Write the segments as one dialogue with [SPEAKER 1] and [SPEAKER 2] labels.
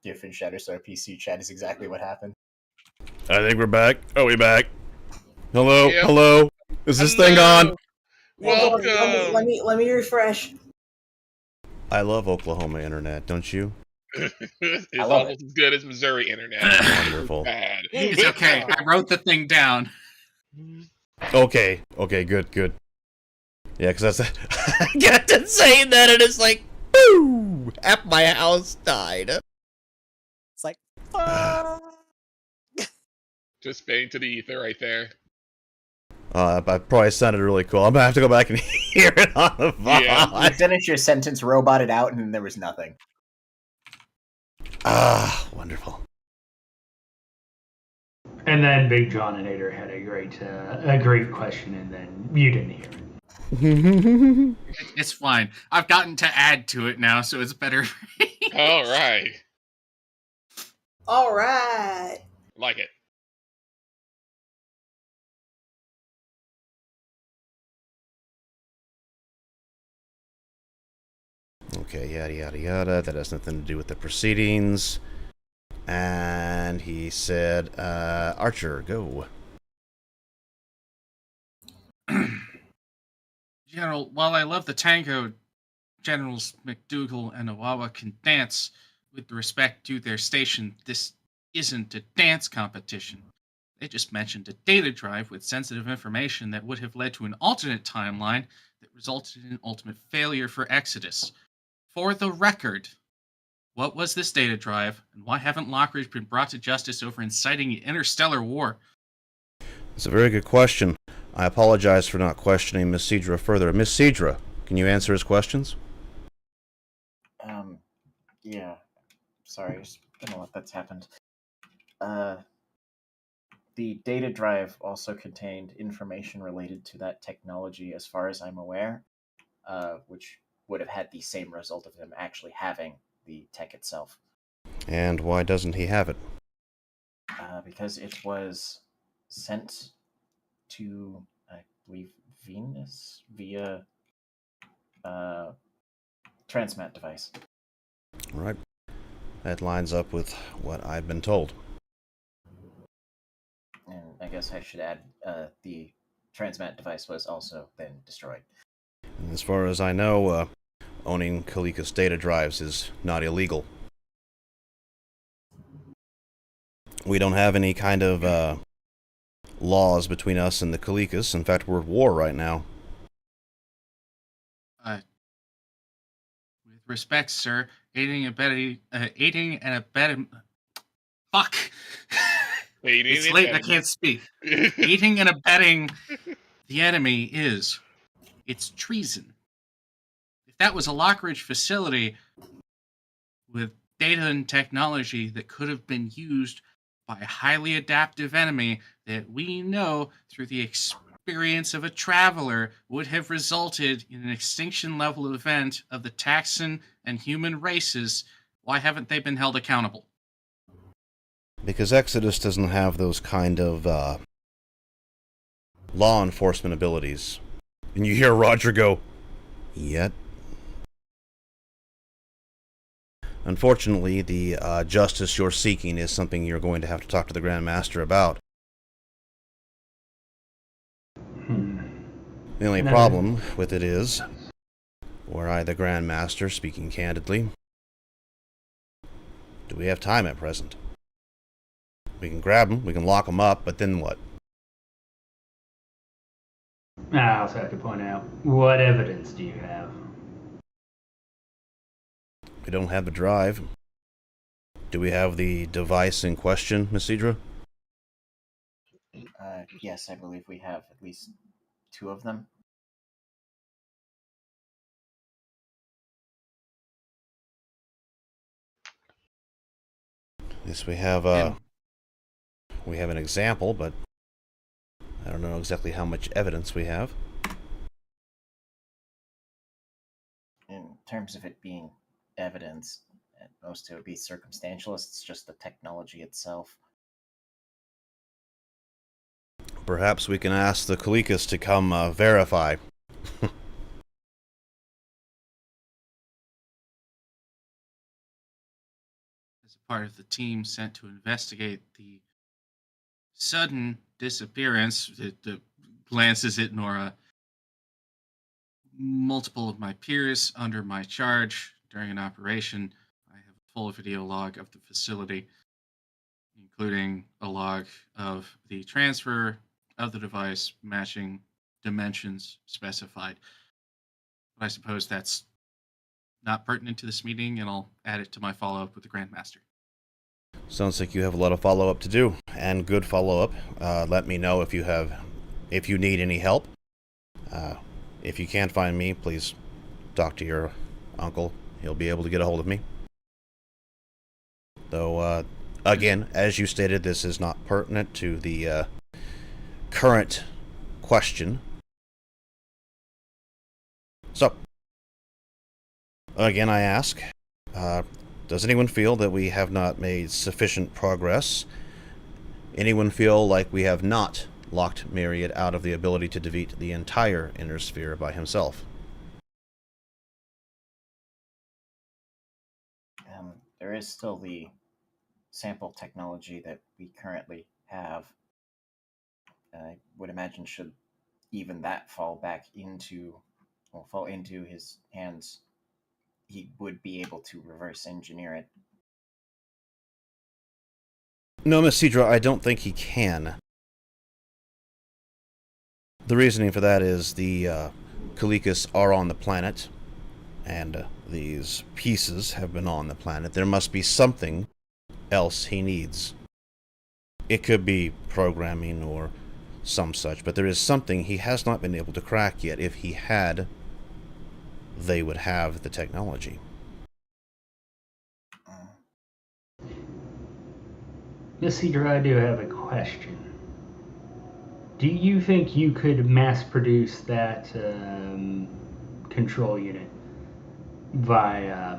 [SPEAKER 1] GIF in Shatterstar PC chat is exactly what happened.
[SPEAKER 2] I think we're back. Are we back? Hello?
[SPEAKER 3] Yep.
[SPEAKER 2] Hello? Is this thing on?
[SPEAKER 3] Welcome.
[SPEAKER 4] Let me refresh.
[SPEAKER 2] I love Oklahoma internet, don't you?
[SPEAKER 3] It's
[SPEAKER 1] I love
[SPEAKER 3] almost as good as Missouri internet.
[SPEAKER 2] Wonderful.
[SPEAKER 3] Bad.
[SPEAKER 5] It's okay. I wrote the thing down.
[SPEAKER 2] Okay, good. Yeah, because that's... I got to saying that and it's like, boo! Half my house died.
[SPEAKER 4] It's like,
[SPEAKER 3] Just fading to the ether right there.
[SPEAKER 2] I probably sounded really cool. I'm gonna have to go back and hear it on the VOD.
[SPEAKER 3] Yeah.
[SPEAKER 1] You finished your sentence, roboted out, and then there was nothing.
[SPEAKER 2] Ah, wonderful.
[SPEAKER 6] And then Big John and Ader had a great question, and then you didn't hear it.
[SPEAKER 5] It's fine. I've gotten to add to it now, so it's better.
[SPEAKER 3] All right.
[SPEAKER 4] all right.
[SPEAKER 3] Like it.
[SPEAKER 2] Okay, yada yada yada. That has nothing to do with the proceedings. And he said, Archer, go.
[SPEAKER 5] General, while I love the tango, Generals McDougal and Awawa can dance with respect to their station. This isn't a dance competition. They just mentioned a data drive with sensitive information that would have led to an alternate timeline that resulted in ultimate failure for Exodus. For the record, what was this data drive, and why haven't Lockridge been brought to justice over inciting an interstellar war?
[SPEAKER 2] It's a very good question. I apologize for not questioning Miss Cedra further. Miss Cedra, can you answer his questions?
[SPEAKER 1] Yeah. Sorry, it's been a lot that's happened. The data drive also contained information related to that technology, as far as I'm aware, which would have had the same result of him actually having the tech itself.
[SPEAKER 2] And why doesn't he have it?
[SPEAKER 1] Because it was sent to, I believe, Venus via transmat device.
[SPEAKER 2] Right. That lines up with what I've been told.
[SPEAKER 1] And I guess I should add, the transmat device was also then destroyed.
[SPEAKER 2] And as far as I know, owning Kalika's data drives is not illegal. We don't have any kind of laws between us and the Kalikas. In fact, we're at war right now.
[SPEAKER 5] With respect, sir, aiding and abetting... Fuck! It's late, I can't speak. Aiding and abetting the enemy it's treason. If that was a Lockridge facility with data and technology that could have been used by a highly adaptive enemy that we know through the experience of a traveler would have resulted in an extinction level event of the Taxon and human races, why haven't they been held accountable?
[SPEAKER 2] Because Exodus doesn't have those kind of law enforcement abilities. And you hear Roger go, yet. Unfortunately, the justice you're seeking is something you're going to have to talk to the Grand Master about. The only problem with it is, were I the Grand Master, speaking candidly, do we have time at present? We can grab them, we can lock them up, but then what?
[SPEAKER 6] I also have to point out, what evidence do you have?
[SPEAKER 2] We don't have the drive. Do we have the device in question, Miss Cedra?
[SPEAKER 1] Yes, I believe we have at least 2 of them.
[SPEAKER 2] Yes, we have an example, but I don't know exactly how much evidence we have.
[SPEAKER 1] In terms of it being evidence, at most it would be circumstantial. It's just the technology itself.
[SPEAKER 2] Perhaps we can ask the Kalikas to come verify.
[SPEAKER 5] as a part of the team sent to investigate the sudden disappearance. It glances at Nora. Multiple of my peers under my charge during an operation. I have a full video log of the facility, including a log of the transfer of the device matching dimensions specified. But I suppose that's not pertinent to this meeting, and I'll add it to my follow-up with the Grandmaster.
[SPEAKER 2] Sounds like you have a lot of follow-up to do, and good follow-up. Let me know if you need any help. If you can't find me, please talk to your uncle. He'll be able to get a hold of me. Though, again, as you stated, this is not pertinent to the current question. So, again, I ask, does anyone feel that we have not made sufficient progress? Anyone feel like we have not locked Myriad out of the ability to defeat the entire Inner Sphere by himself?
[SPEAKER 1] There is still the sample technology that we currently have. I would imagine should even that fall into his hands, he would be able to reverse engineer it.
[SPEAKER 2] No, Miss Cedra, I don't think he can. The reasoning for that is the Kalikas are on the planet, and these pieces have been on the planet. There must be something else he needs. It could be programming or some such, but there is something he has not been able to crack yet. If he had, they would have the technology.
[SPEAKER 6] Miss Cedar, I do have a question. Do you think you could mass produce that control unit via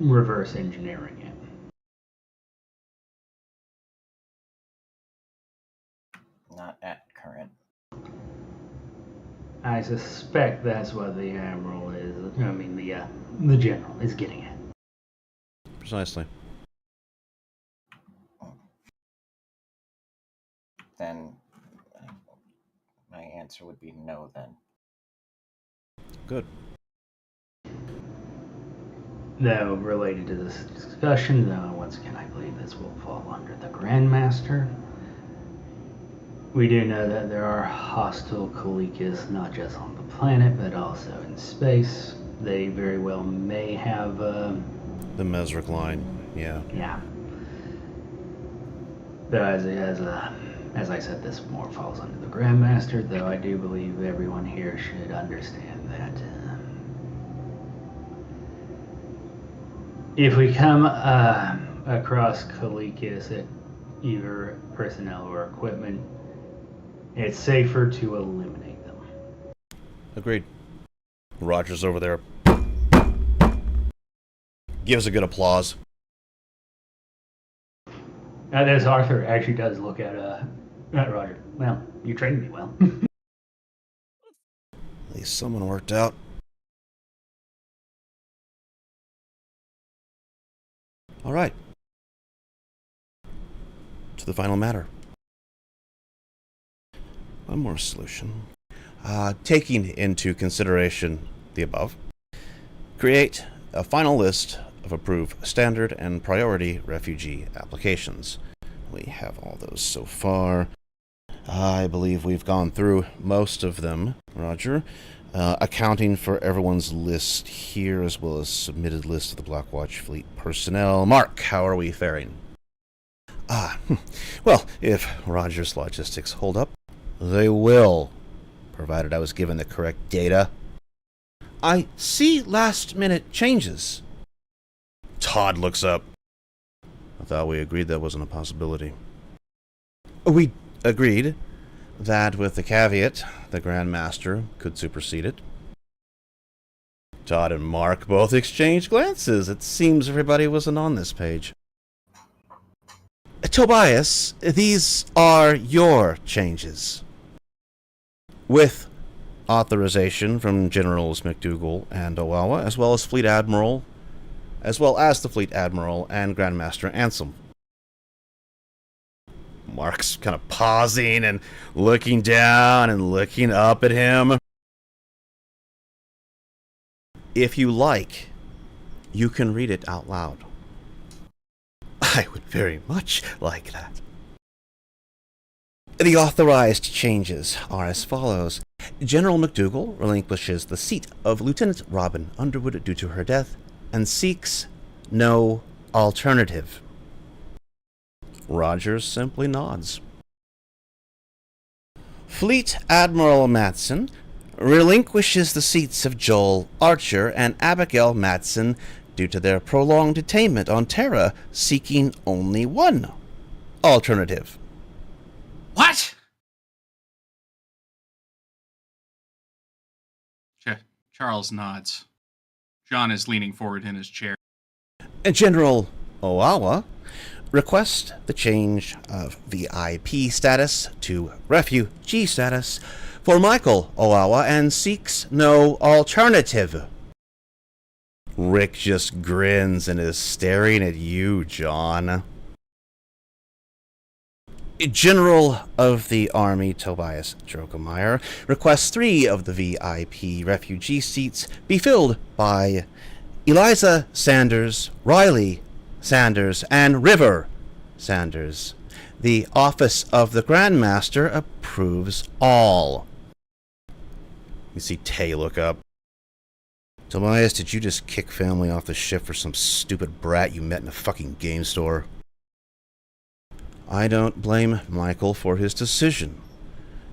[SPEAKER 6] reverse engineering it?
[SPEAKER 1] Not at current.
[SPEAKER 6] I suspect that's what the Admiral is. I mean, the General is getting at.
[SPEAKER 2] Precisely.
[SPEAKER 1] Then my answer would be no then.
[SPEAKER 2] Good.
[SPEAKER 6] Though, related to this discussion, once again, I believe this will fall under the Grandmaster. We do know that there are hostile Kalikas, not just on the planet, but also in space. They very well may have...
[SPEAKER 2] the Mesric line, yeah.
[SPEAKER 6] Yeah. But as I said, this more falls under the Grandmaster, though I do believe everyone here should understand that if we come across Kalikas, either personnel or equipment, it's safer to eliminate them.
[SPEAKER 2] Agreed. Roger's over there. Gives a good applause.
[SPEAKER 6] As Arthur actually does look at Roger. Well, you trained me well.
[SPEAKER 2] At least someone worked out. All right. To the final matter. One more solution. Taking into consideration the above, create a final list of approved standard and priority refugee applications. We have all those so far. I believe we've gone through most of them, Roger, accounting for everyone's list here, as well as submitted list of the Blackwatch Fleet personnel. Mark, how are we faring? Well, if Roger's logistics hold up, they will, provided I was given the correct data. I see last-minute changes. Todd looks up. I thought we agreed that wasn't a possibility. We agreed that with the caveat, the Grandmaster could supersede it. Todd and Mark both exchanged glances. It seems everybody wasn't on this page. Tobias, these are your changes. With authorization from Generals McDougal and Owawa, as well as Fleet Admiral as well as the Fleet Admiral and Grandmaster Ansem. Mark's kind of pausing and looking down and looking up at him. If you like, you can read it out loud. I would very much like that. The authorized changes are as follows. General McDougal relinquishes the seat of Lieutenant Robin Underwood due to her death and seeks no alternative. Rogers simply nods. Fleet Admiral Matson relinquishes the seats of Joel Archer and Abigail Matson due to their prolonged detainment on Terra, seeking only one alternative.
[SPEAKER 5] What? Charles nods. John is leaning forward in his chair.
[SPEAKER 2] General Oawa requests the change of VIP status to refugee status for Michael Oawa and seeks no alternative. Rick just grins and is staring at you, John. General of the Army Tobias Drogemeyer requests 3 of the VIP refugee seats be filled by Eliza Sanders, Riley Sanders, and River Sanders. The Office of the Grandmaster approves all. You see Tay look up. Tobias, did you just kick family off the ship for some stupid brat you met in a fucking game store? I don't blame Michael for his decision.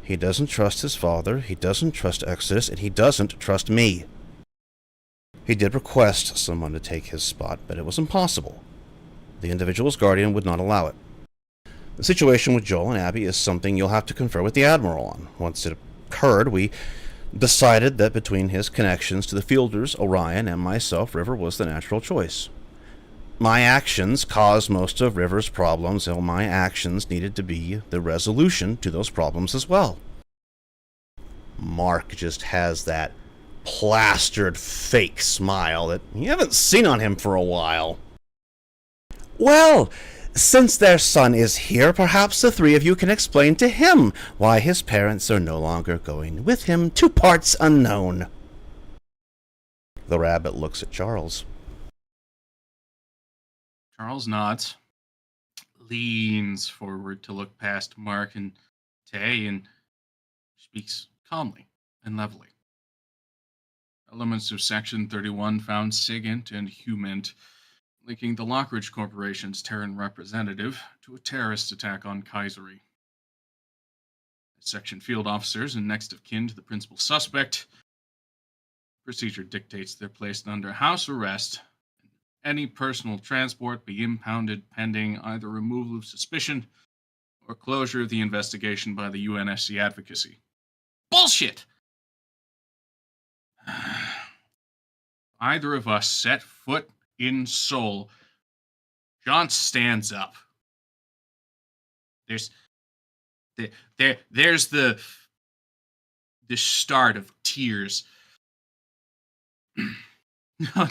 [SPEAKER 2] He doesn't trust his father, he doesn't trust Exodus, and he doesn't trust me. He did request someone to take his spot, but it was impossible. The individual's guardian would not allow it. The situation with Joel and Abby is something you'll have to confer with the Admiral on. Once it occurred, we decided that between his connections to the Fielders, Orion, and myself, River was the natural choice. My actions caused most of River's problems, and my actions needed to be the resolution to those problems as well. Mark just has that plastered fake smile that you haven't seen on him for a while. Well, since their son is here, perhaps the 3 of you can explain to him why his parents are no longer going with him to parts unknown. The rabbit looks at Charles.
[SPEAKER 5] Charles nods, leans forward to look past Mark and Tay, and speaks calmly and levelly. Elements of Section 31 found SIGINT and HUMINT linking the Lockridge Corporation's Terran representative to a terrorist attack on Kaisery. As Section field officers and next of kin to the principal suspect, procedure dictates they're placed under house arrest. Any personal transport be impounded pending either removal of suspicion or closure of the investigation by the UNSC advocacy. Bullshit! Either of us set foot in Seoul, John stands up. There's the start of tears. No,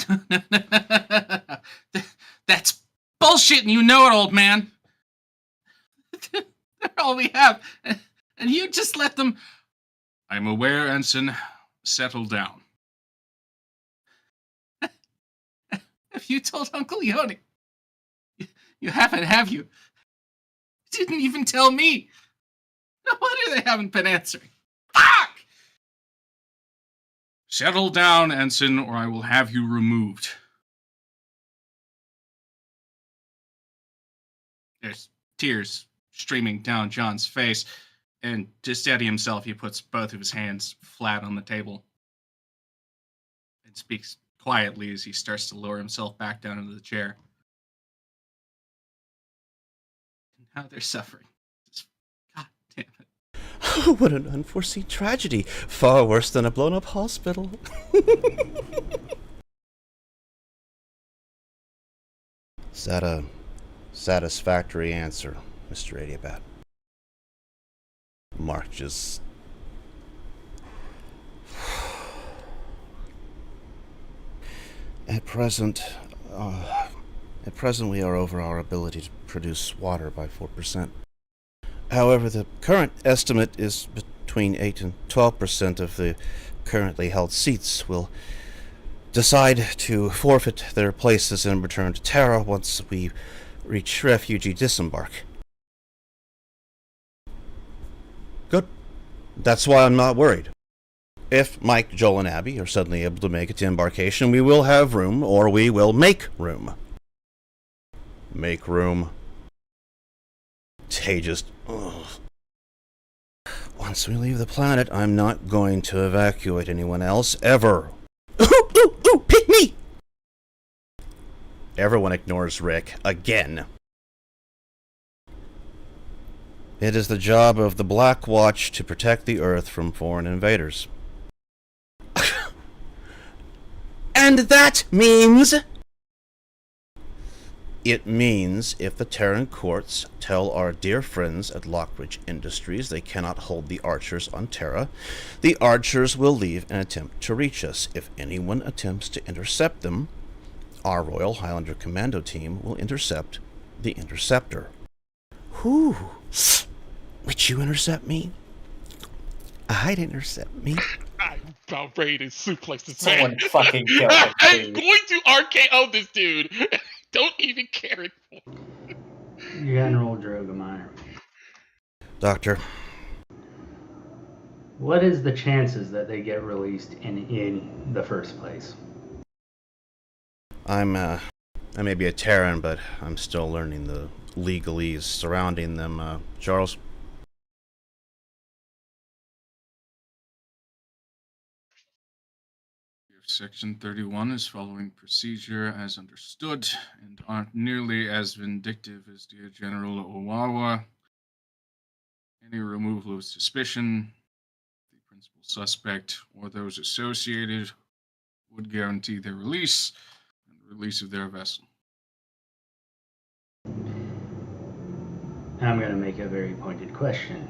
[SPEAKER 5] that's bullshit, and you know it, old man. They're all we have, and you just let them. I'm aware, Ensign. Settle down. Have you told Uncle Yoni? You haven't, have you? Didn't even tell me. No wonder they haven't been answering. Fuck! Settle down, Ensign, or I will have you removed. There's tears streaming down John's face, and to steady himself, he puts both of his hands flat on the table and speaks quietly as he starts to lower himself back down into the chair. And now they're suffering. God damn it.
[SPEAKER 2] Oh, what an unforeseen tragedy. Far worse than a blown-up hospital. Is that a satisfactory answer, Mr. Adiabat? Mark just... At present, At present, we are over our ability to produce water by 4%. However, the current estimate is between 8 and 12% of the currently held seats will decide to forfeit their places and return to Terra once we reach refugee disembark. Good. That's why I'm not worried. If Mike, Joel, and Abby are suddenly able to make it to embarkation, we will have room, or we will make room. Make room. Tay just... Ugh. Once we leave the planet, I'm not going to evacuate anyone else, ever. Ooh, pick me! Everyone ignores Rick, again. It is the job of the Black Watch to protect the Earth from foreign invaders. And that means... It means if the Terran courts tell our dear friends at Lockridge Industries they cannot hold the Archers on Terra, the Archers will leave and attempt to reach us. If anyone attempts to intercept them, our Royal Highlander Commando team will intercept the Interceptor. Whew. Would you intercept me? I'd intercept me.
[SPEAKER 3] I'm about ready to suplex this
[SPEAKER 1] Someone
[SPEAKER 3] man.
[SPEAKER 1] fucking kill him,
[SPEAKER 3] I'm
[SPEAKER 1] please.
[SPEAKER 3] going to RKO this dude. Don't even care anymore.
[SPEAKER 6] General Drogomeyer.
[SPEAKER 2] Doctor,
[SPEAKER 6] What is the chances that they get released in the first place?
[SPEAKER 2] I may be a Terran, but I'm still learning the legalese surrounding them, Charles.
[SPEAKER 5] Section 31 is following procedure as understood and aren't nearly as vindictive as dear General Owawa. Any removal of suspicion, the principal suspect, or those associated would guarantee their release and the release of their vessel.
[SPEAKER 6] I'm going to make a very pointed question.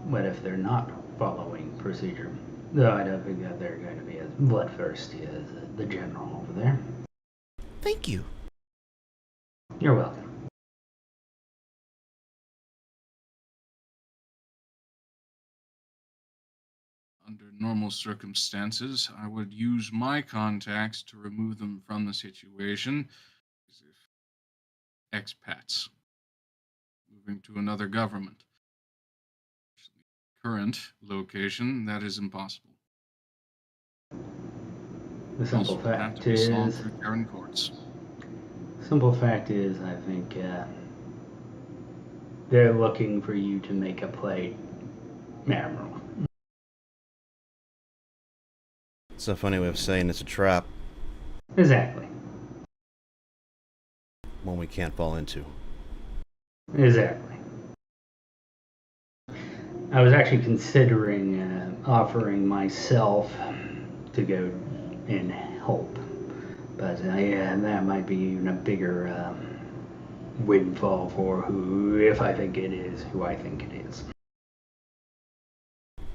[SPEAKER 6] What if they're not following procedure? Though I don't think that they're going to be as bloodthirsty as the general over there.
[SPEAKER 2] Thank you.
[SPEAKER 6] You're welcome.
[SPEAKER 5] Under normal circumstances, I would use my contacts to remove them from the situation as if expats moving to another government. Current location, that is impossible.
[SPEAKER 6] The simple
[SPEAKER 5] Also have
[SPEAKER 6] fact
[SPEAKER 5] to be solved
[SPEAKER 6] is,
[SPEAKER 5] through Terran courts.
[SPEAKER 6] I think they're looking for you to make a play, Admiral.
[SPEAKER 2] It's a funny way of saying it's a trap.
[SPEAKER 6] Exactly.
[SPEAKER 2] One we can't fall into.
[SPEAKER 6] Exactly. I was actually considering offering myself to go and help, but that might be even a bigger windfall for who, if I think it is, who I think it is.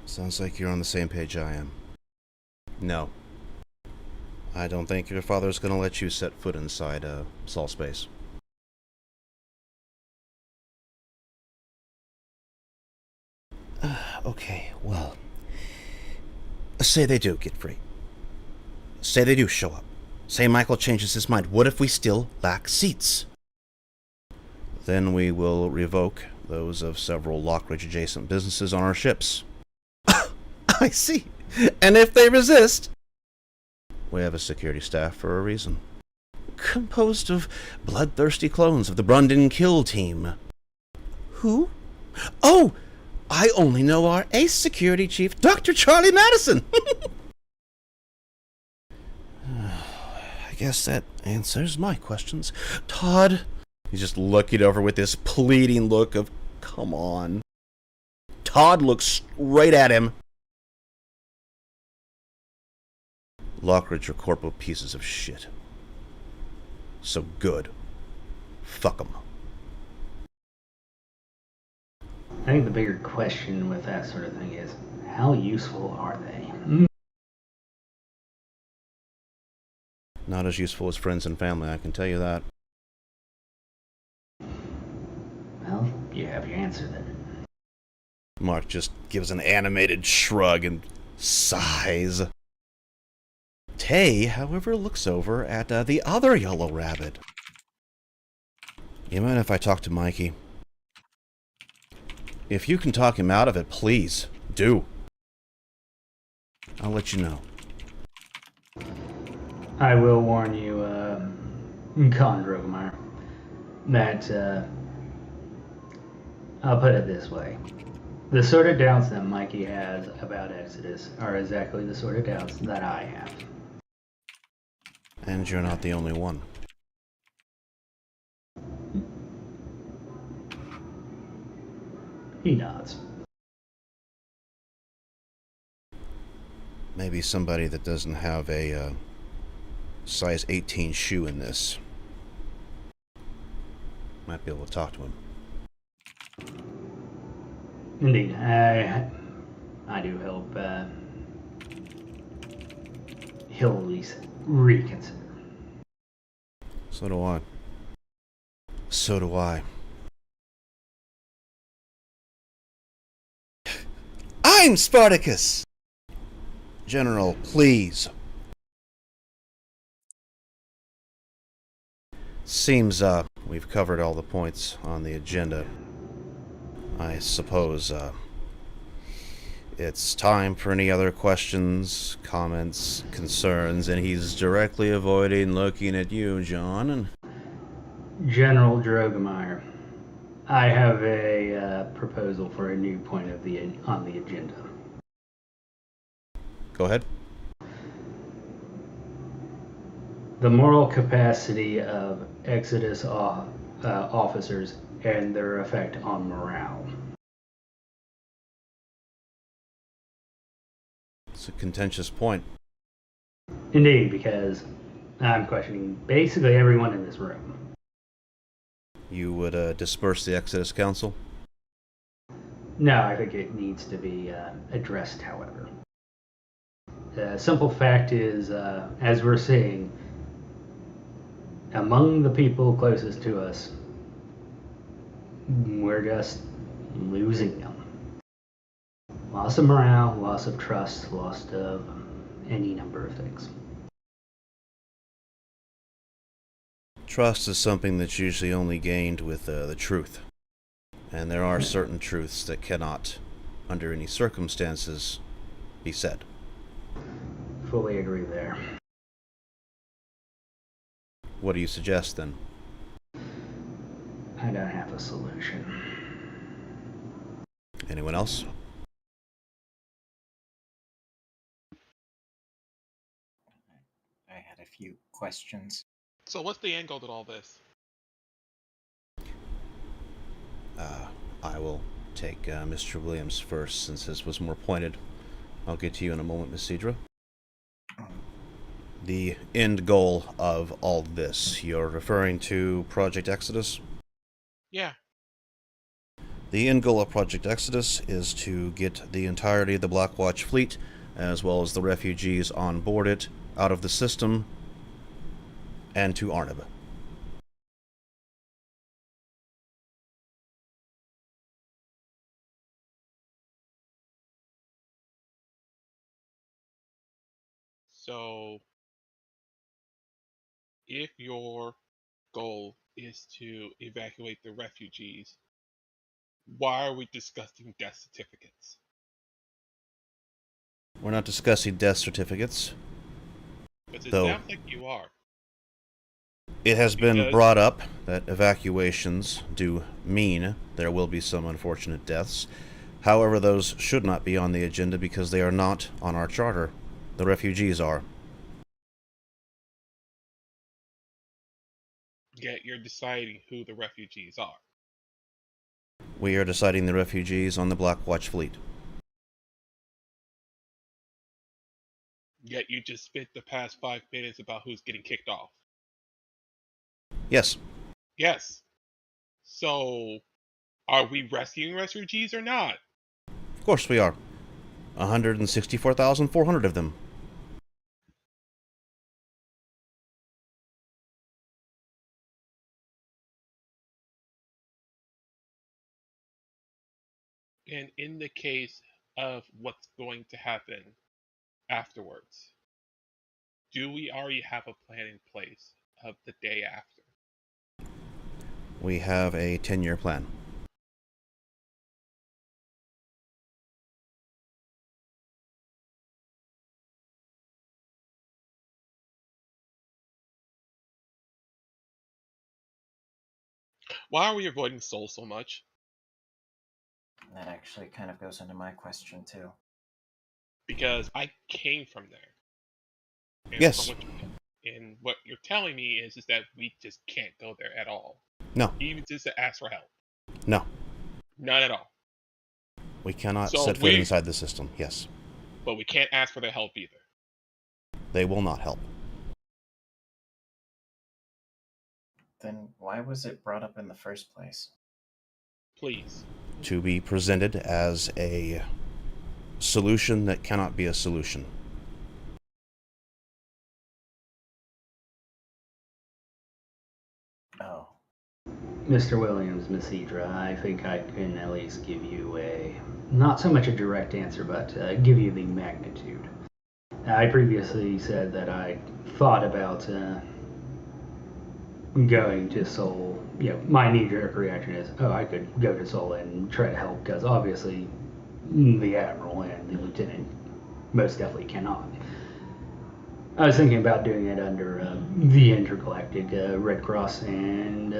[SPEAKER 2] Sounds like you're on the same page I am. No. I don't think your father's gonna let you set foot inside Sol Space. Okay, well. Say they do get free. Say they do show up. Say Michael changes his mind. What if we still lack seats? Then we will revoke those of several Lockridge adjacent businesses on our ships. I see. And if they resist, we have a security staff for a reason. Composed of bloodthirsty clones of the Brundon Kill Team. Who? Oh! I only know our ace security chief, Dr. Charlie Madison! I guess that answers my questions. Todd? He's just looking over with this pleading look of, come on. Todd looks straight at him. Lockridge are corporal pieces of shit. So good. Fuck them.
[SPEAKER 6] I think the bigger question with that sort of thing is, how useful are they?
[SPEAKER 2] Not as useful as friends and family, I can tell you that.
[SPEAKER 6] Well, you have your answer then.
[SPEAKER 2] Mark just gives an animated shrug and sighs. Tay, however, looks over at the other yellow rabbit. You mind if I talk to Mikey? If you can talk him out of it, please, do. I'll let you know.
[SPEAKER 6] I will warn you, Con Drogomeyer, that, I'll put it this way. The sort of doubts that Mikey has about Exodus are exactly the sort of doubts that I have.
[SPEAKER 2] And you're not the only one.
[SPEAKER 6] He nods.
[SPEAKER 2] Maybe somebody that doesn't have a size 18 shoe in this might be able to talk to him.
[SPEAKER 6] Indeed, I do hope he'll at least reconsider.
[SPEAKER 2] So do I. So do I. I'm Spartacus! General, please. Seems, we've covered all the points on the agenda. I suppose, it's time for any other questions, comments, concerns, and he's directly avoiding looking at you, John. And
[SPEAKER 6] General Drogomeyer, I have a proposal for a new point on the agenda.
[SPEAKER 2] go ahead.
[SPEAKER 6] The moral capacity of Exodus officers and their effect on morale.
[SPEAKER 2] It's a contentious point.
[SPEAKER 6] Indeed, because I'm questioning basically everyone in this room.
[SPEAKER 2] You would disperse the Exodus Council?
[SPEAKER 6] No, I think it needs to be addressed, however. The simple fact is, as we're seeing, among the people closest to us, we're just losing them. Loss of morale, loss of trust, loss of any number of things.
[SPEAKER 2] Trust is something that's usually only gained with the truth. And there are certain truths that cannot, under any circumstances, be said.
[SPEAKER 6] Fully agree there.
[SPEAKER 2] What do you suggest, then?
[SPEAKER 6] I don't have a solution.
[SPEAKER 2] Anyone else?
[SPEAKER 1] I had a few questions.
[SPEAKER 3] So what's the end goal to all this?
[SPEAKER 2] I will take Mr. Williams first, since this was more pointed. I'll get to you in a moment, Miss Cedra. The end goal of all this, you're referring to Project Exodus?
[SPEAKER 3] Yeah.
[SPEAKER 2] The end goal of Project Exodus is to get the entirety of the Blackwatch fleet, as well as the refugees on board it, out of the system, and to Arnab.
[SPEAKER 3] So, if your goal is to evacuate the refugees, why are we discussing death certificates?
[SPEAKER 2] We're not discussing death certificates.
[SPEAKER 3] Because it
[SPEAKER 2] Though
[SPEAKER 3] sounds like you are.
[SPEAKER 2] it has been brought up that evacuations do mean there will be some unfortunate deaths. However, those should not be on the agenda because they are not on our charter. The refugees are.
[SPEAKER 3] Yet you're deciding who the refugees are.
[SPEAKER 2] We are deciding the refugees on the Blackwatch fleet.
[SPEAKER 3] Yet you just spent the past 5 minutes about who's getting kicked off.
[SPEAKER 2] Yes.
[SPEAKER 3] Yes. So, are we rescuing refugees or not?
[SPEAKER 2] Of course we are. 164,400 of them.
[SPEAKER 3] And in the case of what's going to happen afterwards, do we already have a plan in place of the day after?
[SPEAKER 2] We have a 10-year plan.
[SPEAKER 3] Why are we avoiding Soul so much?
[SPEAKER 1] That actually kind of goes into my question too.
[SPEAKER 3] Because I came from there. And
[SPEAKER 2] Yes.
[SPEAKER 3] what you're telling me is that we just can't go there at all.
[SPEAKER 2] No.
[SPEAKER 3] Even just to ask for help.
[SPEAKER 2] No.
[SPEAKER 3] None at all.
[SPEAKER 2] We cannot set foot inside the system, yes.
[SPEAKER 3] But we can't ask for their help either.
[SPEAKER 2] They will not help.
[SPEAKER 1] Then why was it brought up in the first place?
[SPEAKER 3] Please.
[SPEAKER 2] To be presented as a solution that cannot be a solution.
[SPEAKER 1] Oh.
[SPEAKER 6] Mr. Williams, Miss Idra, I think I can at least give you not so much a direct answer, but give you the magnitude. I previously said that I thought about going to Seoul. My knee-jerk reaction is, I could go to Seoul and try to help, because obviously the Admiral and the Lieutenant most definitely cannot. I was thinking about doing it under the Intergalactic Red Cross, and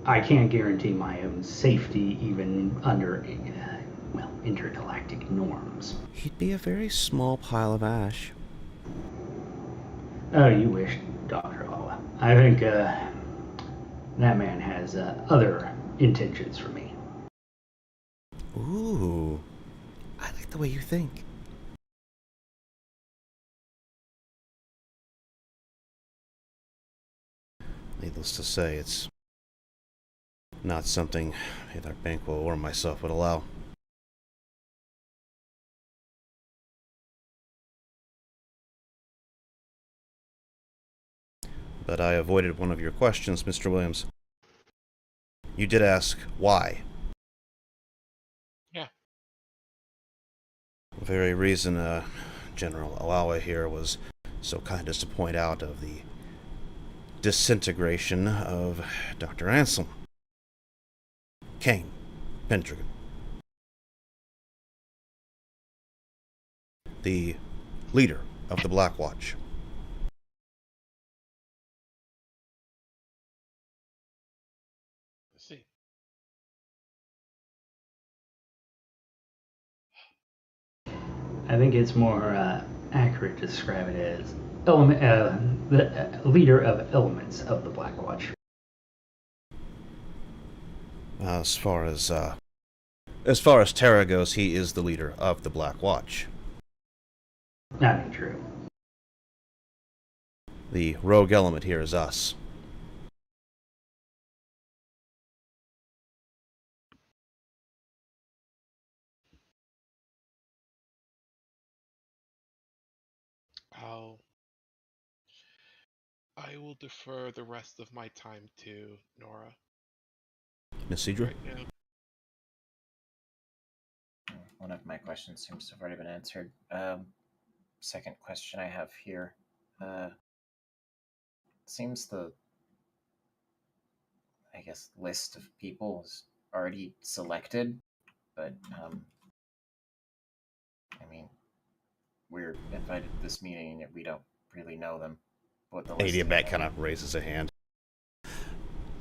[SPEAKER 6] I can't guarantee my own safety even under, intergalactic norms.
[SPEAKER 2] He'd be a very small pile of ash.
[SPEAKER 6] Oh, you wish, Dr. Halla. I think that man has other intentions for me.
[SPEAKER 2] Ooh, I like the way you think. Needless to say, it's not something either Banquo or myself would allow. But I avoided one of your questions, Mr. Williams. You did ask why.
[SPEAKER 3] Yeah.
[SPEAKER 2] The very reason General Alawa here was so kind as to point out of the disintegration of Dr. Anselm. Kane, Pendragon. The leader of the Black Watch.
[SPEAKER 3] Let's see.
[SPEAKER 6] I think it's more accurate to describe it as the leader of elements of the Black Watch.
[SPEAKER 2] As far as Terra goes, he is the leader of the Black Watch.
[SPEAKER 6] Not true.
[SPEAKER 2] The rogue element here is us.
[SPEAKER 3] I will defer the rest of my time to Nora.
[SPEAKER 2] Miss Cedra?
[SPEAKER 3] Right now.
[SPEAKER 1] One of my questions seems to have already been answered. Second question I have here. Seems the, I guess, list of people is already selected, but, I mean, we're invited to this meeting and we don't really know them. What the list
[SPEAKER 2] Adiabat kind of raises a hand.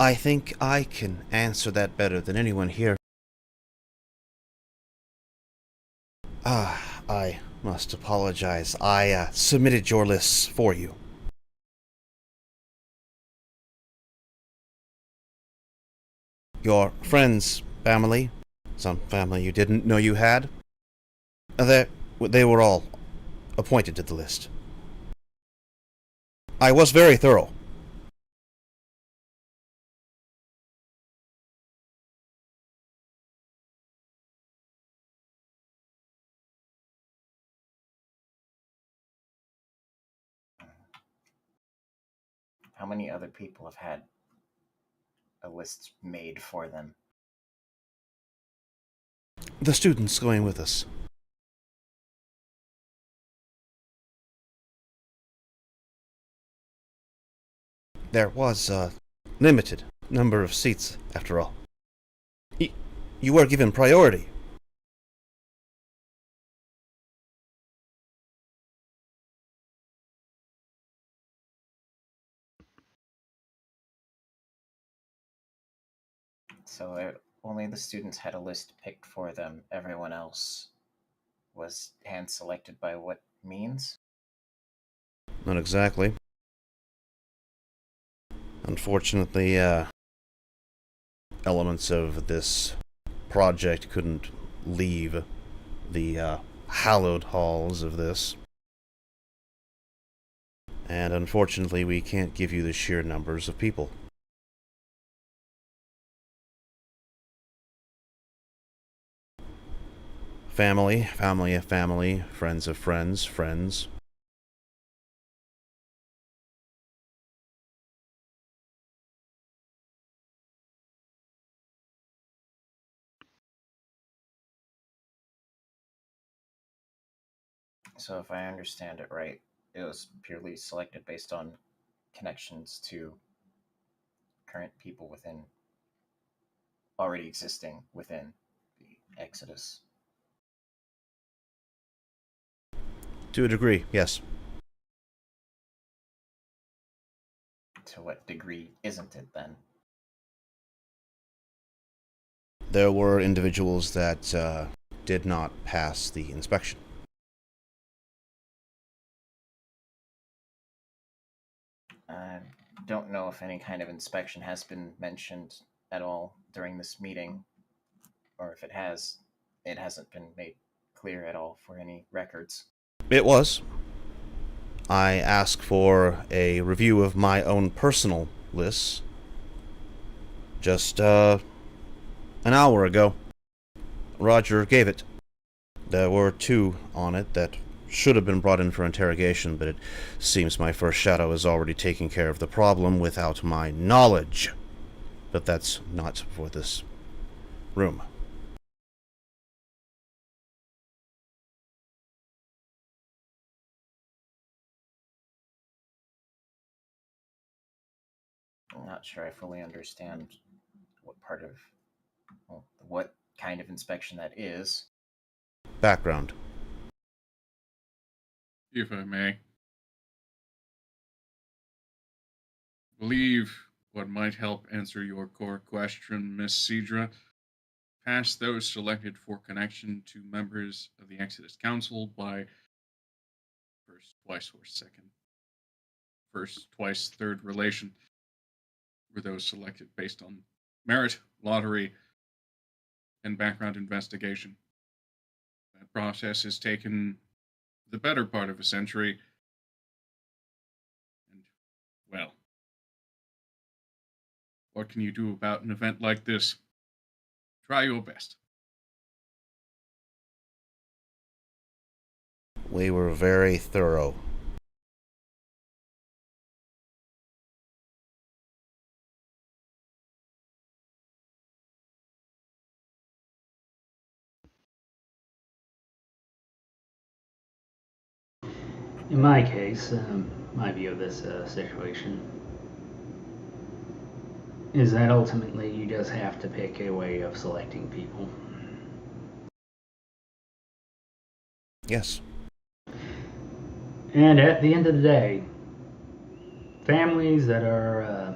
[SPEAKER 2] I think I can answer that better than anyone here. I must apologize. I submitted your lists for you. Your friends, family, some family you didn't know you had, they were all appointed to the list. I was very thorough.
[SPEAKER 1] How many other people have had a list made for them?
[SPEAKER 2] The students going with us. There was a limited number of seats, after all. You were given priority.
[SPEAKER 1] So only the students had a list picked for them. Everyone else was hand-selected by what means?
[SPEAKER 2] Not exactly. Unfortunately, elements of this project couldn't leave the hallowed halls of this. And unfortunately, we can't give you the sheer numbers of people. Family, family of family, friends of friends, friends.
[SPEAKER 1] So if I understand it right, it was purely selected based on connections to current people already existing within the Exodus.
[SPEAKER 2] To a degree, yes.
[SPEAKER 1] To what degree isn't it then?
[SPEAKER 2] There were individuals that did not pass the inspection.
[SPEAKER 1] I don't know if any kind of inspection has been mentioned at all during this meeting, or if it has, it hasn't been made clear at all for any records.
[SPEAKER 2] It was. I asked for a review of my own personal lists just an hour ago. Roger gave it. There were 2 on it that should have been brought in for interrogation, but it seems my first shadow is already taking care of the problem without my knowledge. But that's not for this room.
[SPEAKER 1] I'm not sure I fully understand what kind of inspection that is.
[SPEAKER 2] Background.
[SPEAKER 5] If I may. I believe what might help answer your core question, Miss Cedra. Past those selected for connection to members of the Exodus Council by first, twice, or second. First, twice, third relation were those selected based on merit, lottery, and background investigation. That process has taken the better part of a century. And, well, what can you do about an event like this? Try your best.
[SPEAKER 2] We were very thorough.
[SPEAKER 6] In my case, my view of this situation is that ultimately you just have to pick a way of selecting people.
[SPEAKER 2] Yes.
[SPEAKER 6] And at the end of the day, families that are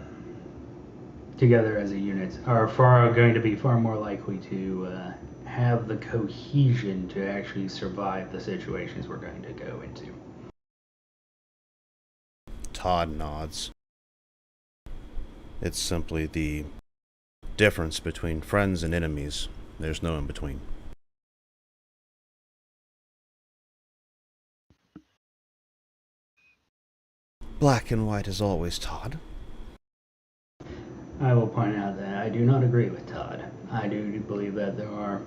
[SPEAKER 6] together as a unit are going to be far more likely to have the cohesion to actually survive the situations we're going to go into.
[SPEAKER 2] Todd nods. It's simply the difference between friends and enemies. There's no in between. Black and white as always, Todd.
[SPEAKER 6] I will point out that I do not agree with Todd. I do believe that there are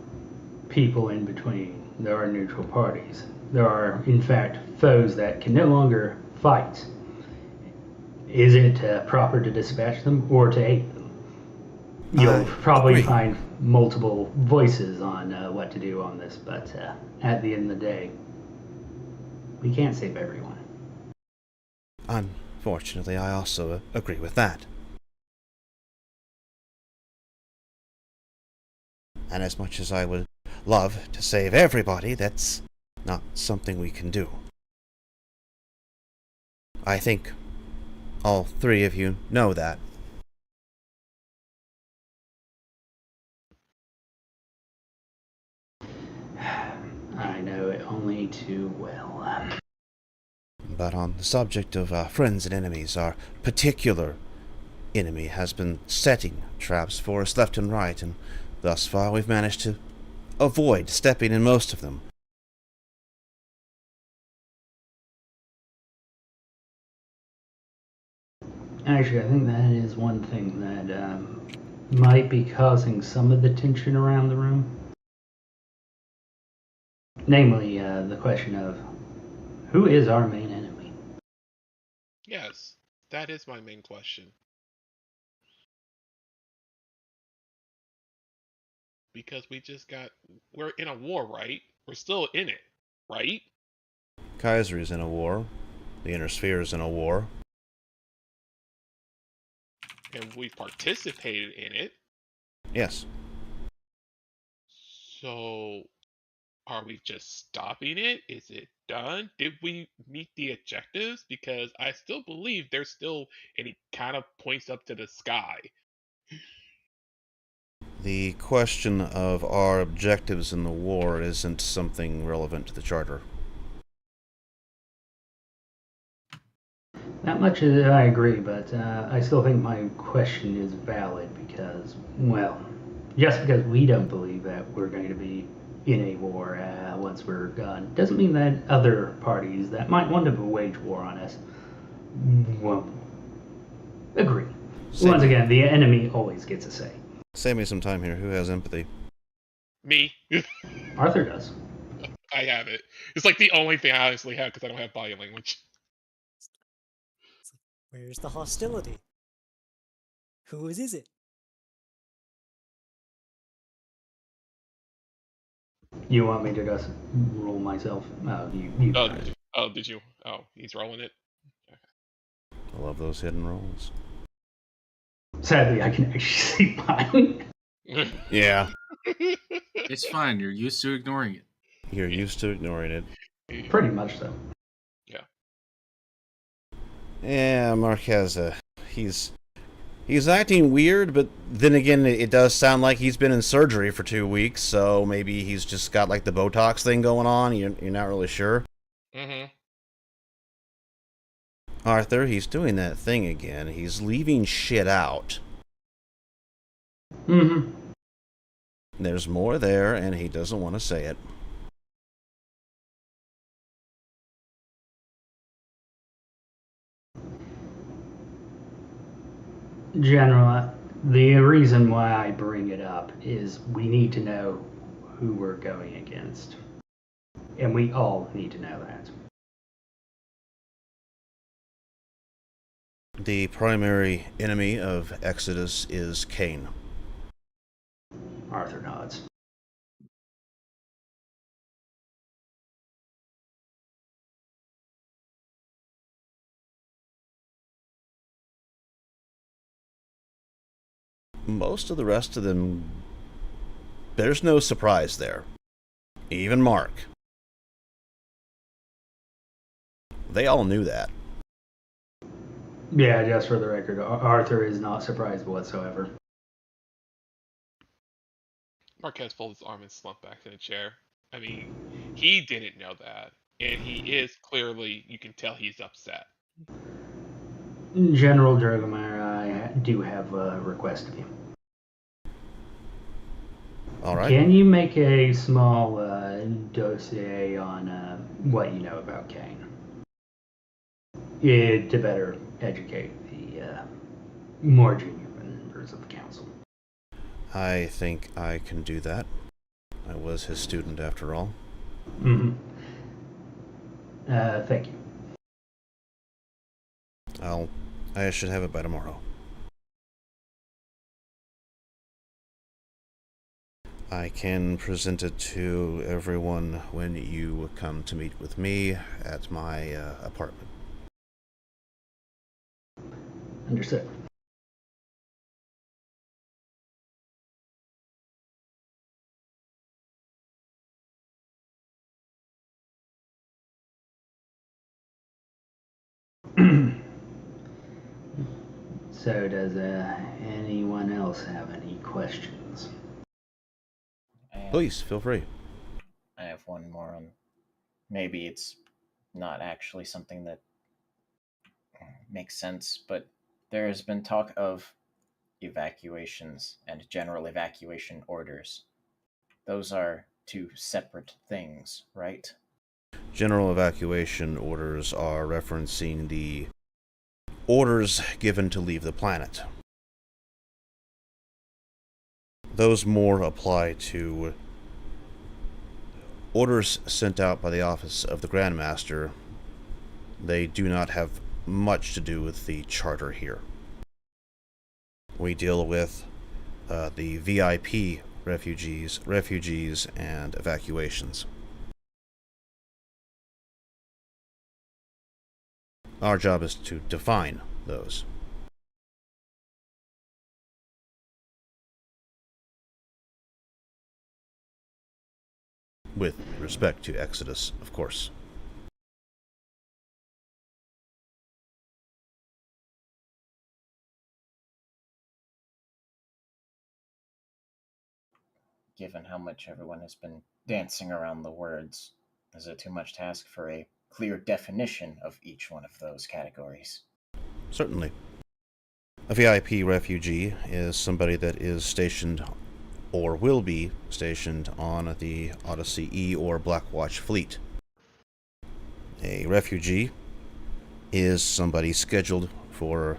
[SPEAKER 6] people in between. There are neutral parties. There are, in fact, foes that can no longer fight. Is it proper to dispatch them or to aid them? You'll probably
[SPEAKER 2] agree.
[SPEAKER 6] find multiple voices on what to do on this, but at the end of the day, we can't save everyone.
[SPEAKER 2] Unfortunately, I also agree with that. And as much as I would love to save everybody, that's not something we can do. I think all three of you know that.
[SPEAKER 6] I know it only too well.
[SPEAKER 2] But on the subject of friends and enemies, our particular enemy has been setting traps for us left and right, and thus far we've managed to avoid stepping in most of them.
[SPEAKER 6] Actually, I think that is one thing that might be causing some of the tension around the room. Namely, the question of who is our main enemy?
[SPEAKER 3] Yes, that is my main question. Because we're in a war, right? We're still in it, right?
[SPEAKER 2] Kaiser's in a war. The Inner Sphere's in a war.
[SPEAKER 3] And we participated in it.
[SPEAKER 2] Yes.
[SPEAKER 3] So, are we just stopping it? Is it done? Did we meet the objectives? Because I still believe there's still, and he kind of points up to the sky.
[SPEAKER 2] The question of our objectives in the war isn't something relevant to the Charter.
[SPEAKER 6] That much I agree, but I still think my question is valid because, well, just because we don't believe that we're going to be in a war once we're gone doesn't mean that other parties that might want to wage war on us won't agree. Once again, the enemy always gets a say.
[SPEAKER 2] Save me some time here. Who has empathy?
[SPEAKER 3] Me.
[SPEAKER 6] Arthur does.
[SPEAKER 3] I have it. It's like the only thing I honestly have because I don't have body language.
[SPEAKER 7] Where's the hostility? Whose is it?
[SPEAKER 6] You want me to just roll myself? Oh, you.
[SPEAKER 3] Did you? Oh, he's rolling it.
[SPEAKER 2] I love those hidden rolls.
[SPEAKER 6] Sadly, I can actually see mine.
[SPEAKER 2] Yeah.
[SPEAKER 5] It's fine. You're used to ignoring it.
[SPEAKER 2] You're used to ignoring it.
[SPEAKER 6] Pretty much so.
[SPEAKER 3] Yeah.
[SPEAKER 2] Yeah, Marquez, he's acting weird, but then again, it does sound like he's been in surgery for 2 weeks, so maybe he's just got like the Botox thing going on. You're not really sure.
[SPEAKER 3] Mm-hmm.
[SPEAKER 2] Arthur, he's doing that thing again. He's leaving shit out.
[SPEAKER 6] Mm-hmm.
[SPEAKER 2] There's more there, and he doesn't want to say it.
[SPEAKER 6] General, the reason why I bring it up is we need to know who we're going against. And we all need to know that.
[SPEAKER 2] The primary enemy of Exodus is Cain.
[SPEAKER 6] Arthur nods.
[SPEAKER 2] Most of the rest of them, there's no surprise there. Even Mark. They all knew that.
[SPEAKER 6] Yeah, just for the record, Arthur is not surprised whatsoever.
[SPEAKER 3] Marquez folds his arm and slumped back in a chair. I mean, he didn't know that. And he is clearly, you can tell he's upset.
[SPEAKER 6] General Drogomer, I do have a request of you.
[SPEAKER 2] All right.
[SPEAKER 6] Can you make a small dossier on what you know about Cain? To better educate the more junior members of the council.
[SPEAKER 2] I think I can do that. I was his student after all.
[SPEAKER 6] Mm-hmm. Thank you.
[SPEAKER 2] I should have it by tomorrow. I can present it to everyone when you come to meet with me at my apartment.
[SPEAKER 6] Understood. So does anyone else have any questions?
[SPEAKER 2] Please, feel free.
[SPEAKER 1] I have one more on. Maybe it's not actually something that makes sense, but there has been talk of evacuations and general evacuation orders. Those are two separate things, right?
[SPEAKER 2] General evacuation orders are referencing the orders given to leave the planet. Those more apply to orders sent out by the office of the Grand Master. They do not have much to do with the charter here. We deal with the VIP refugees, and evacuations. Our job is to define those. With respect to Exodus, of course.
[SPEAKER 1] Given how much everyone has been dancing around the words, is it too much to ask for a clear definition of each one of those categories?
[SPEAKER 2] Certainly. A VIP refugee is somebody that is stationed or will be stationed on the Odyssey E or Blackwatch fleet. A refugee is somebody scheduled for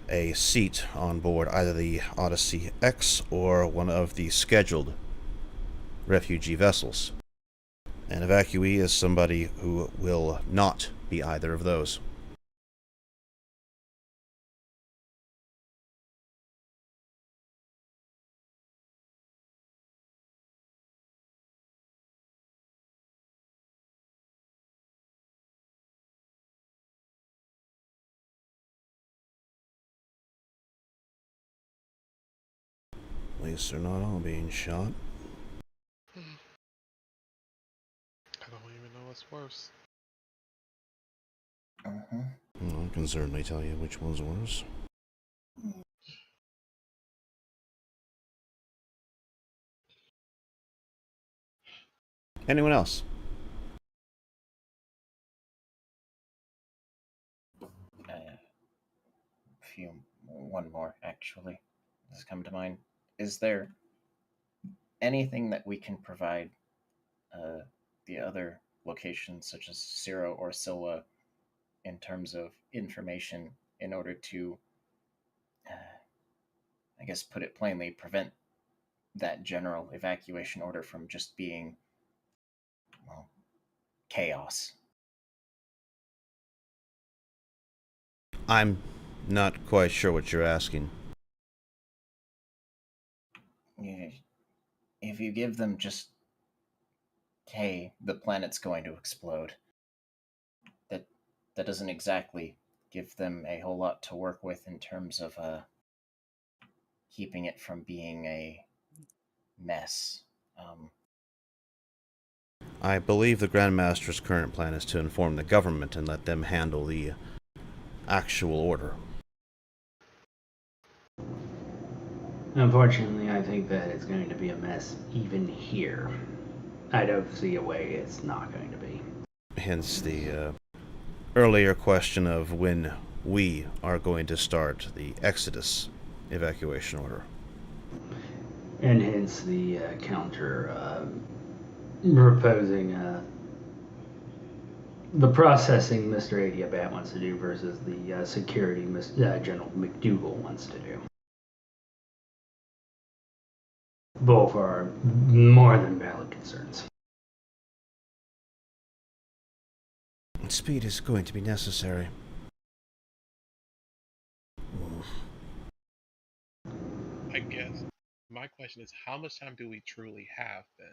[SPEAKER 2] a seat on board either the Odyssey X or one of the scheduled refugee vessels. An evacuee is somebody who will not be either of those. At least they're not all being shot.
[SPEAKER 3] I don't even know what's worse.
[SPEAKER 2] Well, I can certainly tell you which one's worse. Anyone else?
[SPEAKER 1] One more, actually, has come to mind. Is there anything that we can provide the other locations, such as Ciro or Silla, in terms of information in order to, I guess, put it plainly, prevent that general evacuation order from just being, well, chaos?
[SPEAKER 2] I'm not quite sure what you're asking.
[SPEAKER 1] If you give them just, hey, the planet's going to explode, that doesn't exactly give them a whole lot to work with in terms of keeping it from being a mess.
[SPEAKER 2] I believe the Grandmaster's current plan is to inform the government and let them handle the actual order.
[SPEAKER 6] Unfortunately, I think that it's going to be a mess even here. I don't see a way it's not going to be.
[SPEAKER 2] Hence the earlier question of when we are going to start the Exodus evacuation order.
[SPEAKER 6] And hence the counter proposing the processing Mr. Adiabat wants to do versus the security General McDougal wants to do. Both are more than valid concerns.
[SPEAKER 2] Speed is going to be necessary.
[SPEAKER 3] I guess my question is, how much time do we truly have then?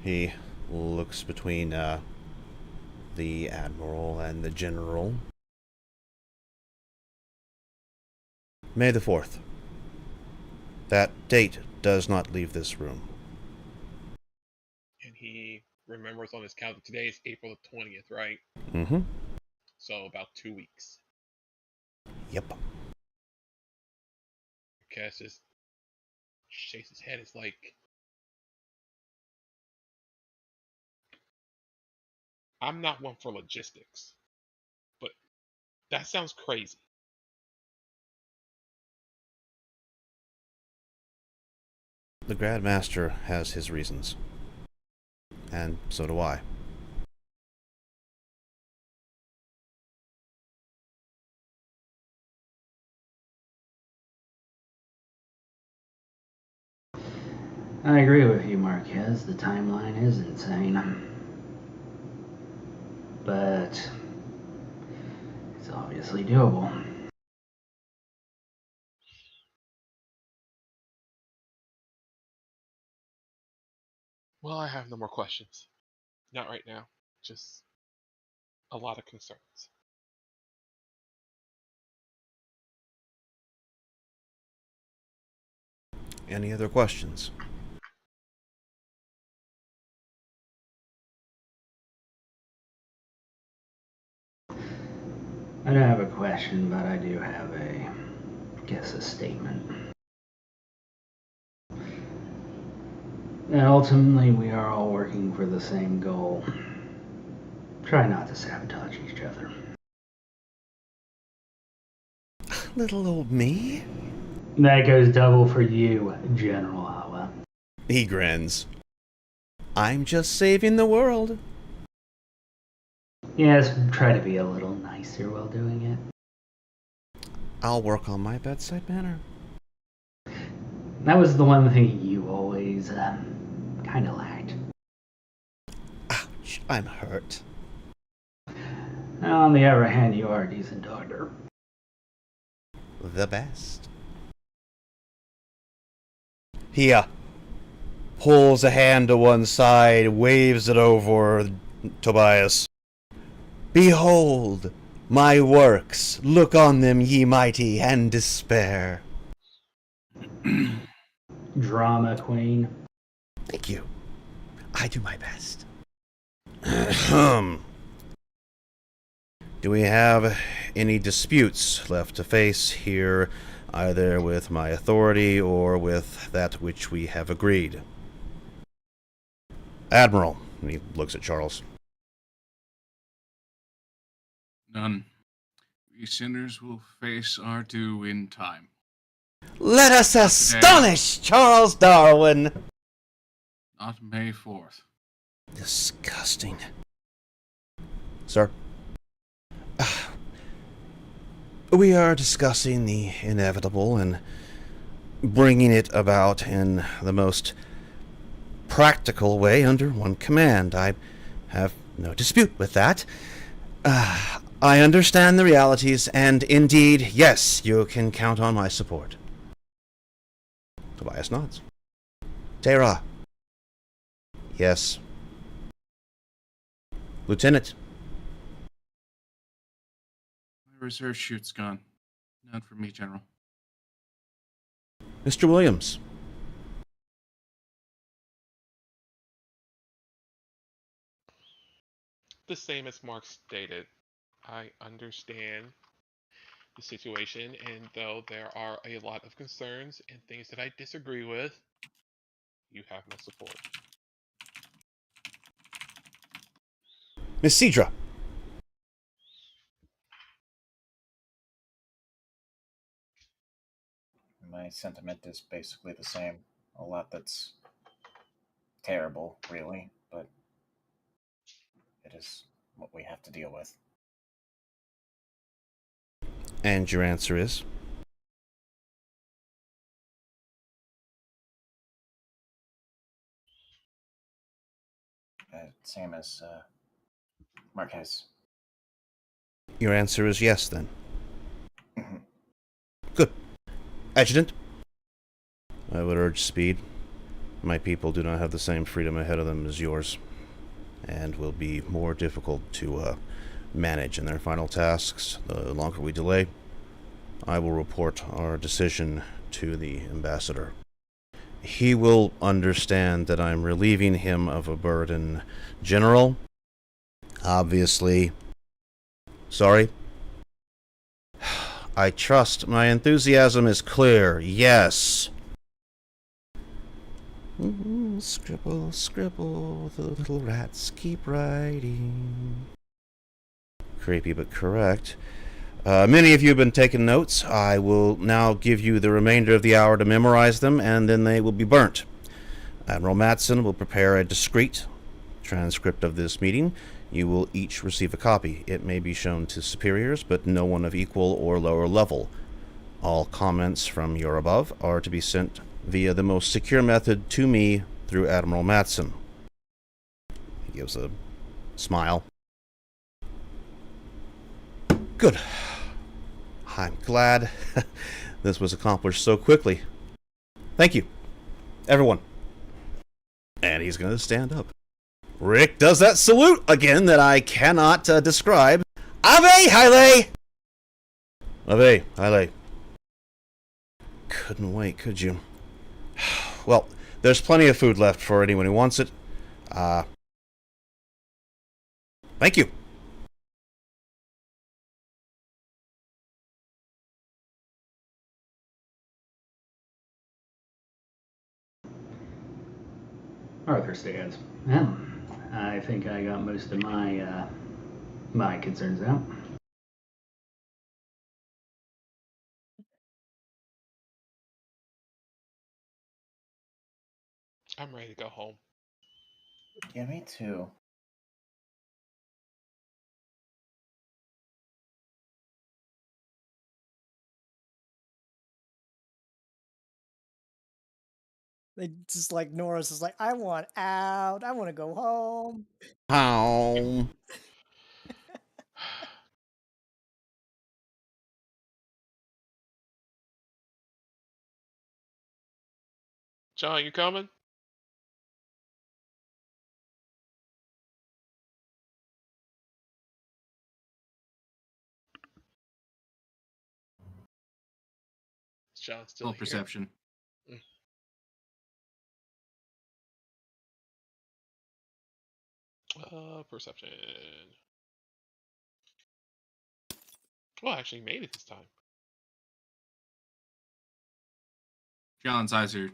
[SPEAKER 2] He looks between the Admiral and the General. May the 4th. That date does not leave this room.
[SPEAKER 3] And he remembers on his calendar, today is April the 20th, right?
[SPEAKER 2] Mm-hmm.
[SPEAKER 3] So about 2 weeks.
[SPEAKER 2] Yep.
[SPEAKER 3] Cass just shakes his head. It's like, I'm not one for logistics, but that sounds crazy.
[SPEAKER 2] The Grandmaster has his reasons. And so do I.
[SPEAKER 6] I agree with you, Marquez. The timeline is insane. But it's obviously doable.
[SPEAKER 3] Well, I have no more questions. Not right now. Just a lot of concerns.
[SPEAKER 2] Any other questions?
[SPEAKER 6] I don't have a question, but I do have a statement. And ultimately, we are all working for the same goal. Try not to sabotage each other.
[SPEAKER 2] Little old me?
[SPEAKER 6] That goes double for you, General Awa.
[SPEAKER 2] He grins. I'm just saving the world.
[SPEAKER 6] Yes, try to be a little nicer while doing it.
[SPEAKER 2] I'll work on my bedside manner.
[SPEAKER 6] That was the one thing you always, kind of lacked.
[SPEAKER 2] Ouch, I'm hurt.
[SPEAKER 6] On the other hand, you are a decent doctor.
[SPEAKER 2] The best. He, pulls a hand to one side, waves it over Tobias. Behold, my works, look on them, ye mighty, and despair.
[SPEAKER 6] Drama queen.
[SPEAKER 2] Thank you. I do my best. Do we have any disputes left to face here, either with my authority or with that which we have agreed? Admiral, and he looks at Charles.
[SPEAKER 5] None. We sinners will face our due in time.
[SPEAKER 2] Let us astonish Charles Darwin!
[SPEAKER 5] Not May 4th.
[SPEAKER 2] Disgusting. Sir? We are discussing the inevitable and bringing it about in the most practical way under one command. I have no dispute with that. I understand the realities, and indeed, yes, you can count on my support. Tobias nods. Tara. Yes. Lieutenant.
[SPEAKER 5] My reserve chute's gone. None for me, General.
[SPEAKER 2] Mr. Williams.
[SPEAKER 3] The same as Mark stated. I understand the situation, and though there are a lot of concerns and things that I disagree with, you have my support.
[SPEAKER 2] Miss Cedra.
[SPEAKER 1] My sentiment is basically the same. A lot that's terrible, really, but it is what we have to deal with.
[SPEAKER 2] And your answer is?
[SPEAKER 1] Same as Marquez.
[SPEAKER 2] Your answer is yes, then. Adjutant, I would urge speed. My people do not have the same freedom ahead of them as yours, and will be more difficult to manage in their final tasks. The longer we delay, I will report our decision to the ambassador. He will understand that I'm relieving him of a burden. General, obviously. Sorry? I trust my enthusiasm is clear. Yes. Scribble, scribble, the little rats keep writing. Creepy but correct. Many of you have been taking notes. I will now give you the remainder of the hour to memorize them, and then they will be burnt. Admiral Matson will prepare a discreet transcript of this meeting. You will each receive a copy. It may be shown to superiors, but no one of equal or lower level. All comments from your above are to be sent via the most secure method to me through Admiral Matson. He gives a smile. Good. I'm glad this was accomplished so quickly. Thank you, everyone. And he's going to stand up. Rick does that salute again that I cannot describe. Ave Hyle! Ave Hyle. Couldn't wait, could you? Well, there's plenty of food left for anyone who wants it. Thank you.
[SPEAKER 6] Arthur stands. Well, I think I got most of my concerns out.
[SPEAKER 3] I'm ready to go home.
[SPEAKER 1] Yeah, me too.
[SPEAKER 7] They just like Nora's is like, I want out. I want to go home.
[SPEAKER 2] Home.
[SPEAKER 3] John, you coming? Is John still
[SPEAKER 5] Full
[SPEAKER 3] here?
[SPEAKER 5] perception.
[SPEAKER 3] Perception. Well, I actually made it this time.
[SPEAKER 5] John's eyes are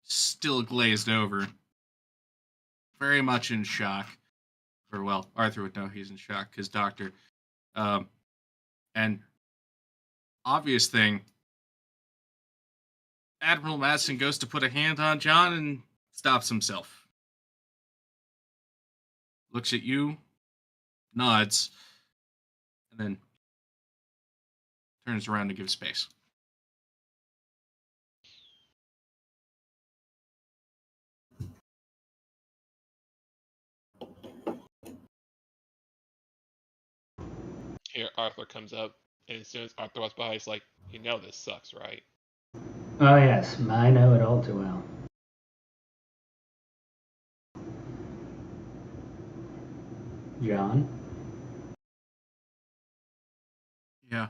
[SPEAKER 5] still glazed over. Very much in shock. Or, well, Arthur would know he's in shock, his doctor. And obvious thing, Admiral Madsen goes to put a hand on John and stops himself. Looks at you, nods, and then turns around to give space.
[SPEAKER 3] Here, Arthur comes up, and as soon as Arthur walks by, he's like, "You know this sucks, right?"
[SPEAKER 6] Oh yes, I know it all too well. John?
[SPEAKER 5] Yeah.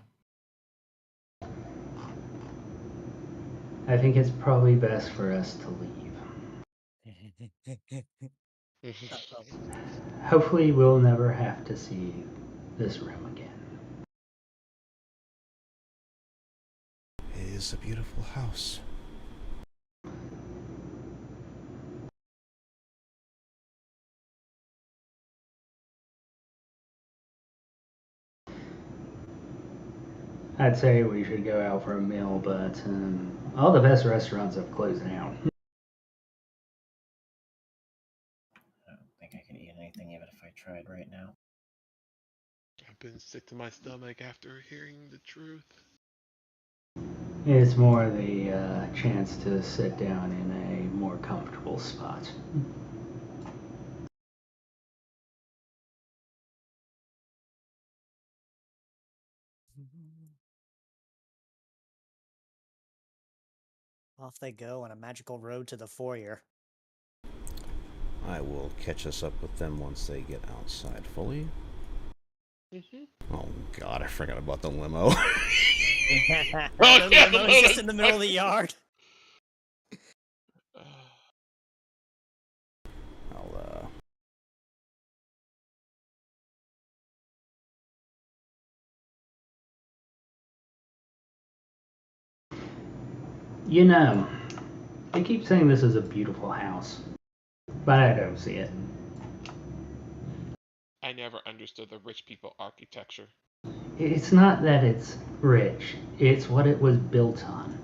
[SPEAKER 6] I think it's probably best for us to leave. Hopefully we'll never have to see this room again.
[SPEAKER 2] It is a beautiful house.
[SPEAKER 6] I'd say we should go out for a meal, but all the best restaurants have closed down.
[SPEAKER 1] I don't think I can eat anything even if I tried right now.
[SPEAKER 3] I've been sick to my stomach after hearing the truth.
[SPEAKER 6] It's more the chance to sit down in a more comfortable spot.
[SPEAKER 7] Off they go on a magical road to the foyer.
[SPEAKER 2] I will catch us up with them once they get outside fully. Oh god, I forgot about the limo.
[SPEAKER 7] The limo is just in the middle of the yard.
[SPEAKER 2] I'll
[SPEAKER 6] You know, they keep saying this is a beautiful house, but I don't see it.
[SPEAKER 3] I never understood the rich people architecture.
[SPEAKER 6] It's not that it's rich, it's what it was built on.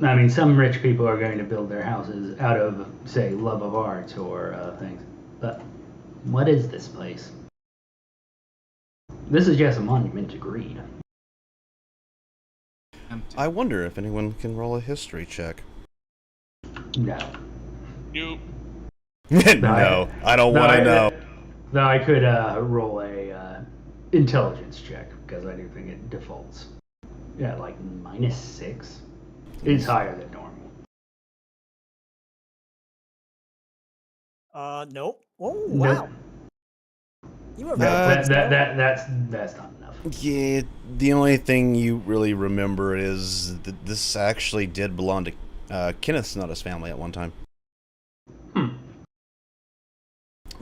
[SPEAKER 6] I mean, some rich people are going to build their houses out of, say, love of art or things. But what is this place? This is just a monument to greed.
[SPEAKER 2] I wonder if anyone can roll a history check.
[SPEAKER 6] No.
[SPEAKER 3] Nope.
[SPEAKER 2] No, I don't want to know.
[SPEAKER 6] Though I could roll a intelligence check, because I do think it defaults. Yeah, like -6. It's higher than normal.
[SPEAKER 7] Nope. Oh, wow.
[SPEAKER 6] Nope.
[SPEAKER 7] You were
[SPEAKER 6] that's not enough.
[SPEAKER 2] Yeah, the only thing you really remember is that this actually did belong to Kenneth Snudda's family at one time.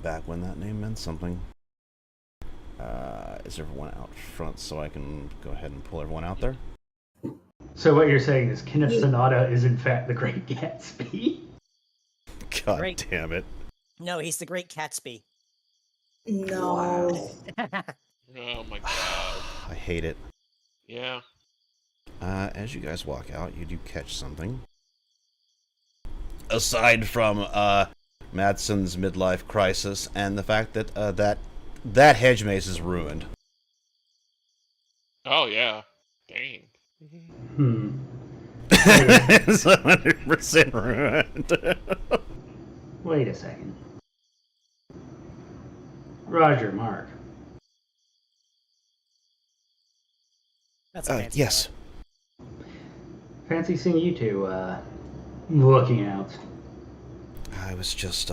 [SPEAKER 2] Back when that name meant something. Is everyone out front so I can go ahead and pull everyone out there?
[SPEAKER 6] So what you're saying is Kenneth Snudda is in fact the Great Gatsby?
[SPEAKER 2] God damn it.
[SPEAKER 7] No, he's the Great Catsby.
[SPEAKER 4] No.
[SPEAKER 3] Oh my god.
[SPEAKER 2] I hate it.
[SPEAKER 3] Yeah.
[SPEAKER 2] As you guys walk out, you do catch something. Aside from Madsen's midlife crisis and the fact that that hedge maze is ruined.
[SPEAKER 3] Oh yeah. Dang.
[SPEAKER 2] It's 100% ruined.
[SPEAKER 6] Wait a second. Roger, Mark.
[SPEAKER 7] That's a fancy
[SPEAKER 2] yes.
[SPEAKER 6] Fancy seeing you two looking out.
[SPEAKER 2] I was just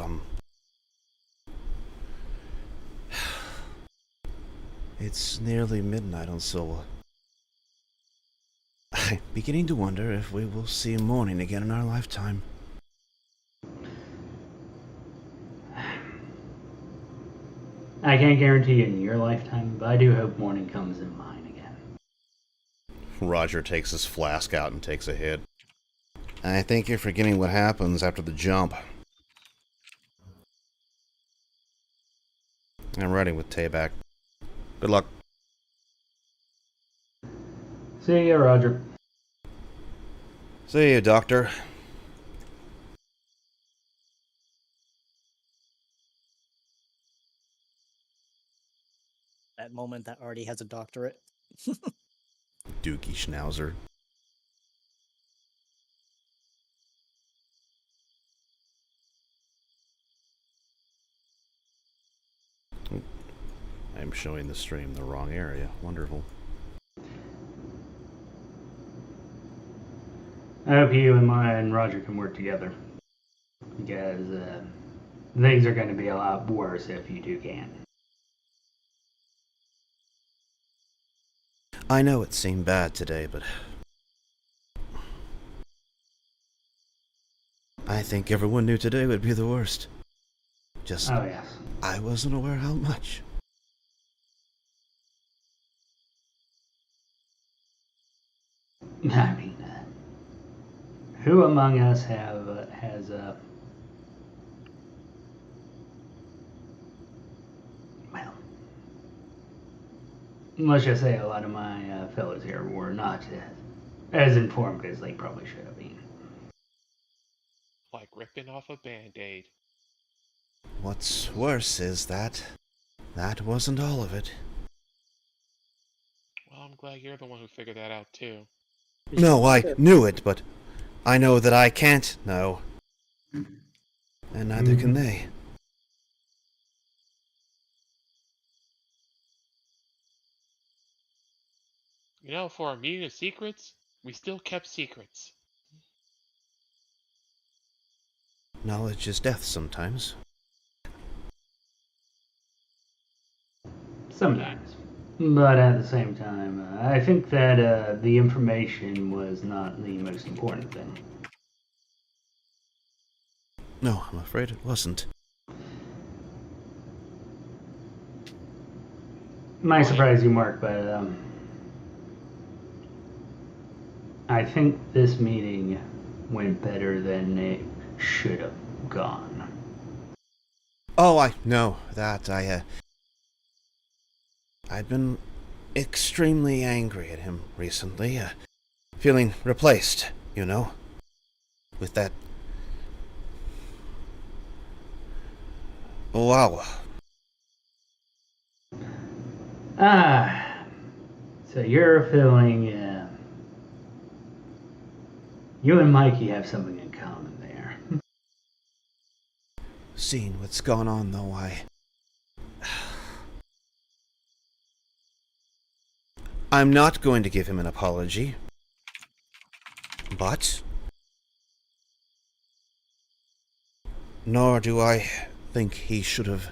[SPEAKER 2] It's nearly midnight on Silva. I'm beginning to wonder if we will see morning again in our lifetime.
[SPEAKER 6] I can't guarantee in your lifetime, but I do hope morning comes in mine again.
[SPEAKER 2] Roger takes his flask out and takes a hit. I think you're forgetting what happens after the jump. I'm riding with Tay back. Good luck.
[SPEAKER 6] See ya, Roger.
[SPEAKER 2] See you, Doctor.
[SPEAKER 7] That moment that already has a doctorate.
[SPEAKER 2] Dookie Schnauzer. I'm showing the stream the wrong area. Wonderful.
[SPEAKER 6] I hope you and Roger can work together. Because things are going to be a lot worse if you two can't.
[SPEAKER 2] I know it seemed bad today, but I think everyone knew today would be the worst. Just,
[SPEAKER 6] oh yes.
[SPEAKER 2] I wasn't aware how much.
[SPEAKER 6] I mean, who among us has well, let's just say a lot of my fellows here were not as informed as they probably should have been.
[SPEAKER 3] Like ripping off a band-aid.
[SPEAKER 2] What's worse is that wasn't all of it.
[SPEAKER 3] Well, I'm glad you're the one who figured that out too.
[SPEAKER 2] No, I knew it, but I know that I can't know. And neither can they.
[SPEAKER 3] You know, for a meeting of secrets, We still kept secrets.
[SPEAKER 2] Knowledge is death sometimes.
[SPEAKER 6] Sometimes. But at the same time, I think that the information was not the most important thing.
[SPEAKER 2] No, I'm afraid it wasn't.
[SPEAKER 6] Might surprise you, Mark, but I think this meeting went better than it should have gone.
[SPEAKER 2] Oh, I know that. I'd been extremely angry at him recently, feeling replaced, you know, with that... Wow.
[SPEAKER 6] So you're feeling, you and Mikey have something in common there.
[SPEAKER 2] Seeing what's gone on, though, I'm not going to give him an apology, but... Nor do I think he should have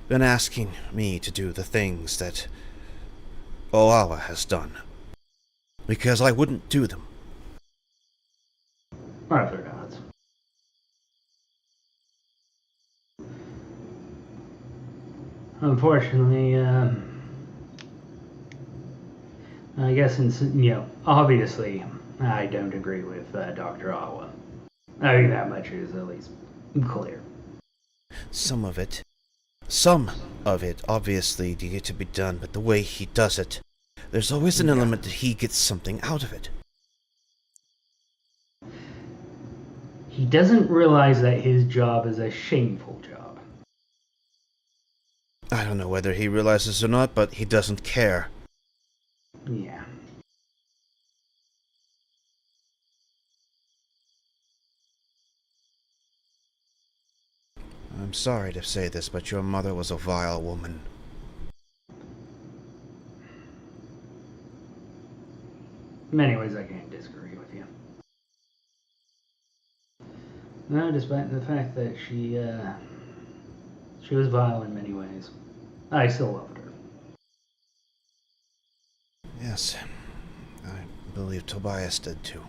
[SPEAKER 2] been asking me to do the things that Oawa has done. Because I wouldn't do them.
[SPEAKER 6] Arthur nods. Unfortunately, I guess, obviously, I don't agree with Dr. Awa. I think that much is at least clear.
[SPEAKER 2] Some of it, obviously, needed to be done, but the way he does it, there's always an element that he gets something out of it.
[SPEAKER 6] He doesn't realize that his job is a shameful job.
[SPEAKER 2] I don't know whether he realizes or not, but he doesn't care.
[SPEAKER 6] Yeah.
[SPEAKER 2] I'm sorry to say this, but your mother was a vile woman.
[SPEAKER 6] In many ways, I can't disagree with you. No, despite the fact that she was vile in many ways, I still loved her.
[SPEAKER 2] Yes, I believe Tobias did too.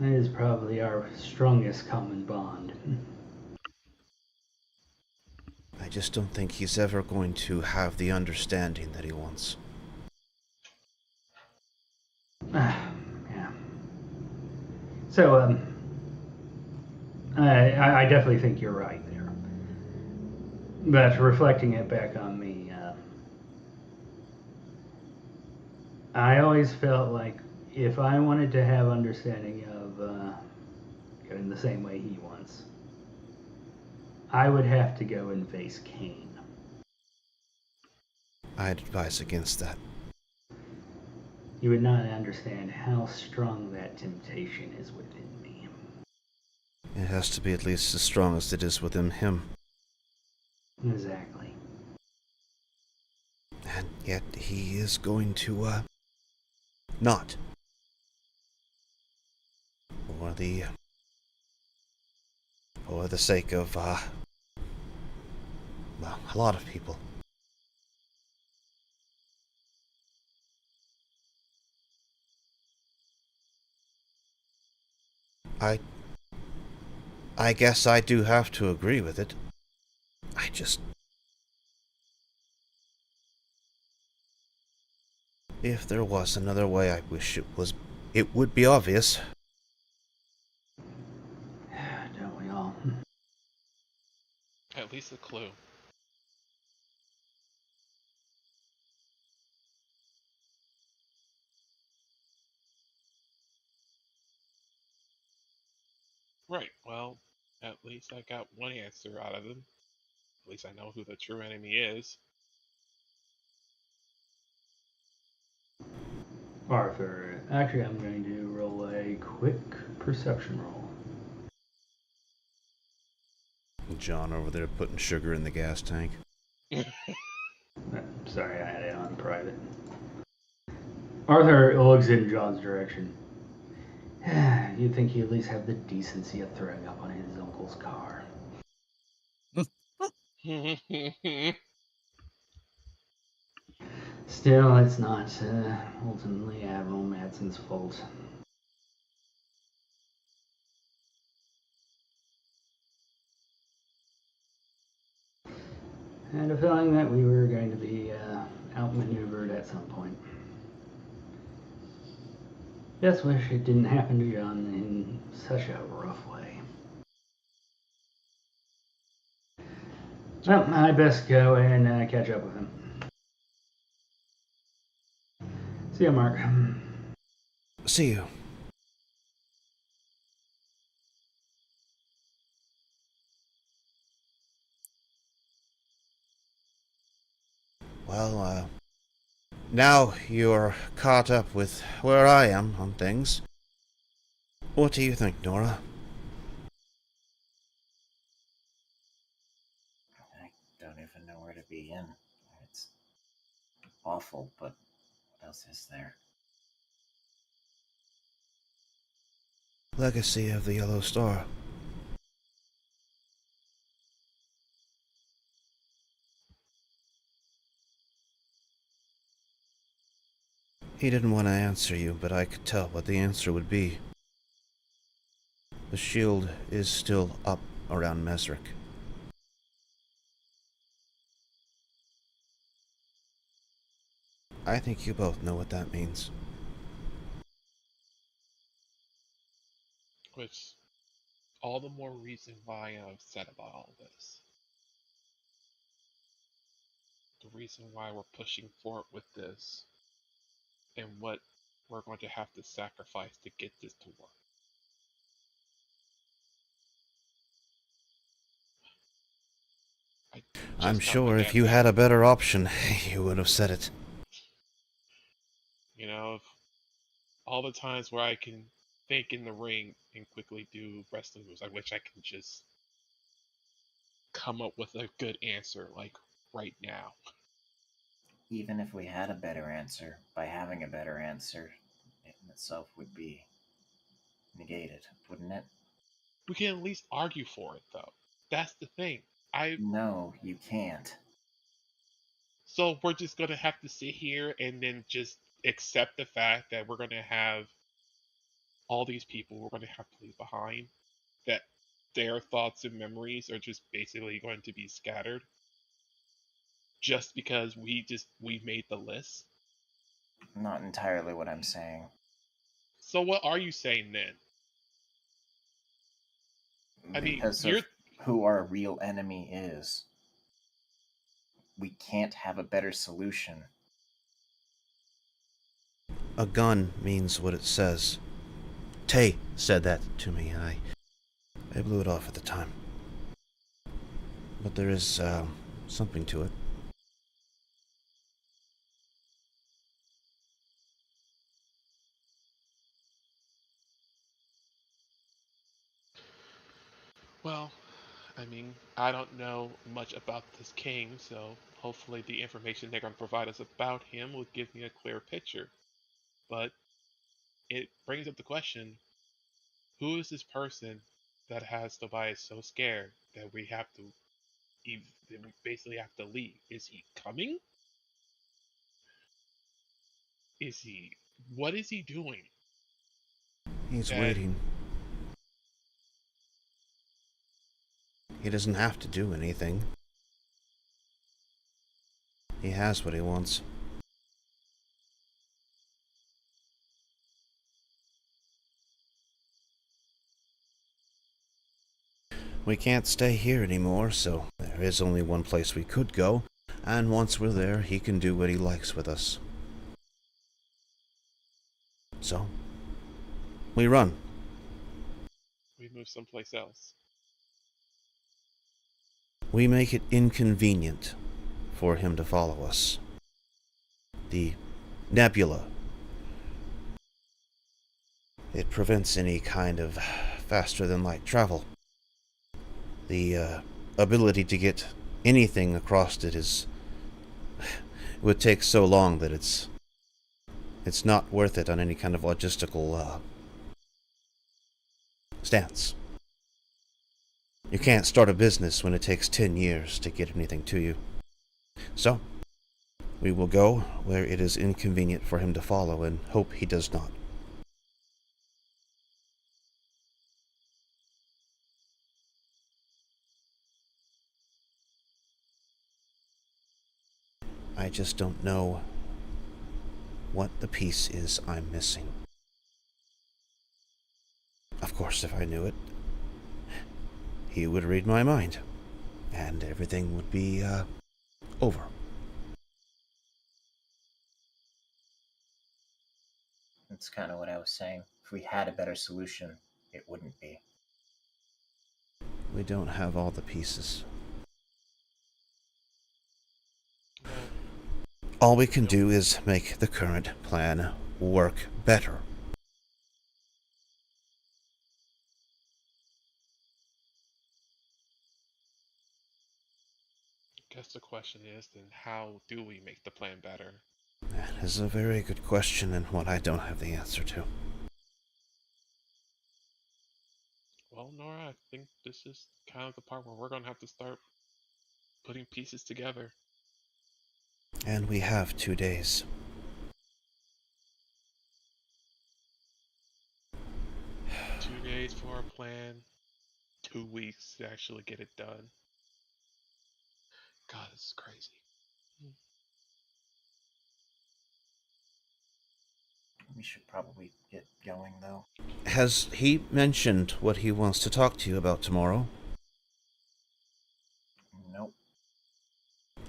[SPEAKER 6] That is probably our strongest common bond.
[SPEAKER 2] I just don't think he's ever going to have the understanding that he wants.
[SPEAKER 6] Yeah. So, I definitely think you're right there. But reflecting it back on me, I always felt like if I wanted to have understanding of going the same way he wants, I would have to go and face Cain.
[SPEAKER 2] I'd advise against that.
[SPEAKER 6] You would not understand how strong that temptation is within me.
[SPEAKER 2] It has to be at least as strong as it is within him.
[SPEAKER 6] Exactly.
[SPEAKER 2] And yet he is going to, not. For the sake of, well, a lot of people. I guess I do have to agree with it. If there was another way, I wish it would be obvious.
[SPEAKER 6] Don't we all?
[SPEAKER 3] At least a clue. Right, well, at least I got one answer out of them. At least I know who the true enemy is.
[SPEAKER 6] Arthur, actually, I'm going to roll a quick perception roll.
[SPEAKER 2] John over there putting sugar in the gas tank.
[SPEAKER 6] Sorry, I had it on private. Arthur looks in John's direction. You'd think he'd at least have the decency of throwing up on his uncle's car. Still, it's not ultimately Admiral Madsen's fault. I had a feeling that we were going to be outmaneuvered at some point. Just wish it didn't happen to John in such a rough way. Well, I best go and catch up with him. See you, Mark.
[SPEAKER 2] See you. Well, now you're caught up with where I am on things. What do you think, Nora?
[SPEAKER 1] I don't even know where to begin. It's awful, but what else is there?
[SPEAKER 2] Legacy of the Yellow Star. He didn't want to answer you, but I could tell what the answer would be. The shield is still up around Mesric. I think you both know what that means.
[SPEAKER 3] Which, all the more reason why I'm upset about all this. The reason why we're pushing forward with this, and what we're going to have to sacrifice to get this to work.
[SPEAKER 2] I'm sure if you had a better option, you would have said it.
[SPEAKER 3] You know, all the times where I can think in the ring and quickly do wrestling moves, I wish I can just come up with a good answer, like right now.
[SPEAKER 1] Even if we had a better answer, by having a better answer, it in itself would be negated, wouldn't it?
[SPEAKER 3] We can at least argue for it, though. That's the thing.
[SPEAKER 1] No, you can't.
[SPEAKER 3] So we're just gonna have to sit here and then just accept the fact that we're gonna have all these people we're gonna have to leave behind, that their thoughts and memories are just basically going to be scattered just because we made the list.
[SPEAKER 1] Not entirely what I'm saying.
[SPEAKER 3] So what are you saying then?
[SPEAKER 1] Because of who our real enemy is. We can't have a better solution.
[SPEAKER 2] A gun means what it says. Tay said that to me, and I blew it off at the time. But there is something to it.
[SPEAKER 3] Well, I don't know much about this king, so hopefully the information they're going to provide us about him will give me a clear picture. But it brings up the question, who is this person that has Tobias so scared that we basically have to leave? Is he coming? What is he doing?
[SPEAKER 2] He's waiting. He doesn't have to do anything. He has what he wants. We can't stay here anymore, so there is only one place we could go, and once we're there, he can do what he likes with us. So, we run.
[SPEAKER 3] We move someplace else.
[SPEAKER 2] We make it inconvenient for him to follow us. The nebula. It prevents any kind of faster-than-light travel. The ability to get anything across it would take so long that it's It's not worth it on any kind of logistical, stance. You can't start a business when it takes 10 years to get anything to you. So, we will go where it is inconvenient for him to follow and hope he does not. I just don't know what the piece is I'm missing. Of course, if I knew it, he would read my mind, and everything would be, over.
[SPEAKER 1] That's kind of what I was saying. If we had a better solution, it wouldn't be.
[SPEAKER 2] We don't have all the pieces. All we can do is make the current plan work better.
[SPEAKER 3] I guess the question is, then how do we make the plan better?
[SPEAKER 2] That is a very good question, and one I don't have the answer to.
[SPEAKER 3] Well, Nora, I think this is kind of the part where we're going to have to start putting pieces together.
[SPEAKER 2] And we have 2 days.
[SPEAKER 3] Two days for our plan, 2 weeks to actually get it done. God, this is crazy.
[SPEAKER 1] We should probably get going, though.
[SPEAKER 2] Has he mentioned what he wants to talk to you about tomorrow?
[SPEAKER 1] Nope.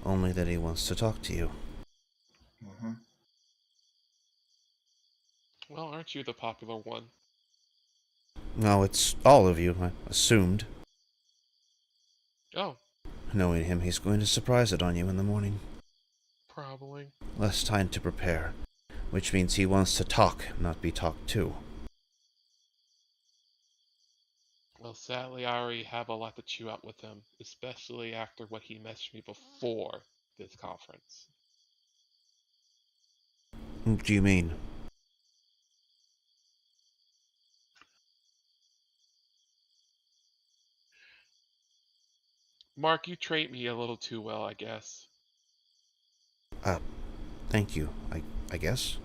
[SPEAKER 2] Only that he wants to talk to you.
[SPEAKER 1] Mm-hmm.
[SPEAKER 3] Well, aren't you the popular one?
[SPEAKER 2] No, it's all of you, I assumed.
[SPEAKER 3] Oh.
[SPEAKER 2] Knowing him, he's going to surprise it on you in the morning.
[SPEAKER 3] Probably.
[SPEAKER 2] Less time to prepare, which means he wants to talk, not be talked to.
[SPEAKER 3] Well, sadly, I already have a lot to chew out with him, especially after what he messaged me before this conference.
[SPEAKER 2] What do you mean?
[SPEAKER 3] Mark, you treat me a little too well, I guess.
[SPEAKER 2] Thank you, I guess?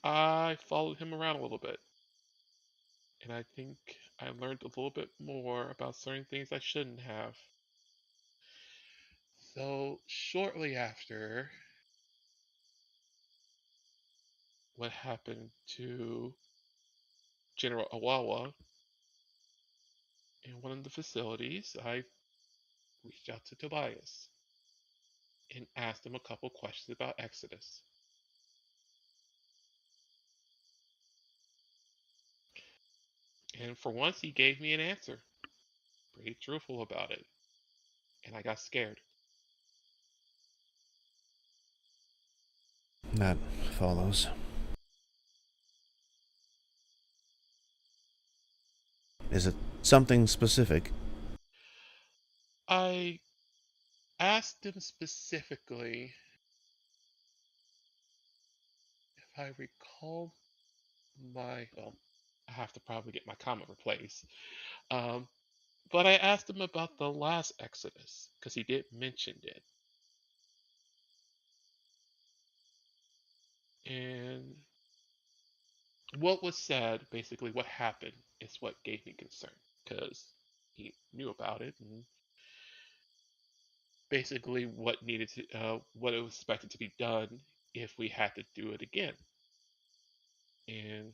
[SPEAKER 3] I followed him around a little bit. And I think I learned a little bit more about certain things I shouldn't have. So, shortly after what happened to General Awawa in one of the facilities, I reached out to Tobias and asked him a couple questions about Exodus. And for once, he gave me an answer. Pretty truthful about it. And I got scared.
[SPEAKER 2] That follows. Is it something specific?
[SPEAKER 3] I asked him specifically, if I recall well, I have to probably get my comment replaced. But I asked him about the last Exodus, because he did mention it. And what was said, basically what happened, is what gave me concern, because he knew about it, and basically what needed to, what it was expected to be done if we had to do it again. And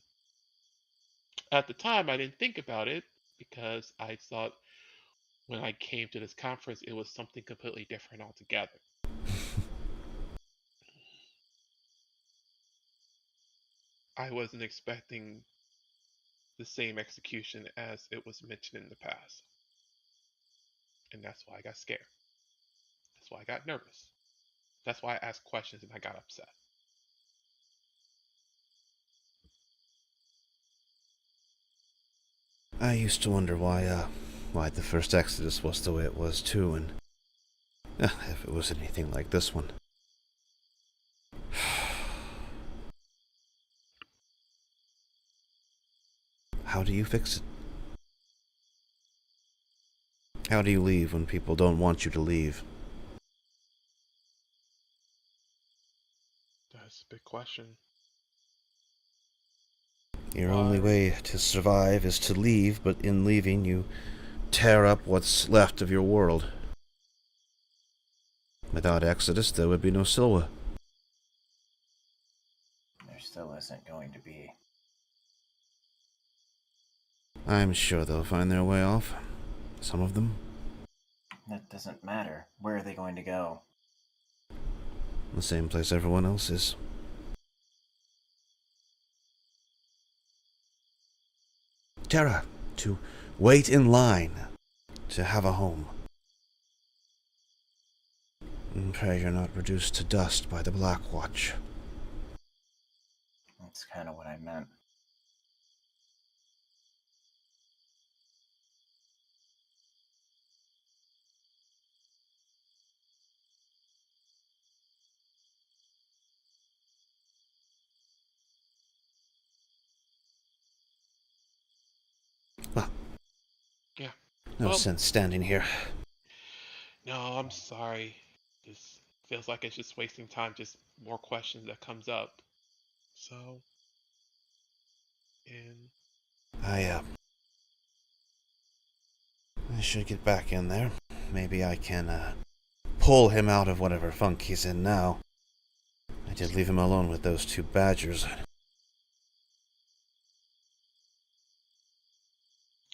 [SPEAKER 3] at the time, I didn't think about it, because I thought when I came to this conference, it was something completely different altogether. I wasn't expecting the same execution as it was mentioned in the past. And that's why I got scared. That's why I got nervous. That's why I asked questions and I got upset.
[SPEAKER 2] I used to wonder why the first Exodus was the way it was too, and if it was anything like this one. How do you fix it? How do you leave when people don't want you to leave?
[SPEAKER 3] That's a big question.
[SPEAKER 2] Your only way to survive is to leave, but in leaving you tear up what's left of your world. Without Exodus, there would be no Silwa.
[SPEAKER 1] There still isn't going to be.
[SPEAKER 2] I'm sure they'll find their way off. Some of them.
[SPEAKER 1] That doesn't matter. Where are they going to go?
[SPEAKER 2] The same place everyone else is. Terra, to wait in line, to have a home. And pray you're not reduced to dust by the Black Watch.
[SPEAKER 1] That's kind of what I meant.
[SPEAKER 2] Well,
[SPEAKER 3] yeah.
[SPEAKER 2] No sense standing here.
[SPEAKER 3] No, I'm sorry. This feels like it's just wasting time, just more questions that comes up. So, and
[SPEAKER 2] I should get back in there. Maybe I can, pull him out of whatever funk he's in now. I did leave him alone with those two badgers.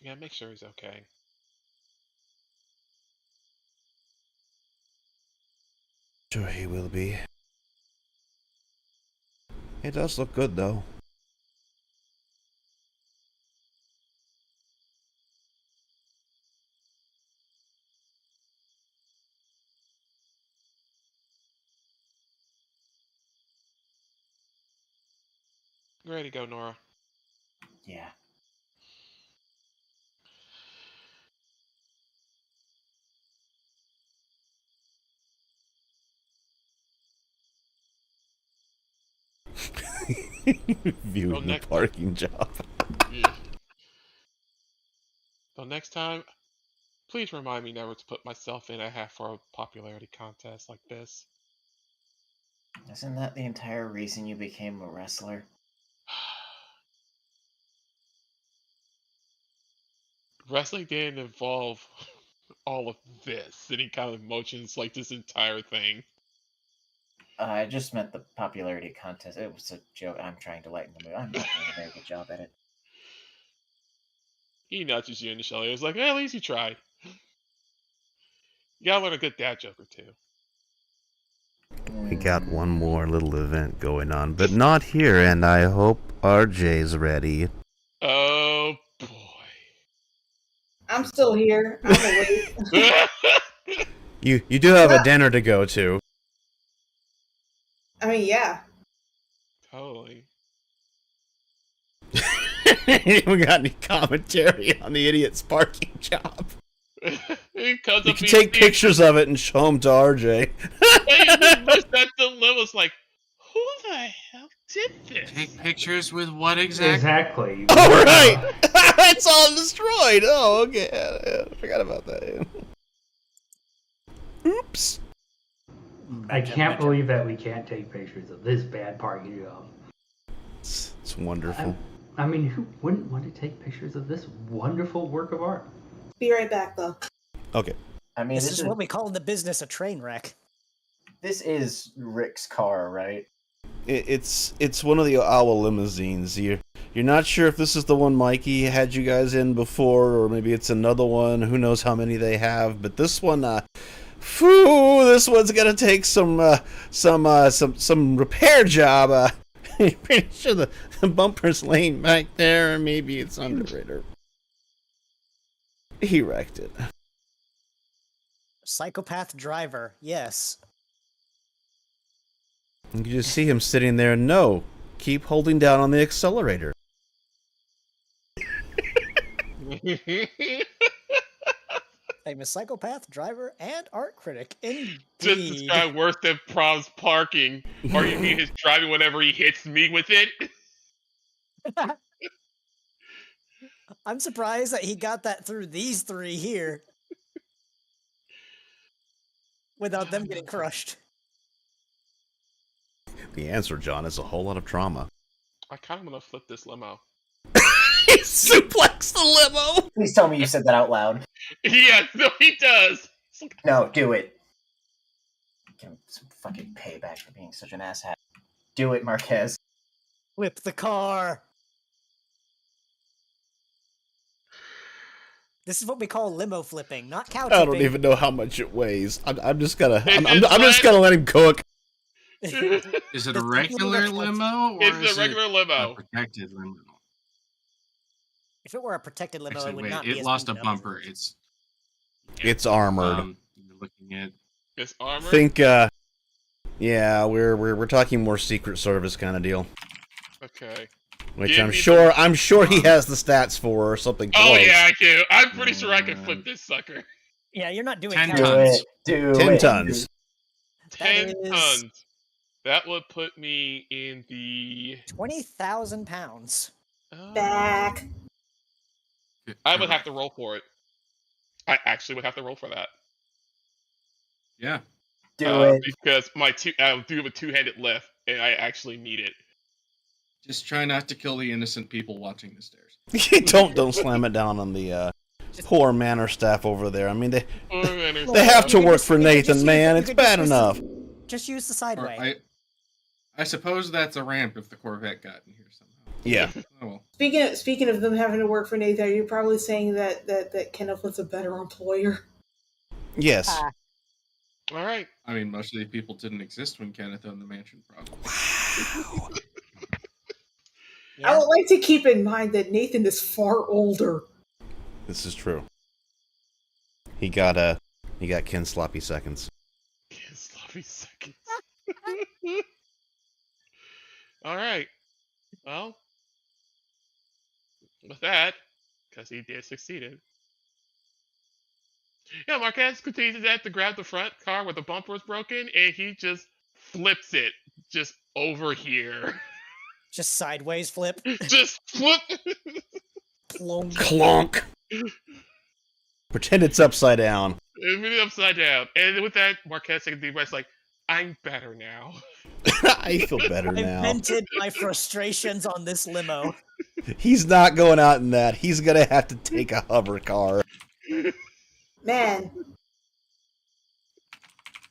[SPEAKER 3] yeah, make sure he's okay.
[SPEAKER 2] Sure he will be. It does look good, though.
[SPEAKER 3] Ready to go, Nora.
[SPEAKER 1] Yeah.
[SPEAKER 2] Viewing the parking job.
[SPEAKER 3] Yeah. So next time, please remind me never to put myself in a half for a popularity contest like this.
[SPEAKER 1] Isn't that the entire reason you became a wrestler?
[SPEAKER 3] Wrestling didn't involve all of this, any kind of emotions like this entire thing.
[SPEAKER 1] I just meant the popularity contest. It was a joke. I'm trying to lighten the mood. I'm not doing a very good job at it.
[SPEAKER 3] He nudges you in the shoulder. He's like, at least you tried. You gotta learn a good dad joke or two.
[SPEAKER 2] We got one more little event going on, but not here, and I hope RJ's ready.
[SPEAKER 3] Oh, boy.
[SPEAKER 4] I'm still here. I'm awake.
[SPEAKER 2] You do have a dinner to go to.
[SPEAKER 4] I mean, yeah.
[SPEAKER 3] Totally.
[SPEAKER 2] We got any commentary on the idiot's parking job?
[SPEAKER 3] You can
[SPEAKER 2] take pictures of it and show them to RJ.
[SPEAKER 3] That dilemma was like, who the hell did this?
[SPEAKER 5] Take pictures with what exactly?
[SPEAKER 6] Exactly.
[SPEAKER 2] Oh, right! It's all destroyed! Oh, okay. I forgot about that. Oops.
[SPEAKER 6] I can't believe that we can't take pictures of this bad parking job.
[SPEAKER 2] It's wonderful.
[SPEAKER 6] I mean, who wouldn't want to take pictures of this wonderful work of art?
[SPEAKER 4] Be right back, though.
[SPEAKER 2] Okay.
[SPEAKER 7] I mean, this is what we call in the business a train wreck.
[SPEAKER 1] This is Rick's car, right?
[SPEAKER 2] It's one of the owl limousines. You're not sure if this is the one Mikey had you guys in before, or maybe it's another one. Who knows how many they have? But this one, this one's gonna take some repair job. I'm pretty sure the bumper's laying back there, or maybe it's under. He wrecked it.
[SPEAKER 7] Psychopath driver, yes.
[SPEAKER 2] You can just see him sitting there. No, keep holding down on the accelerator.
[SPEAKER 7] I'm a psychopath driver and art critic. Indeed.
[SPEAKER 3] Just this guy worse than Prom's parking. Or you mean his driving whenever he hits me with it?
[SPEAKER 7] I'm surprised that he got that through these three here without them getting crushed.
[SPEAKER 2] The answer, John, is a whole lot of trauma.
[SPEAKER 3] I kind of want to flip this limo.
[SPEAKER 2] He suplexed the limo!
[SPEAKER 1] Please tell me you said that out loud.
[SPEAKER 3] Yeah, no, he does.
[SPEAKER 1] No, do it. Give him some fucking payback for being such an asshat. Do it, Marquez.
[SPEAKER 7] Flip the car. This is what we call limo flipping, not cow tipping.
[SPEAKER 2] I don't even know how much it weighs. I'm just gonna let him cook.
[SPEAKER 5] Is it a regular limo or
[SPEAKER 3] it's a regular limo?
[SPEAKER 5] A protected limo?
[SPEAKER 7] If it were a protected limo,
[SPEAKER 5] Actually,
[SPEAKER 7] it would
[SPEAKER 5] wait,
[SPEAKER 7] not be.
[SPEAKER 5] It lost a bumper.
[SPEAKER 2] It's armored.
[SPEAKER 5] You're looking at.
[SPEAKER 3] It's armored.
[SPEAKER 2] I think. Yeah, we're talking more Secret Service kind of deal.
[SPEAKER 3] Okay.
[SPEAKER 2] Which I'm sure he has the stats for or something close.
[SPEAKER 3] Oh yeah, I do. I'm pretty sure I can flip this sucker.
[SPEAKER 7] Yeah, you're not doing
[SPEAKER 5] 10
[SPEAKER 7] cow
[SPEAKER 5] tons.
[SPEAKER 1] Do
[SPEAKER 2] 10
[SPEAKER 1] it.
[SPEAKER 2] tons.
[SPEAKER 3] 10 tons. That would put me in the
[SPEAKER 7] 20,000 pounds.
[SPEAKER 4] Back.
[SPEAKER 3] I would have to roll for it. I actually would have to roll for that.
[SPEAKER 5] Yeah.
[SPEAKER 1] Do it.
[SPEAKER 3] Because I'll do a two-handed lift, and I actually need it.
[SPEAKER 5] Just try not to kill the innocent people watching the stairs.
[SPEAKER 2] don't slam it down on the poor manor staff over there. I mean, they have to work for Nathan, man. It's bad enough.
[SPEAKER 7] Just use the sideway.
[SPEAKER 5] I suppose that's a ramp if the Corvette got in here somehow.
[SPEAKER 2] Yeah.
[SPEAKER 5] Oh, well.
[SPEAKER 4] Speaking of them having to work for Nathan, you're probably saying that Kenneth was a better employer.
[SPEAKER 2] Yes.
[SPEAKER 3] All right.
[SPEAKER 5] I mean, most of these people didn't exist when Kenneth owned the mansion, probably.
[SPEAKER 2] Wow.
[SPEAKER 7] Yeah.
[SPEAKER 4] I would like to keep in mind that Nathan is far older.
[SPEAKER 2] This is true. He got Ken sloppy seconds.
[SPEAKER 3] Ken sloppy seconds. All right. Well, with that, because he did succeeded. Yeah, Marquez continues to grab the front car where the bumper was broken, and he just flips it just over here.
[SPEAKER 7] Just sideways flip.
[SPEAKER 3] Just flip.
[SPEAKER 7] Clonk.
[SPEAKER 2] Clonk. Pretend it's upside down.
[SPEAKER 3] It's upside down. And with that, Marquez taking the deep breath, like, I'm better now.
[SPEAKER 2] I feel better now.
[SPEAKER 7] I vented my frustrations on this limo.
[SPEAKER 2] He's not going out in that. He's gonna have to take a hover car.
[SPEAKER 4] Man.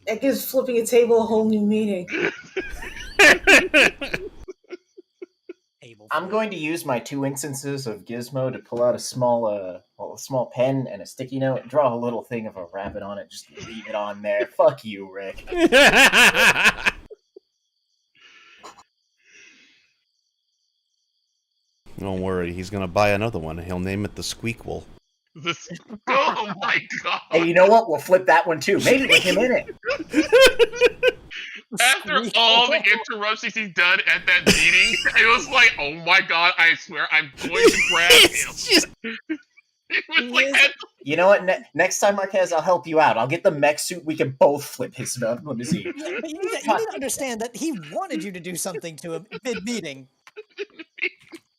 [SPEAKER 4] That gives flipping a table a whole new meaning.
[SPEAKER 1] I'm going to use my 2 instances of Gizmo to pull out a small pen and a sticky note and draw a little thing of a rabbit on it. Just leave it on there. Fuck you, Rick.
[SPEAKER 2] Don't worry, he's gonna buy another one. He'll name it the Squeakquel.
[SPEAKER 3] Oh my god!
[SPEAKER 1] Hey, you know what? We'll flip that one too. Maybe with him in it.
[SPEAKER 3] After all the interruptions he's done at that meeting, it was like, oh my god, I swear I'm going to grab him. It was like,
[SPEAKER 1] you know what? Next time, Marquez, I'll help you out. I'll get the mech suit. We can both flip his limousine.
[SPEAKER 7] But you need to understand that he wanted you to do something to him mid-meeting.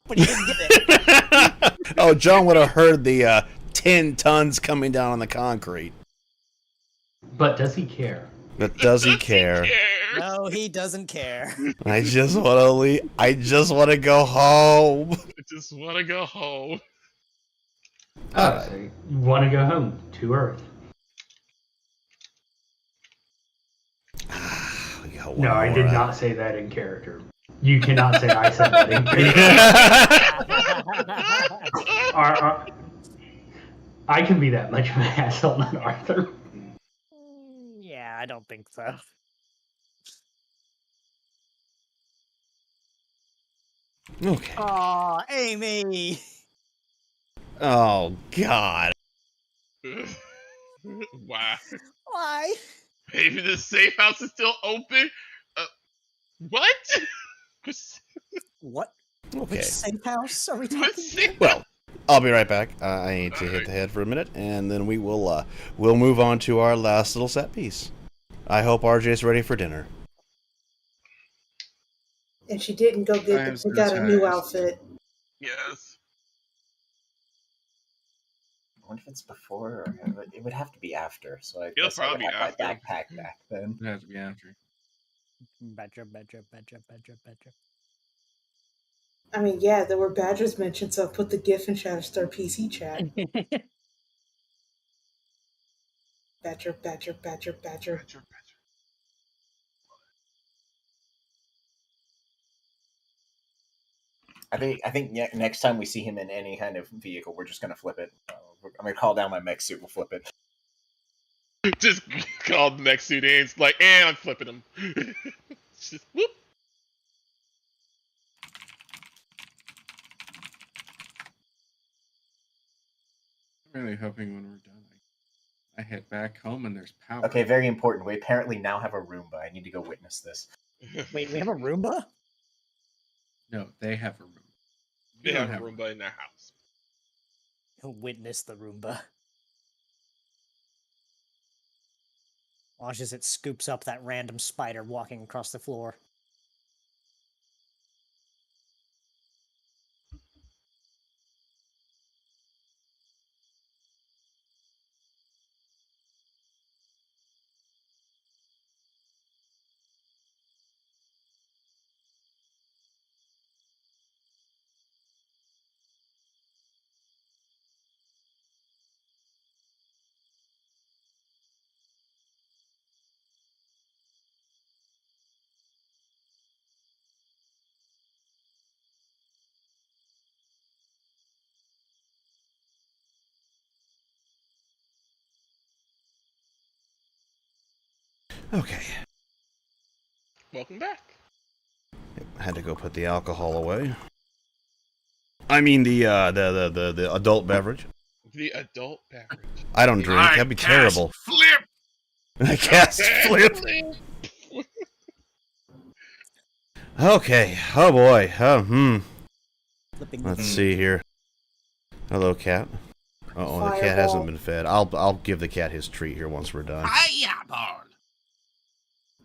[SPEAKER 7] But he didn't get it.
[SPEAKER 2] Oh, John would have heard the 10 tons coming down on the concrete.
[SPEAKER 6] But does he care?
[SPEAKER 2] But does he care?
[SPEAKER 7] No, he doesn't care.
[SPEAKER 2] I just want to leave. I just want to go home.
[SPEAKER 3] I just want to go home.
[SPEAKER 6] So you want to go home to Earth? No, I did not say that in character. You cannot say I said that in character. I can be that much of an asshole, not Arthur.
[SPEAKER 7] Yeah, I don't think so.
[SPEAKER 2] Okay.
[SPEAKER 7] Aw, Amy!
[SPEAKER 2] Oh, God.
[SPEAKER 3] Wow.
[SPEAKER 7] Why?
[SPEAKER 3] Maybe the safe house is still open? What?
[SPEAKER 7] What?
[SPEAKER 2] Okay.
[SPEAKER 7] Which safe house are we talking?
[SPEAKER 2] Well, I'll be right back. I need to hit the head for a minute, and then we'll move on to our last little set piece. I hope RJ's ready for dinner.
[SPEAKER 4] And she didn't go pick out a new outfit.
[SPEAKER 3] Yes.
[SPEAKER 1] wonder if it's before or it would have to be after. So I
[SPEAKER 3] It'll
[SPEAKER 1] guess I would
[SPEAKER 3] probably
[SPEAKER 1] have
[SPEAKER 3] be
[SPEAKER 1] my
[SPEAKER 3] after.
[SPEAKER 1] backpack back then.
[SPEAKER 5] It has to be after.
[SPEAKER 7] Badger.
[SPEAKER 4] I mean, yeah, there were badgers mentioned, so I put the GIF in Shatterstar PC chat. Badger.
[SPEAKER 1] I think next time we see him in any kind of vehicle, we're just gonna flip it. I'm gonna call down my mech suit. We'll flip it.
[SPEAKER 3] Just call the next suit in. It's like, and I'm flipping him. Just whoop.
[SPEAKER 5] I'm really hoping when we're done, I head back home and there's power.
[SPEAKER 1] Okay, very important. We apparently now have a Roomba. I need to go witness this.
[SPEAKER 7] Wait, we have a Roomba?
[SPEAKER 5] No, they have a Roomba.
[SPEAKER 3] They have a Roomba in their house.
[SPEAKER 7] Witness the Roomba. Watch as it scoops up that random spider walking across the floor.
[SPEAKER 2] Okay.
[SPEAKER 3] Welcome back.
[SPEAKER 2] I had to go put the alcohol away. I mean the adult beverage.
[SPEAKER 3] The adult beverage.
[SPEAKER 2] I don't drink. That'd be terrible.
[SPEAKER 5] Flip.
[SPEAKER 2] I cast flip. Okay. Oh boy. Let's see here. Hello, cat. Oh, the cat hasn't been fed. I'll give the cat his treat here once we're done.
[SPEAKER 5] Fireball.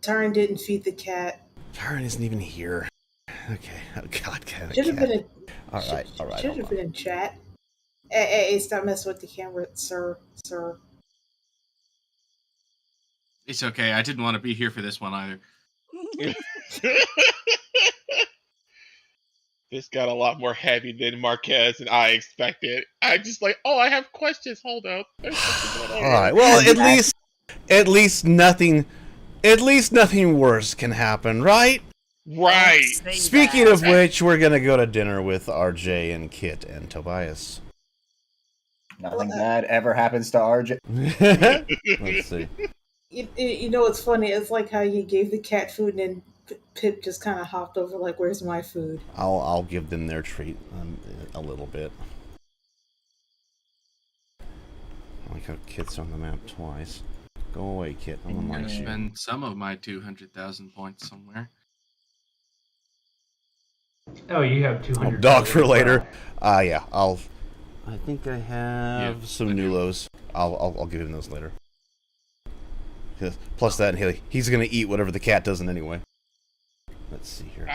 [SPEAKER 4] Taran didn't feed the cat.
[SPEAKER 2] Taran isn't even here. Okay. Oh God, cat.
[SPEAKER 4] Should have been in.
[SPEAKER 2] All right.
[SPEAKER 4] Should have been in chat. Hey, stop messing with the camera, sir.
[SPEAKER 5] It's okay. I didn't want to be here for this one either.
[SPEAKER 3] This got a lot more heavy than Marquez and I expected. I just like, oh, I have questions. Hold up. There's something going on.
[SPEAKER 2] All right. Well, at least nothing worse can happen, right?
[SPEAKER 3] Right.
[SPEAKER 2] Speaking of which, we're gonna go to dinner with RJ and Kit and Tobias.
[SPEAKER 1] Nothing bad ever happens to RJ.
[SPEAKER 2] Let's see.
[SPEAKER 4] You know what's funny? It's like how you gave the cat food and then Pip just kind of hopped over like, where's my food?
[SPEAKER 2] I'll give them their treat a little bit. I like how Kit's on the map twice. Go away, Kit. I'm
[SPEAKER 5] I'm
[SPEAKER 2] gonna
[SPEAKER 5] gonna spend some of my 200,000 points somewhere.
[SPEAKER 6] Oh, you have 200.
[SPEAKER 2] Dog for later. Yeah. I think I have some Nulos. I'll give him those later. Plus that, he's gonna eat whatever the cat doesn't anyway. Let's see here.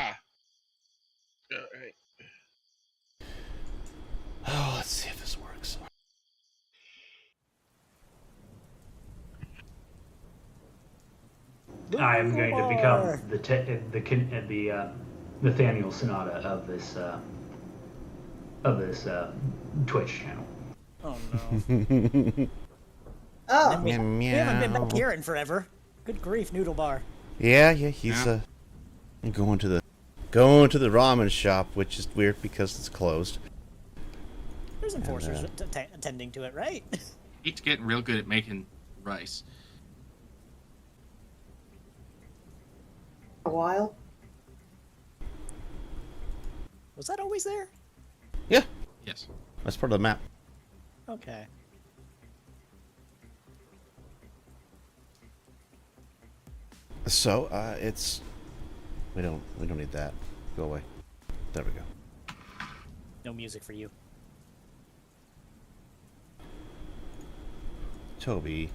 [SPEAKER 3] Alright.
[SPEAKER 2] Oh, let's see if this works.
[SPEAKER 6] I am going to become the Nathaniel Sonata of this Twitch channel.
[SPEAKER 7] Oh no.
[SPEAKER 4] Oh,
[SPEAKER 7] we haven't been back here in forever. Good grief, Noodle Bar.
[SPEAKER 2] Yeah, he's going to the ramen shop, which is weird because it's closed.
[SPEAKER 7] There's enforcers attending to it, right?
[SPEAKER 5] He's getting real good at making rice.
[SPEAKER 4] a while.
[SPEAKER 7] Was that always there?
[SPEAKER 2] Yeah,
[SPEAKER 5] Yes.
[SPEAKER 2] that's part of the map.
[SPEAKER 7] Okay.
[SPEAKER 2] So, it's we don't need that. Go away. There we go.
[SPEAKER 7] No music for you.
[SPEAKER 2] Toby,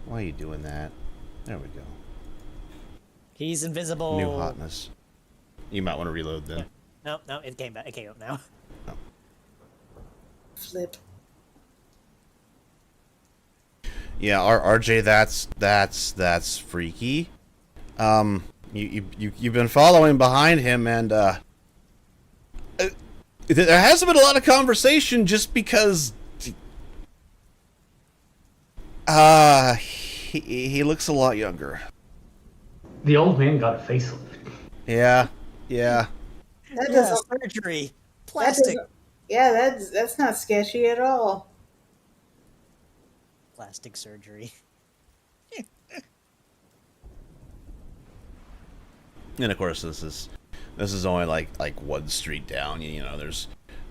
[SPEAKER 2] why are you doing that? There we go.
[SPEAKER 7] He's invisible.
[SPEAKER 2] New hotness. You might want to reload then.
[SPEAKER 7] No, it came back. It came up now.
[SPEAKER 2] Oh.
[SPEAKER 4] Flip.
[SPEAKER 2] Yeah, RJ, that's freaky. You've been following behind him, and there hasn't been a lot of conversation just because he looks a lot younger.
[SPEAKER 6] The old man got a facelift.
[SPEAKER 2] Yeah.
[SPEAKER 4] That
[SPEAKER 7] Yeah,
[SPEAKER 4] doesn't.
[SPEAKER 7] surgery.
[SPEAKER 4] That
[SPEAKER 7] Plastic.
[SPEAKER 4] doesn't. Yeah, that's not sketchy at all.
[SPEAKER 7] Plastic surgery.
[SPEAKER 2] And of course, this is only like 1 street down. You know,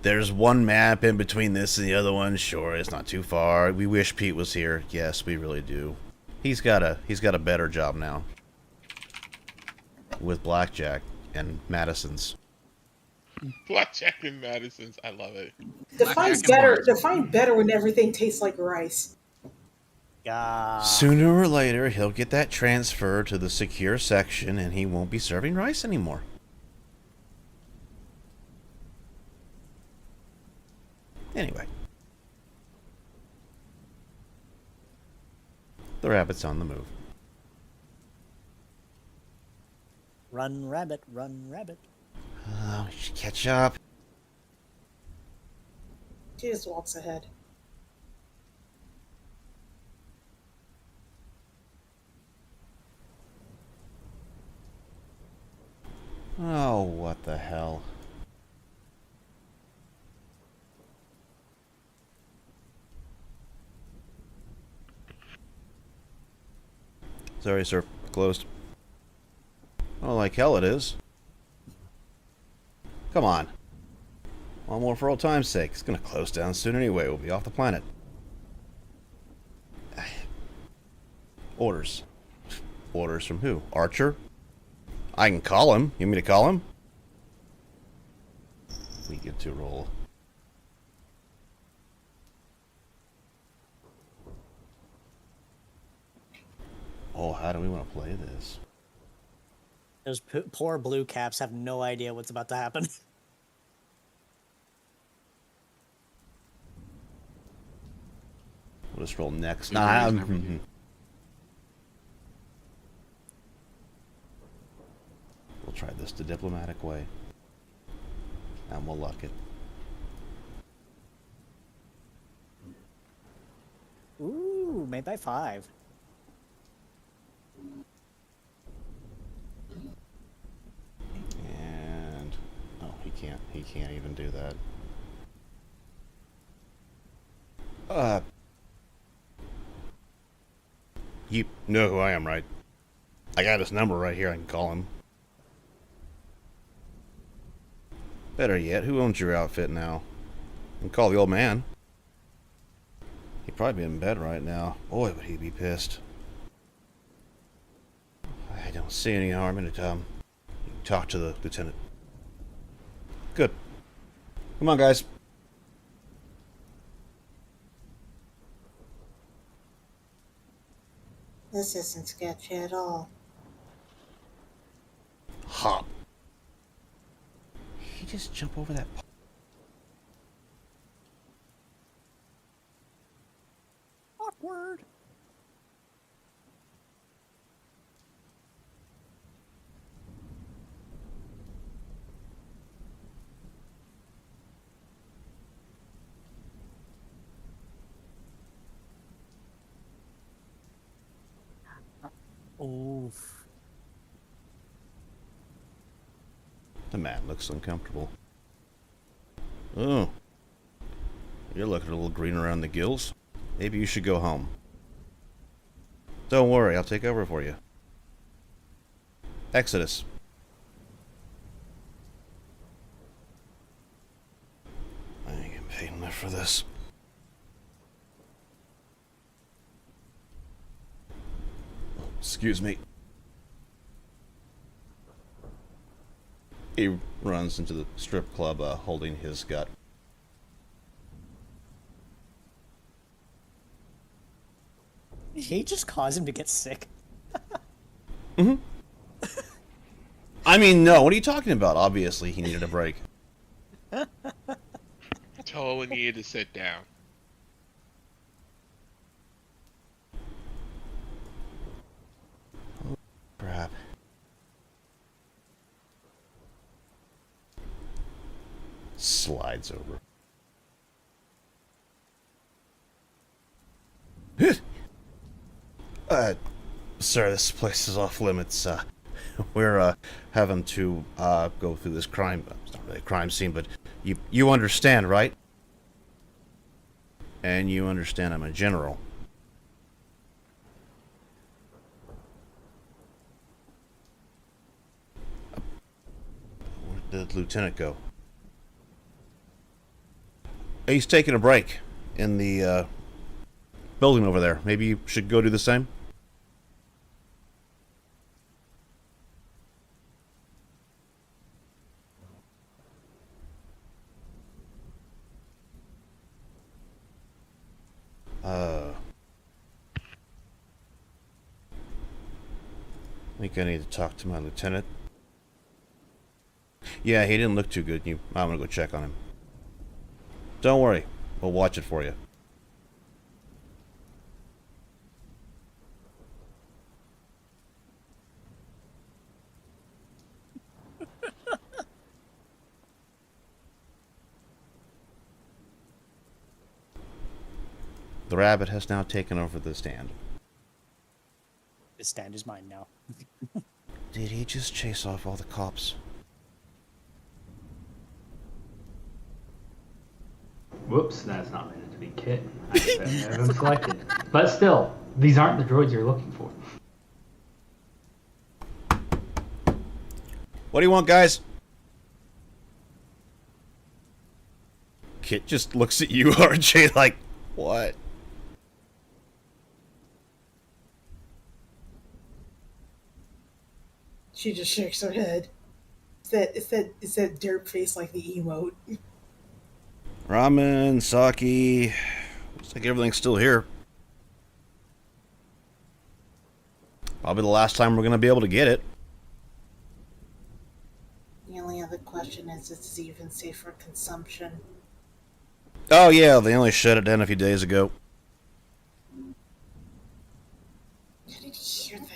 [SPEAKER 2] there's one map in between this and the other one. Sure, it's not too far. We wish Pete was here. Yes, we really do. He's got a better job now with Blackjack and Madison's.
[SPEAKER 3] Blackjack and Madison's. I love it.
[SPEAKER 4] Define better when everything tastes like rice.
[SPEAKER 2] Sooner or later, he'll get that transfer to the secure section, and he won't be serving rice anymore. Anyway. The rabbit's on the move.
[SPEAKER 7] Run, rabbit, run, rabbit.
[SPEAKER 2] We should catch up.
[SPEAKER 4] She just walks ahead.
[SPEAKER 2] Oh, what the hell. Sorry, sir. Closed. Oh, like hell it is. Come on. One more for old time's sake. It's gonna close down soon anyway. We'll be off the planet. Orders. Orders from who? Archer? I can call him. You want me to call him? We get to roll. Oh, how do we want to play this?
[SPEAKER 7] Those poor blue caps have no idea what's about to happen.
[SPEAKER 2] We'll just roll next.
[SPEAKER 5] Nah,
[SPEAKER 2] We'll try this the diplomatic way. And we'll luck it.
[SPEAKER 7] Ooh, made by 5.
[SPEAKER 2] And oh, he can't even do that. You know who I am, right? I got his number right here. I can call him. Better yet, who owns your outfit now? I can call the old man. He'd probably be in bed right now. Boy, would he be pissed. I don't see any harm in it, talk to the lieutenant. Good. Come on, guys.
[SPEAKER 4] This isn't sketchy at all.
[SPEAKER 2] Hop. He just jump over that.
[SPEAKER 7] Awkward. Oof.
[SPEAKER 2] The man looks uncomfortable. Oh. You're looking a little green around the gills. Maybe you should go home. Don't worry, I'll take over for you. Exodus. I ain't getting paid enough for this. Excuse me. He runs into the strip club holding his gut.
[SPEAKER 7] Did he just cause him to get sick?
[SPEAKER 2] Mm-hmm. I mean, no. What are you talking about? Obviously, he needed a break.
[SPEAKER 3] Totally needed to sit down.
[SPEAKER 2] Slides over. Sir, this place is off limits. We're having to go through this crime. It's not really a crime scene, but you understand, right? And you understand I'm a general. Where did the lieutenant go? He's taking a break in the building over there. Maybe you should go do the same? I think I need to talk to my lieutenant. Yeah, he didn't look too good. I'm gonna go check on him. Don't worry, we'll watch it for you. The rabbit has now taken over the stand.
[SPEAKER 7] The stand is mine now.
[SPEAKER 2] Did he just chase off all the cops?
[SPEAKER 6] Whoops, that's not meant to be Kit. I haven't selected. But still, these aren't the droids you're looking for.
[SPEAKER 2] What do you want, guys? Kit just looks at you, RJ, like, what?
[SPEAKER 4] She just shakes her head. It's that derp face like the emote.
[SPEAKER 2] Ramen, sake. Looks like everything's still here. Probably the last time we're gonna be able to get it.
[SPEAKER 4] The only other question is it's even safe for consumption.
[SPEAKER 2] Oh yeah, they only shut it down a few days ago.
[SPEAKER 4] How did he hear that?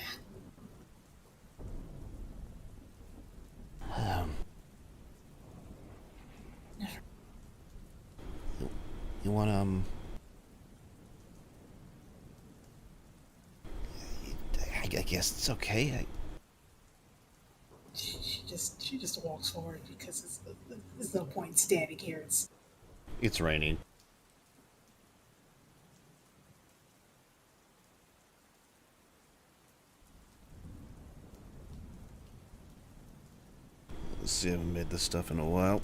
[SPEAKER 2] You want I guess it's okay.
[SPEAKER 4] She just walks forward because there's no point in standing here.
[SPEAKER 2] It's raining. Let's see, I haven't made this stuff in a while.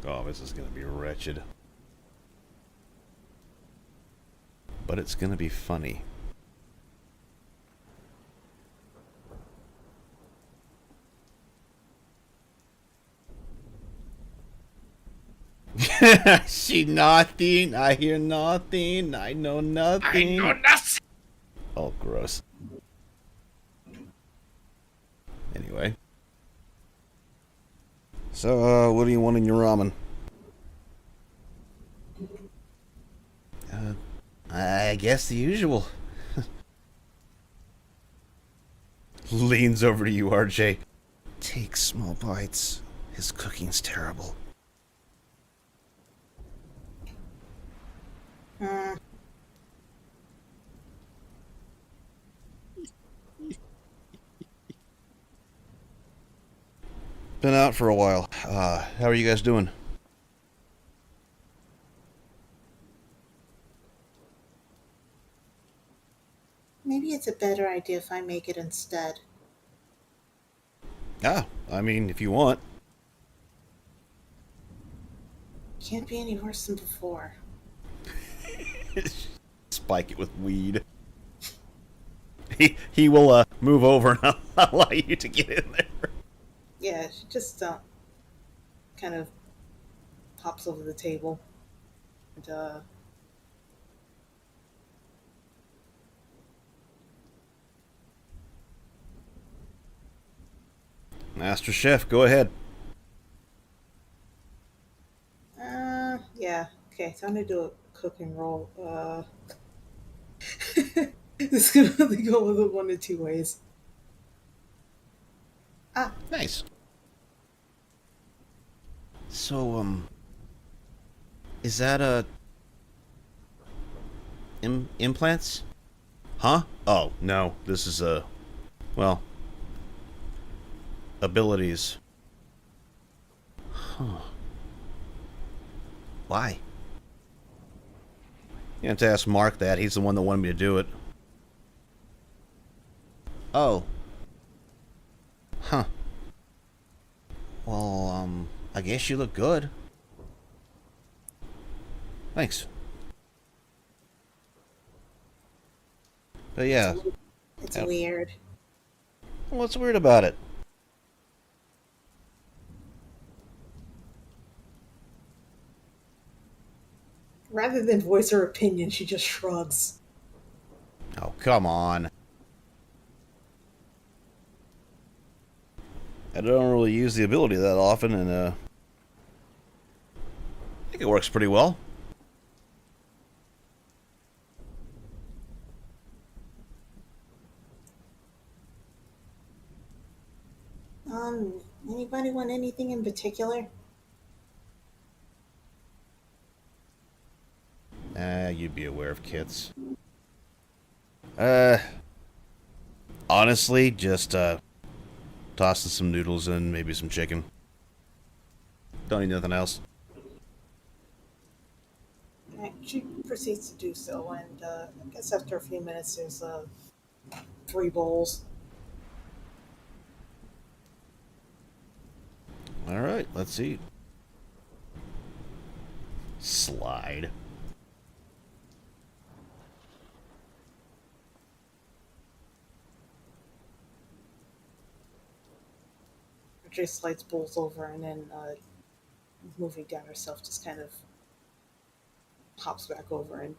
[SPEAKER 2] Oh, this is gonna be wretched. But it's gonna be funny. See nothing, I hear nothing, I know nothing.
[SPEAKER 5] I know nothing!
[SPEAKER 2] Oh, gross. Anyway. So, what do you want in your ramen? I guess the usual. Leans over to you, RJ. Take small bites. His cooking's terrible. Been out for a while. How are you guys doing?
[SPEAKER 4] Maybe it's a better idea if I make it instead.
[SPEAKER 2] I mean, if you want.
[SPEAKER 4] Can't be any worse than before.
[SPEAKER 2] Spike it with weed. He will move over and allow you to get in there.
[SPEAKER 4] Yeah, she just kind of hops over the table and
[SPEAKER 2] Master Chef, go ahead.
[SPEAKER 4] yeah. Okay, so I'm gonna do a cooking roll. This can only go with one of two ways.
[SPEAKER 2] Nice. So, is that, implants? Huh? Oh, no. This is, well, abilities. Huh. Why? You have to ask Mark that. He's the one that wanted me to do it. Oh. Huh. Well, I guess you look good. Thanks. But yeah.
[SPEAKER 4] It's weird.
[SPEAKER 2] What's weird about it?
[SPEAKER 4] Rather than voice her opinion, she just shrugs.
[SPEAKER 2] Oh, come on. I don't really use the ability that often, and, I think it works pretty well.
[SPEAKER 4] Anybody want anything in particular?
[SPEAKER 2] You'd be aware of kits. Honestly, just, tossing some noodles and maybe some chicken. Don't need nothing else.
[SPEAKER 4] She proceeds to do so, and I guess after a few minutes, there's 3 bowls.
[SPEAKER 2] Alright, let's eat. Slide.
[SPEAKER 4] Jay slides bowls over and then moving down herself just kind of hops back over and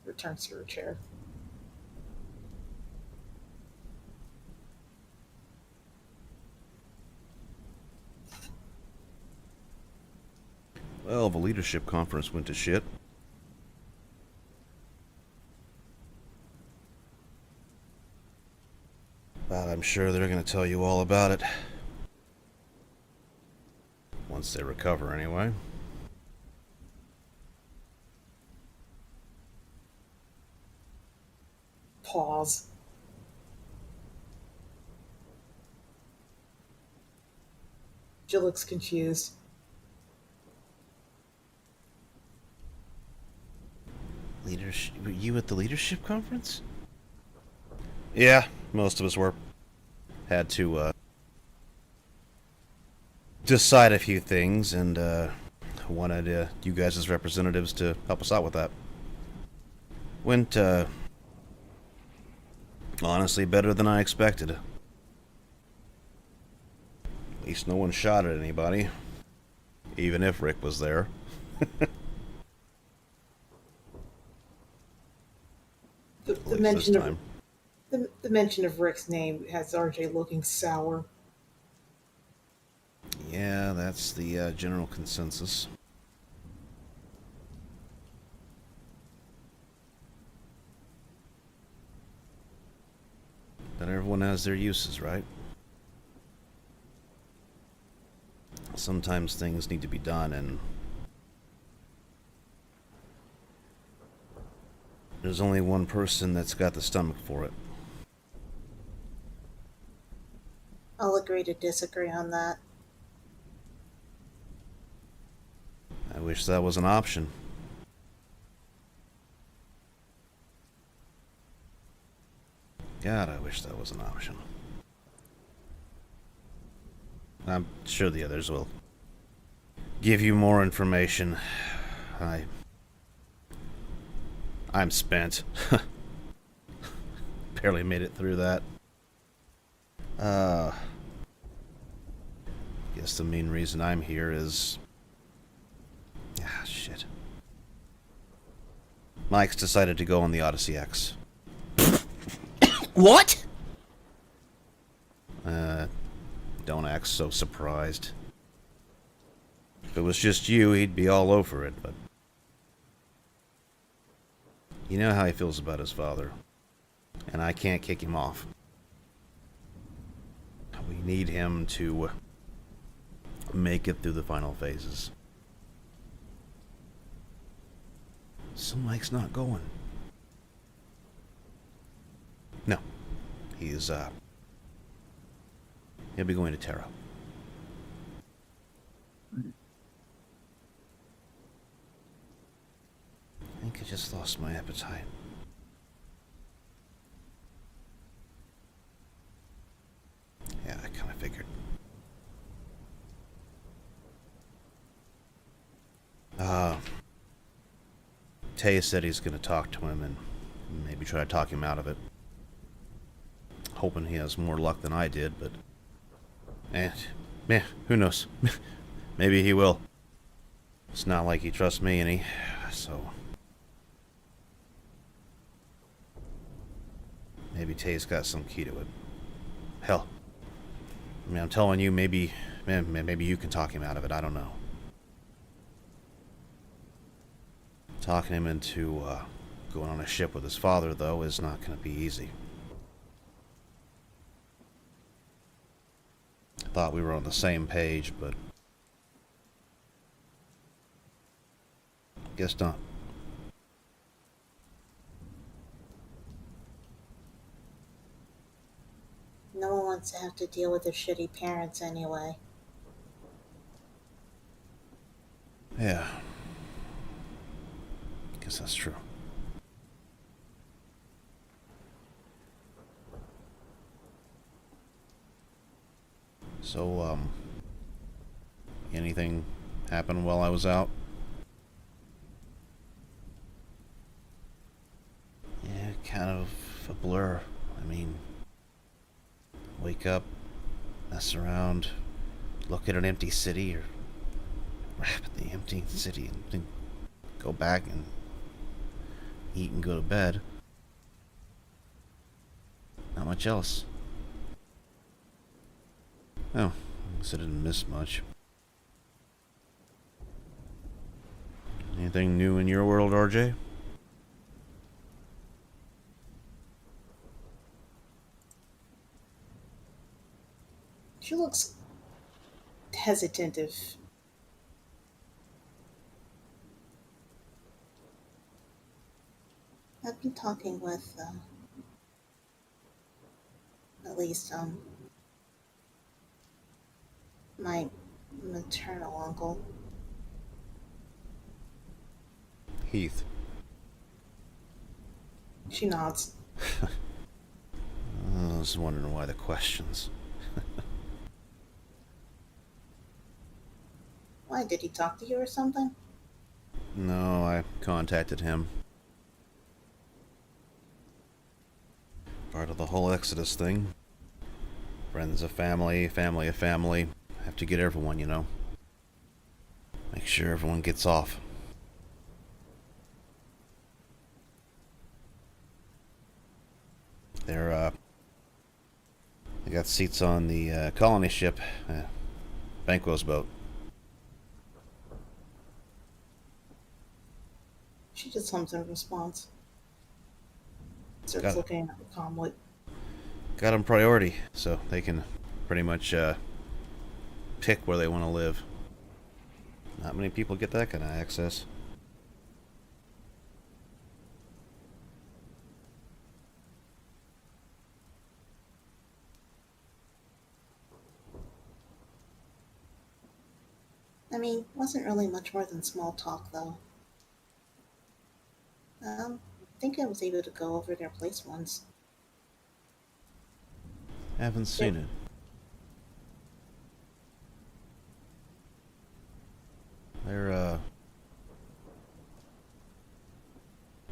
[SPEAKER 4] returns to her chair.
[SPEAKER 2] Well, the leadership conference went to shit. But I'm sure they're going to tell you all about it. Once they recover, anyway.
[SPEAKER 4] Pause. Jill looks confused.
[SPEAKER 2] Leadership? Were you at the leadership conference? Yeah, most of us were. Had to, decide a few things, and, wanted, you guys as representatives to help us out with that. Went, honestly better than I expected. At least no one shot at anybody. Even if Rick was there.
[SPEAKER 4] The mention of Rick's name has RJ looking sour.
[SPEAKER 2] Yeah, that's the general consensus. But everyone has their uses, right? Sometimes things need to be done, and there's only one person that's got the stomach for it.
[SPEAKER 4] I'll agree to disagree on that.
[SPEAKER 2] I wish that was an option. God, I wish that was an option. I'm sure the others will give you more information. I'm spent. Barely made it through that. Guess the main reason I'm here is... shit. Mike's decided to go on the Odyssey X.
[SPEAKER 7] What?
[SPEAKER 2] Don't act so surprised. If it was just you, he'd be all over it, but... You know how he feels about his father. And I can't kick him off. We need him to make it through the final phases. So Mike's not going. No. He'll be going to Terra. I think I just lost my appetite. Yeah, I kind of figured. Tay said he's going to talk to him and maybe try to talk him out of it. Hoping he has more luck than I did, but... who knows? Maybe he will. It's not like he trusts me any, so... Maybe Tay's got some key to it. Hell. I mean, I'm telling you, maybe you can talk him out of it, I don't know. Talking him into going on a ship with his father, though, is not going to be easy. I thought we were on the same page, but... guess not.
[SPEAKER 4] No one wants to have to deal with their shitty parents anyway.
[SPEAKER 2] Yeah. Guess that's true. So, anything happen while I was out? Yeah, kind of a blur. I mean, wake up, mess around, look at an empty city, or rapidly empty city, and then go back and eat and go to bed. Not much else. Oh, I guess I didn't miss much. Anything new in your world, RJ?
[SPEAKER 4] She looks hesitant if... I've been talking with, at least, my maternal uncle.
[SPEAKER 2] Heath.
[SPEAKER 4] She nods.
[SPEAKER 2] I was wondering why the questions.
[SPEAKER 4] Why, did he talk to you or something?
[SPEAKER 2] No, I contacted him. Part of the whole Exodus thing. Friends of family, family of family. Have to get everyone, you know. Make sure everyone gets off. They got seats on the colony ship, Banquo's boat.
[SPEAKER 4] She just hums in response. Starts looking at the comlet.
[SPEAKER 2] Got them priority, so they can pretty much pick where they want to live. Not many people get that kind of access.
[SPEAKER 4] I mean, wasn't really much more than small talk, though. I think I was able to go over their place once.
[SPEAKER 2] Haven't seen it. They're,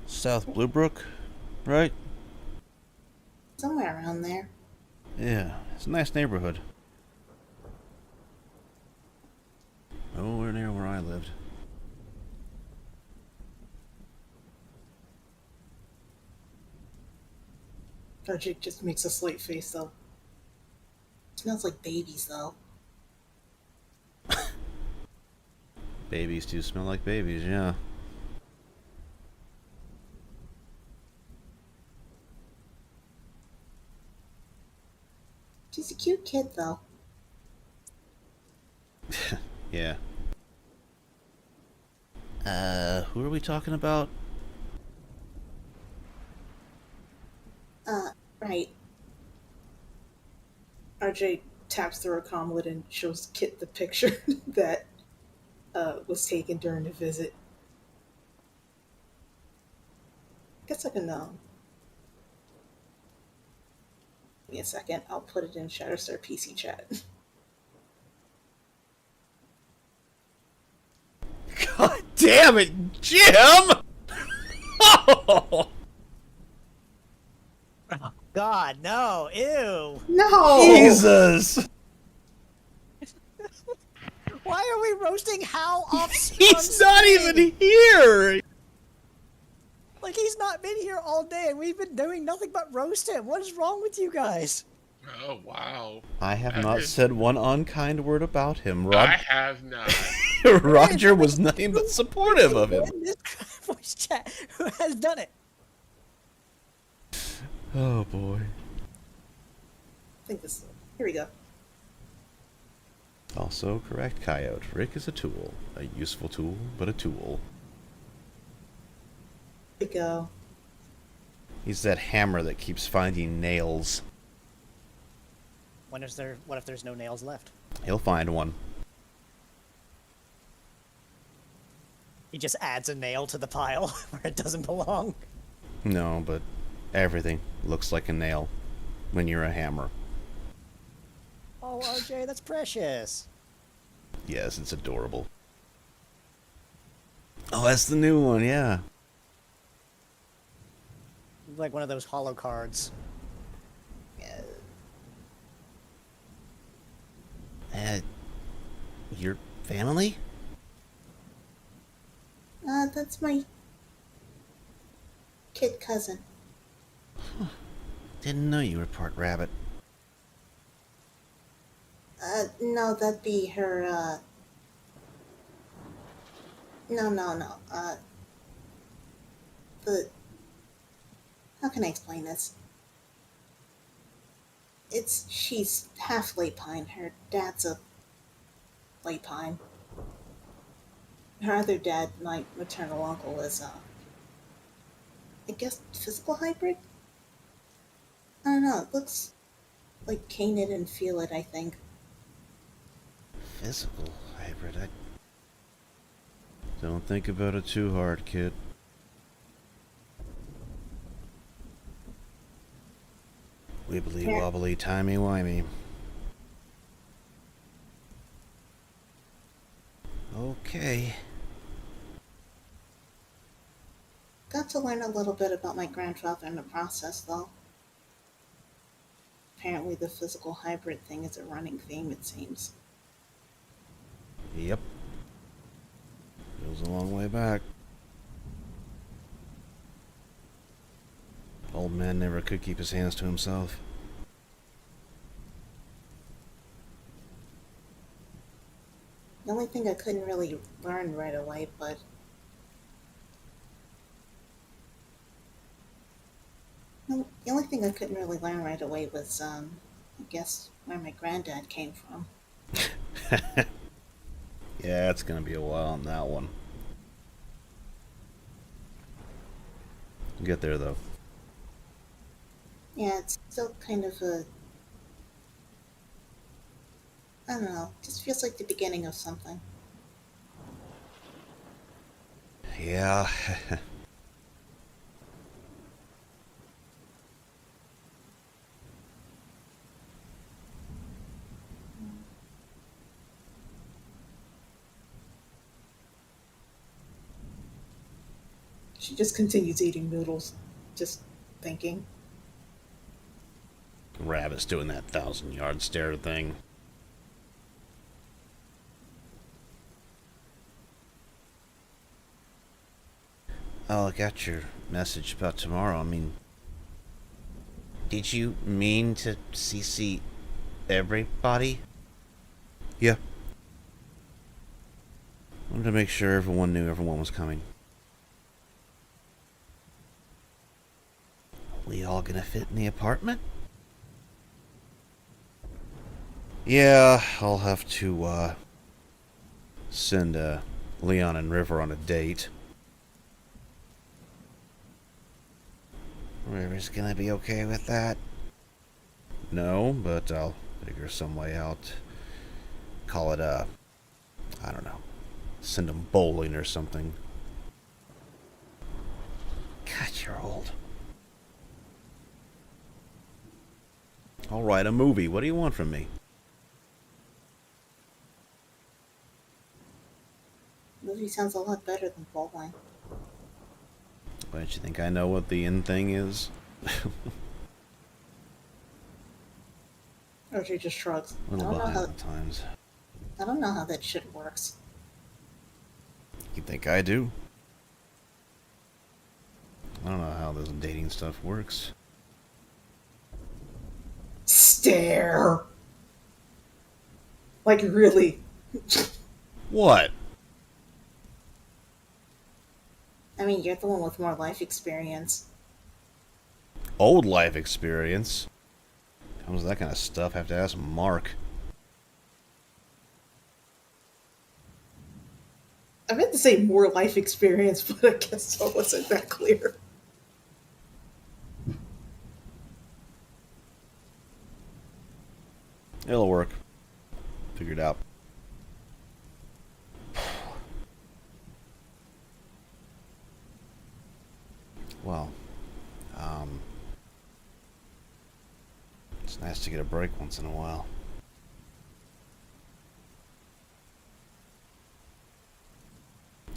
[SPEAKER 2] South Bluebrooke, right?
[SPEAKER 4] Somewhere around there.
[SPEAKER 2] Yeah, it's a nice neighborhood. Nowhere near where I lived.
[SPEAKER 4] Project just makes a slight face, though. Smells like babies, though.
[SPEAKER 2] Babies do smell like babies, yeah.
[SPEAKER 4] She's a cute kid, though.
[SPEAKER 2] Yeah. Who are we talking about?
[SPEAKER 4] Right. RJ taps through her comlet and shows Kit the picture that was taken during the visit. Guess I can give me a second. I'll put it in Shatterstar PC chat.
[SPEAKER 2] God damn it, Jim! Oh,
[SPEAKER 7] God, no. Ew.
[SPEAKER 4] No!
[SPEAKER 2] Jesus!
[SPEAKER 7] Why are we roasting Hal off
[SPEAKER 2] He's
[SPEAKER 7] on
[SPEAKER 2] not
[SPEAKER 7] screen?
[SPEAKER 2] even here!
[SPEAKER 7] Like, he's not been here all day, and we've been doing nothing but roast him. What is wrong with you guys?
[SPEAKER 3] Oh, wow.
[SPEAKER 2] I have not said one unkind word about him,
[SPEAKER 3] I have not.
[SPEAKER 2] Roger was nothing but supportive of him.
[SPEAKER 7] In this voice chat, who has done it?
[SPEAKER 2] Oh, boy.
[SPEAKER 4] I think this. Here we go.
[SPEAKER 2] Also correct, Coyote. Rick is a tool. A useful tool, but a tool.
[SPEAKER 4] Here we go.
[SPEAKER 2] He's that hammer that keeps finding nails.
[SPEAKER 7] What if there's no nails left?
[SPEAKER 2] He'll find one.
[SPEAKER 7] He just adds a nail to the pile where it doesn't belong.
[SPEAKER 2] No, but everything looks like a nail when you're a hammer.
[SPEAKER 7] Oh, RJ, that's precious.
[SPEAKER 2] Yes, it's adorable. Oh, that's the new one, yeah.
[SPEAKER 7] Like one of those hollow cards.
[SPEAKER 2] Your family?
[SPEAKER 4] That's my kid cousin.
[SPEAKER 2] Didn't know you were part rabbit.
[SPEAKER 4] No, that'd be her, No. How can I explain this? She's half Lapine. Her dad's a Lapine. Her other dad, my maternal uncle, is, I guess, physical hybrid? I don't know, it looks like cane it and feel it, I think.
[SPEAKER 2] Physical hybrid, I don't think about it too hard, kid. Wibbly wobbly, timey wimey. Okay.
[SPEAKER 4] Got to learn a little bit about my grandfather in the process, though. Apparently the physical hybrid thing is a running theme, it seems.
[SPEAKER 2] Yep. Goes a long way back. Old man never could keep his hands to himself.
[SPEAKER 4] The only thing I couldn't really learn right away, but the only thing I couldn't really learn right away was, I guess, where my granddad came from.
[SPEAKER 2] Yeah, it's gonna be a while on that one. Get there, though.
[SPEAKER 4] Yeah, it's still kind of I don't know, just feels like the beginning of something.
[SPEAKER 2] Yeah.
[SPEAKER 4] She just continues eating noodles, just thinking.
[SPEAKER 2] Rabbit's doing that 1,000-yard stare thing. Oh, I got your message about tomorrow. I mean, did you mean to CC everybody? Yeah. I wanted to make sure everyone knew everyone was coming. We all gonna fit in the apartment? Yeah, I'll have to, send Leon and River on a date. River's gonna be okay with that? No, but I'll figure some way out. Call it I don't know. Send them bowling or something. God, you're old. I'll write a movie. What do you want from me?
[SPEAKER 4] Movie sounds a lot better than bowling.
[SPEAKER 2] Why don't you think I know what the in thing is?
[SPEAKER 4] Or she just shrugs.
[SPEAKER 2] A little behind at times.
[SPEAKER 4] I don't know how that shit works.
[SPEAKER 2] You think I do? I don't know how this dating stuff works.
[SPEAKER 4] Stare. Like, really.
[SPEAKER 2] What?
[SPEAKER 4] I mean, you're the one with more life experience.
[SPEAKER 2] Old life experience? How does that kind of stuff have to ask Mark?
[SPEAKER 4] I meant to say more life experience, but I guess I wasn't that clear.
[SPEAKER 2] It'll work. Figured out. Well, it's nice to get a break once in a while.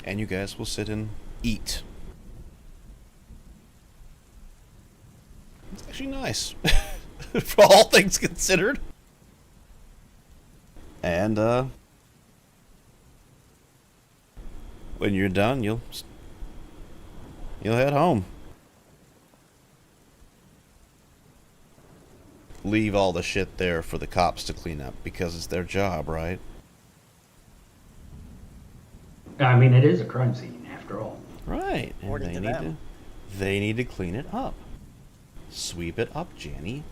[SPEAKER 2] And you guys will sit and eat. It's actually nice, for all things considered. And when you're done, you'll head home. Leave all the shit there for the cops to clean up because it's their job, right?
[SPEAKER 6] I mean, it is a crime scene after all.
[SPEAKER 2] Right. And they need to clean it up. Sweep it up, Jenny.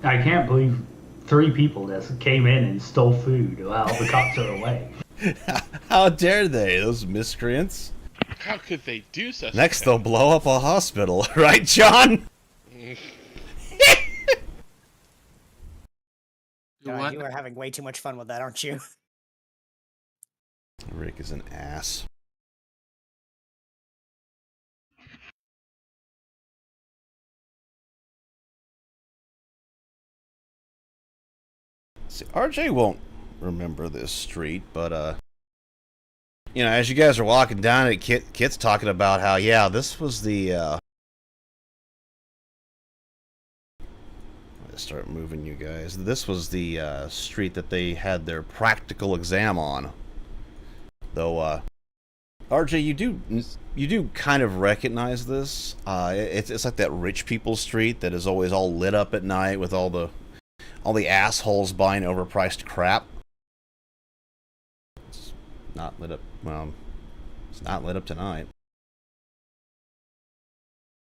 [SPEAKER 6] I can't believe 3 people just came in and stole food while the cops are away.
[SPEAKER 2] How dare they, those miscreants?
[SPEAKER 3] How could they do such
[SPEAKER 2] Next,
[SPEAKER 3] a
[SPEAKER 2] they'll blow up a hospital, right, John?
[SPEAKER 7] God, you are having way too much fun with that, aren't you?
[SPEAKER 2] Rick is an ass. See, RJ won't remember this street, but, you know, as you guys are walking down it, Kit's talking about how, yeah, this was the, let's start moving you guys. This was the, street that they had their practical exam on. Though, RJ, you do kind of recognize this. It's like that rich people street that is always all lit up at night with all the assholes buying overpriced crap. It's not lit up. Well, it's not lit up tonight.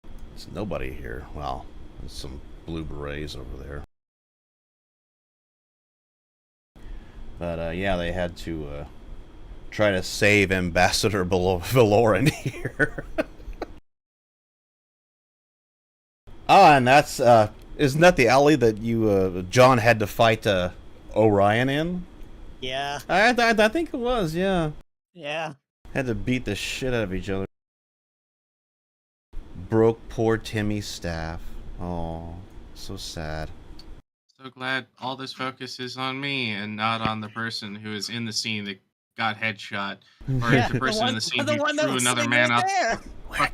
[SPEAKER 2] There's nobody here. Well, there's some blue berets over there. But yeah, they had to try to save Ambassador Valoran here. Ah, and that's isn't that the alley that you John had to fight Orion in?
[SPEAKER 7] Yeah.
[SPEAKER 2] I think it was, yeah.
[SPEAKER 7] Yeah.
[SPEAKER 2] Had to beat the shit out of each other. Broke poor Timmy's staff. Oh, so sad.
[SPEAKER 5] So glad all this focus is on me and not on the person who is in the scene that got headshot, or the person in the scene who threw another man out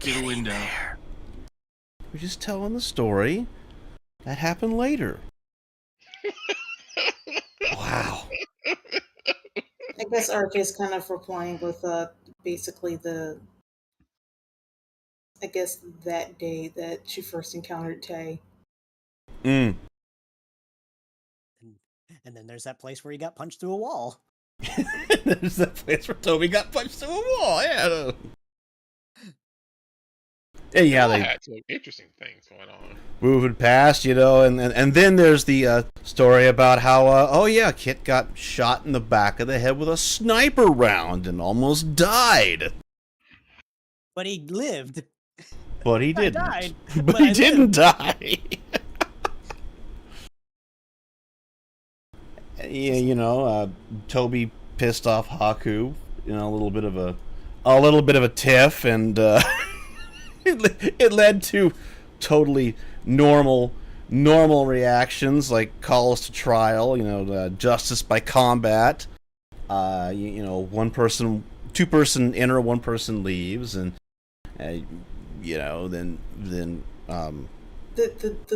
[SPEAKER 5] the window.
[SPEAKER 2] We're just telling the story. That happened later. Wow.
[SPEAKER 4] I guess RJ is kind of replying with basically I guess that day that she first encountered Tay.
[SPEAKER 2] Mm.
[SPEAKER 7] And then there's that place where he got punched through a wall.
[SPEAKER 2] There's that place where Toby got punched through a wall, yeah. Yeah, they
[SPEAKER 3] had some interesting things going on.
[SPEAKER 2] moving past, and then there's the story about how Kit got shot in the back of the head with a sniper round and almost died.
[SPEAKER 7] But he lived.
[SPEAKER 2] But he didn't.
[SPEAKER 7] Died,
[SPEAKER 2] but he didn't die. Yeah, Toby pissed off Haku. A little bit of a tiff, and it led to totally normal reactions like calls to trial. Justice by combat. One person, 2-person enter, 1 person leaves, and then
[SPEAKER 4] the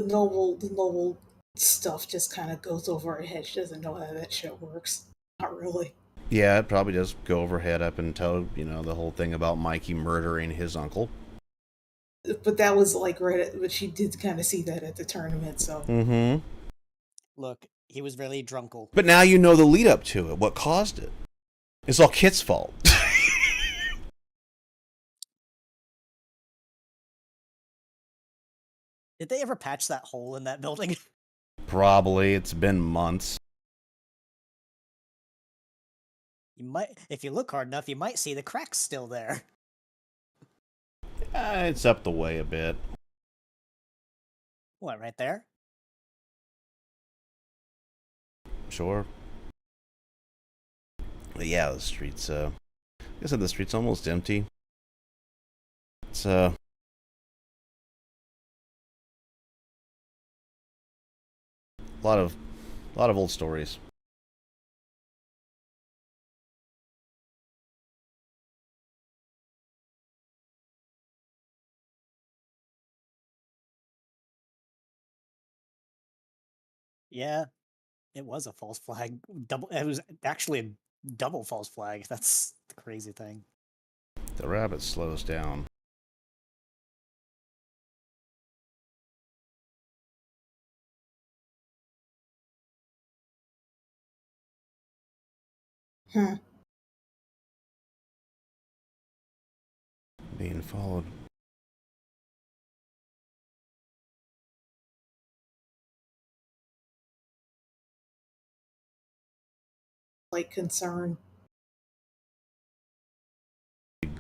[SPEAKER 4] noble stuff just kind of goes over her head. She doesn't know how that shit works. Not really.
[SPEAKER 2] Yeah, it probably does go over her head up until, the whole thing about Mikey murdering his uncle.
[SPEAKER 4] But that was but she did kind of see that at the tournament, so.
[SPEAKER 2] Mm-hmm.
[SPEAKER 7] Look, he was really drunkle.
[SPEAKER 2] But now you know the lead up to it, what caused it. It's all Kit's fault.
[SPEAKER 7] Did they ever patch that hole in that building?
[SPEAKER 2] Probably. It's been months.
[SPEAKER 7] You might, if you look hard enough, you might see the cracks still there.
[SPEAKER 2] It's up the way a bit.
[SPEAKER 7] What, right there?
[SPEAKER 2] Sure. But yeah, the street's, like I said, the street's almost empty. It's, a lot of old stories.
[SPEAKER 7] Yeah, it was a false flag. It was actually a double false flag. That's the crazy thing.
[SPEAKER 2] The rabbit slows down. Being followed.
[SPEAKER 4] Concern.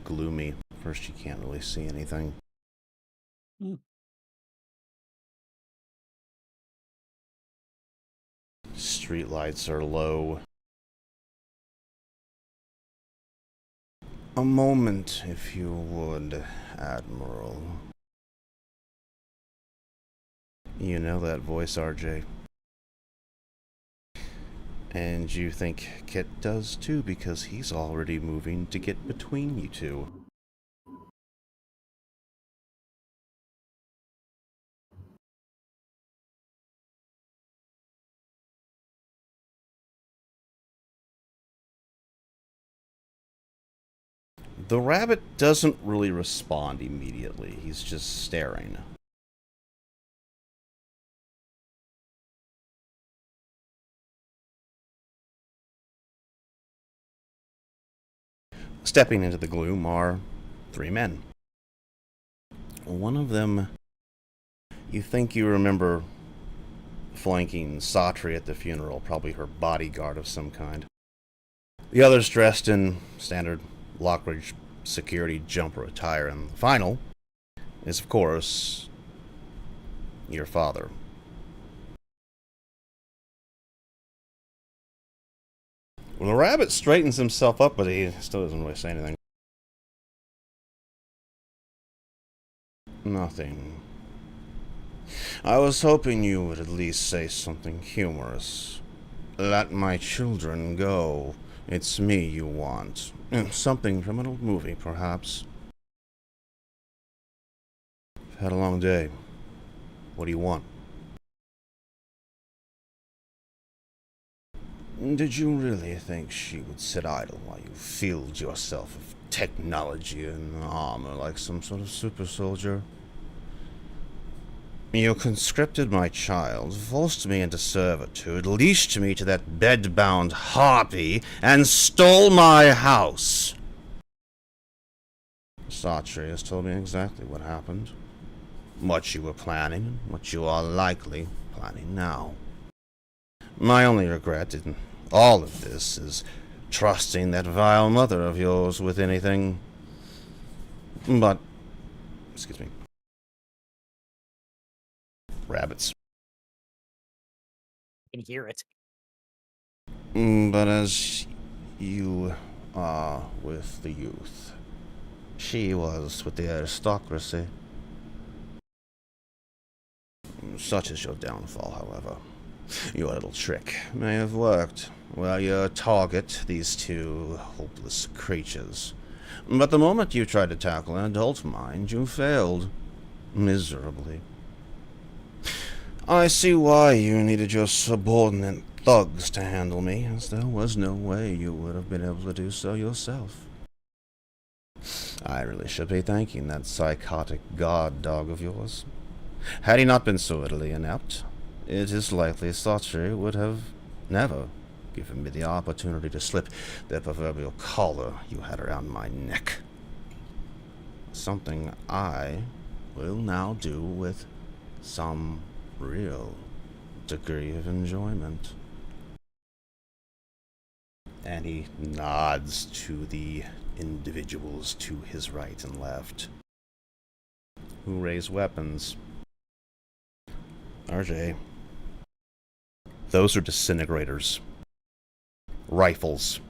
[SPEAKER 2] Gloomy. First, you can't really see anything. Street lights are low. A moment, if you would, Admiral. You know that voice, RJ. And you think Kit does too, because he's already moving to get between you two. The rabbit doesn't really respond immediately. He's just staring. Stepping into the gloom are 3 men. One of them, you think you remember flanking Satri at the funeral, probably her bodyguard of some kind. The other's dressed in standard Lockridge security jumper attire, and the final is, of course, your father. Well, the rabbit straightens himself up, but he still doesn't really say anything. Nothing. I was hoping you would at least say something humorous. Let my children go. It's me you want. Something from an old movie, perhaps. I've had a long day. What do you want? Did you really think she would sit idle while you filled yourself with technology and armor like some sort of super soldier? You conscripted my child, forced me into servitude, leashed me to that bed-bound harpy, and stole my house. Sartre has told me exactly what happened. What you were planning, and what you are likely planning now. My only regret in all of this is trusting that vile mother of yours with anything. But, excuse me. Rabbits.
[SPEAKER 7] I can hear it.
[SPEAKER 2] But as you are with the youth, she was with the aristocracy. Such is your downfall, however. Your little trick may have worked. Well, your target, these two hopeless creatures. But the moment you tried to tackle an adult mind, you failed. Miserably. I see why you needed your subordinate thugs to handle me, as there was no way you would have been able to do so yourself. I really should be thanking that psychotic guard dog of yours. Had he not been so utterly inept, it is likely Sartre would have never given me the opportunity to slip the proverbial collar you had around my neck. Something I will now do with some real degree of enjoyment. And he nods to the individuals to his right and left, who raise weapons. RJ, those are disintegrators. Rifles.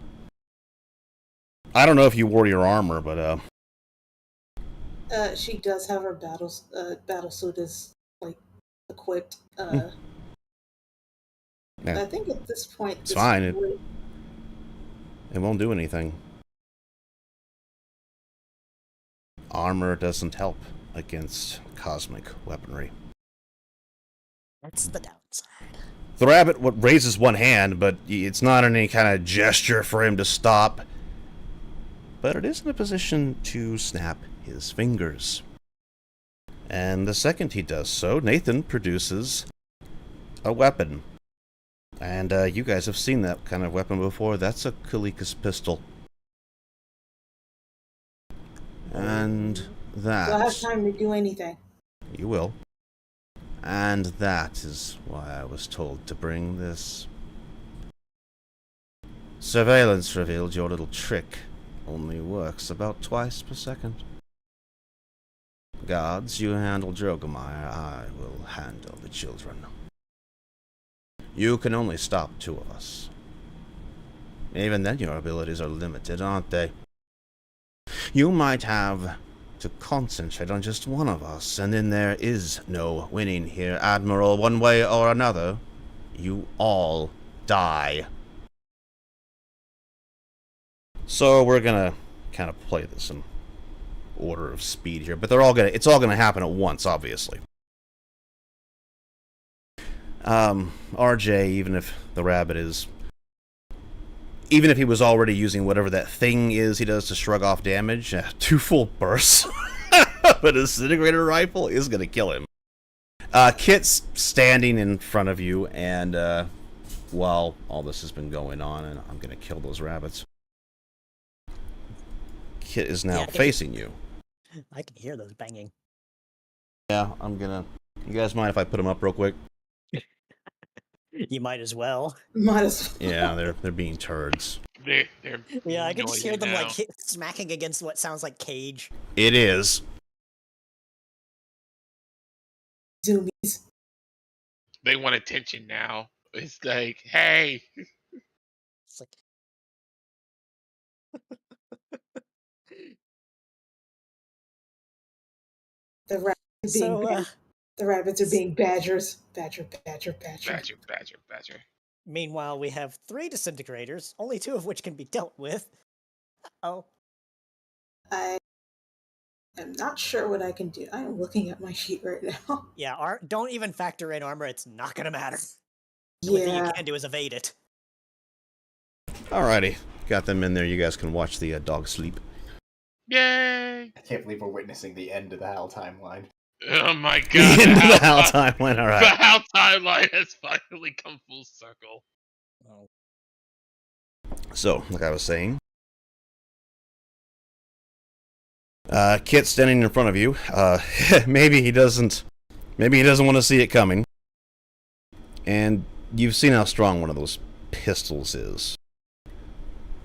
[SPEAKER 2] I don't know if you wore your armor, but
[SPEAKER 4] she does have her battle suit is like equipped.
[SPEAKER 2] Yeah.
[SPEAKER 4] I think at this point
[SPEAKER 2] It's fine. It won't do anything. Armor doesn't help against cosmic weaponry.
[SPEAKER 7] That's the downside.
[SPEAKER 2] The rabbit raises one hand, but it's not any kind of gesture for him to stop. But it is in a position to snap his fingers. And the second he does so, Nathan produces a weapon. And you guys have seen that kind of weapon before. That's a Kalikas pistol. And that...
[SPEAKER 4] So I have time to do anything.
[SPEAKER 2] You will. And that is why I was told to bring this. Surveillance revealed your little trick only works about twice per second. Guards, you handle Drogomeyer, I will handle the children. You can only stop two of us. Even then your abilities are limited, aren't they? You might have to concentrate on just one of us, and then there is no winning here, Admiral. One way or another, you all die. So we're gonna kind of play this in order of speed here, but it's all gonna happen at once, obviously. RJ, even if the rabbit is... Even if he was already using whatever that thing is he does to shrug off damage, 2 full bursts of a disintegrator rifle is going to kill him. Kit's standing in front of you, and while all this has been going on, and I'm going to kill those rabbits, Kit is now facing you.
[SPEAKER 7] I can hear those banging.
[SPEAKER 2] Yeah, I'm going to... You guys mind if I put them up real quick?
[SPEAKER 7] You might as well.
[SPEAKER 4] Might as well.
[SPEAKER 2] Yeah, they're being turds.
[SPEAKER 3] They're
[SPEAKER 7] Yeah, I can just hear them
[SPEAKER 3] now.
[SPEAKER 7] like smacking against what sounds like cage.
[SPEAKER 2] It is.
[SPEAKER 4] Zoomies.
[SPEAKER 3] They want attention now. It's like, hey.
[SPEAKER 7] It's like...
[SPEAKER 4] The rabbits are being badgers. Badger.
[SPEAKER 3] Badger.
[SPEAKER 7] Meanwhile, we have 3 disintegrators, only 2 of which can be dealt with. Oh.
[SPEAKER 4] I am not sure what I can do. I am looking at my sheet right now.
[SPEAKER 7] Yeah, don't even factor in armor. It's not going to matter. The
[SPEAKER 4] Yeah.
[SPEAKER 7] only thing you can do is evade it.
[SPEAKER 2] Alrighty. Got them in there. You guys can watch the dog sleep.
[SPEAKER 3] Yay!
[SPEAKER 1] I can't believe we're witnessing the end of the HAL timeline.
[SPEAKER 3] Oh my god.
[SPEAKER 2] The end of the HAL timeline, alright.
[SPEAKER 3] The HAL timeline has finally come full circle.
[SPEAKER 7] Oh.
[SPEAKER 2] So, like I was saying, Kit standing in front of you. Maybe he doesn't want to see it coming. And you've seen how strong one of those pistols is.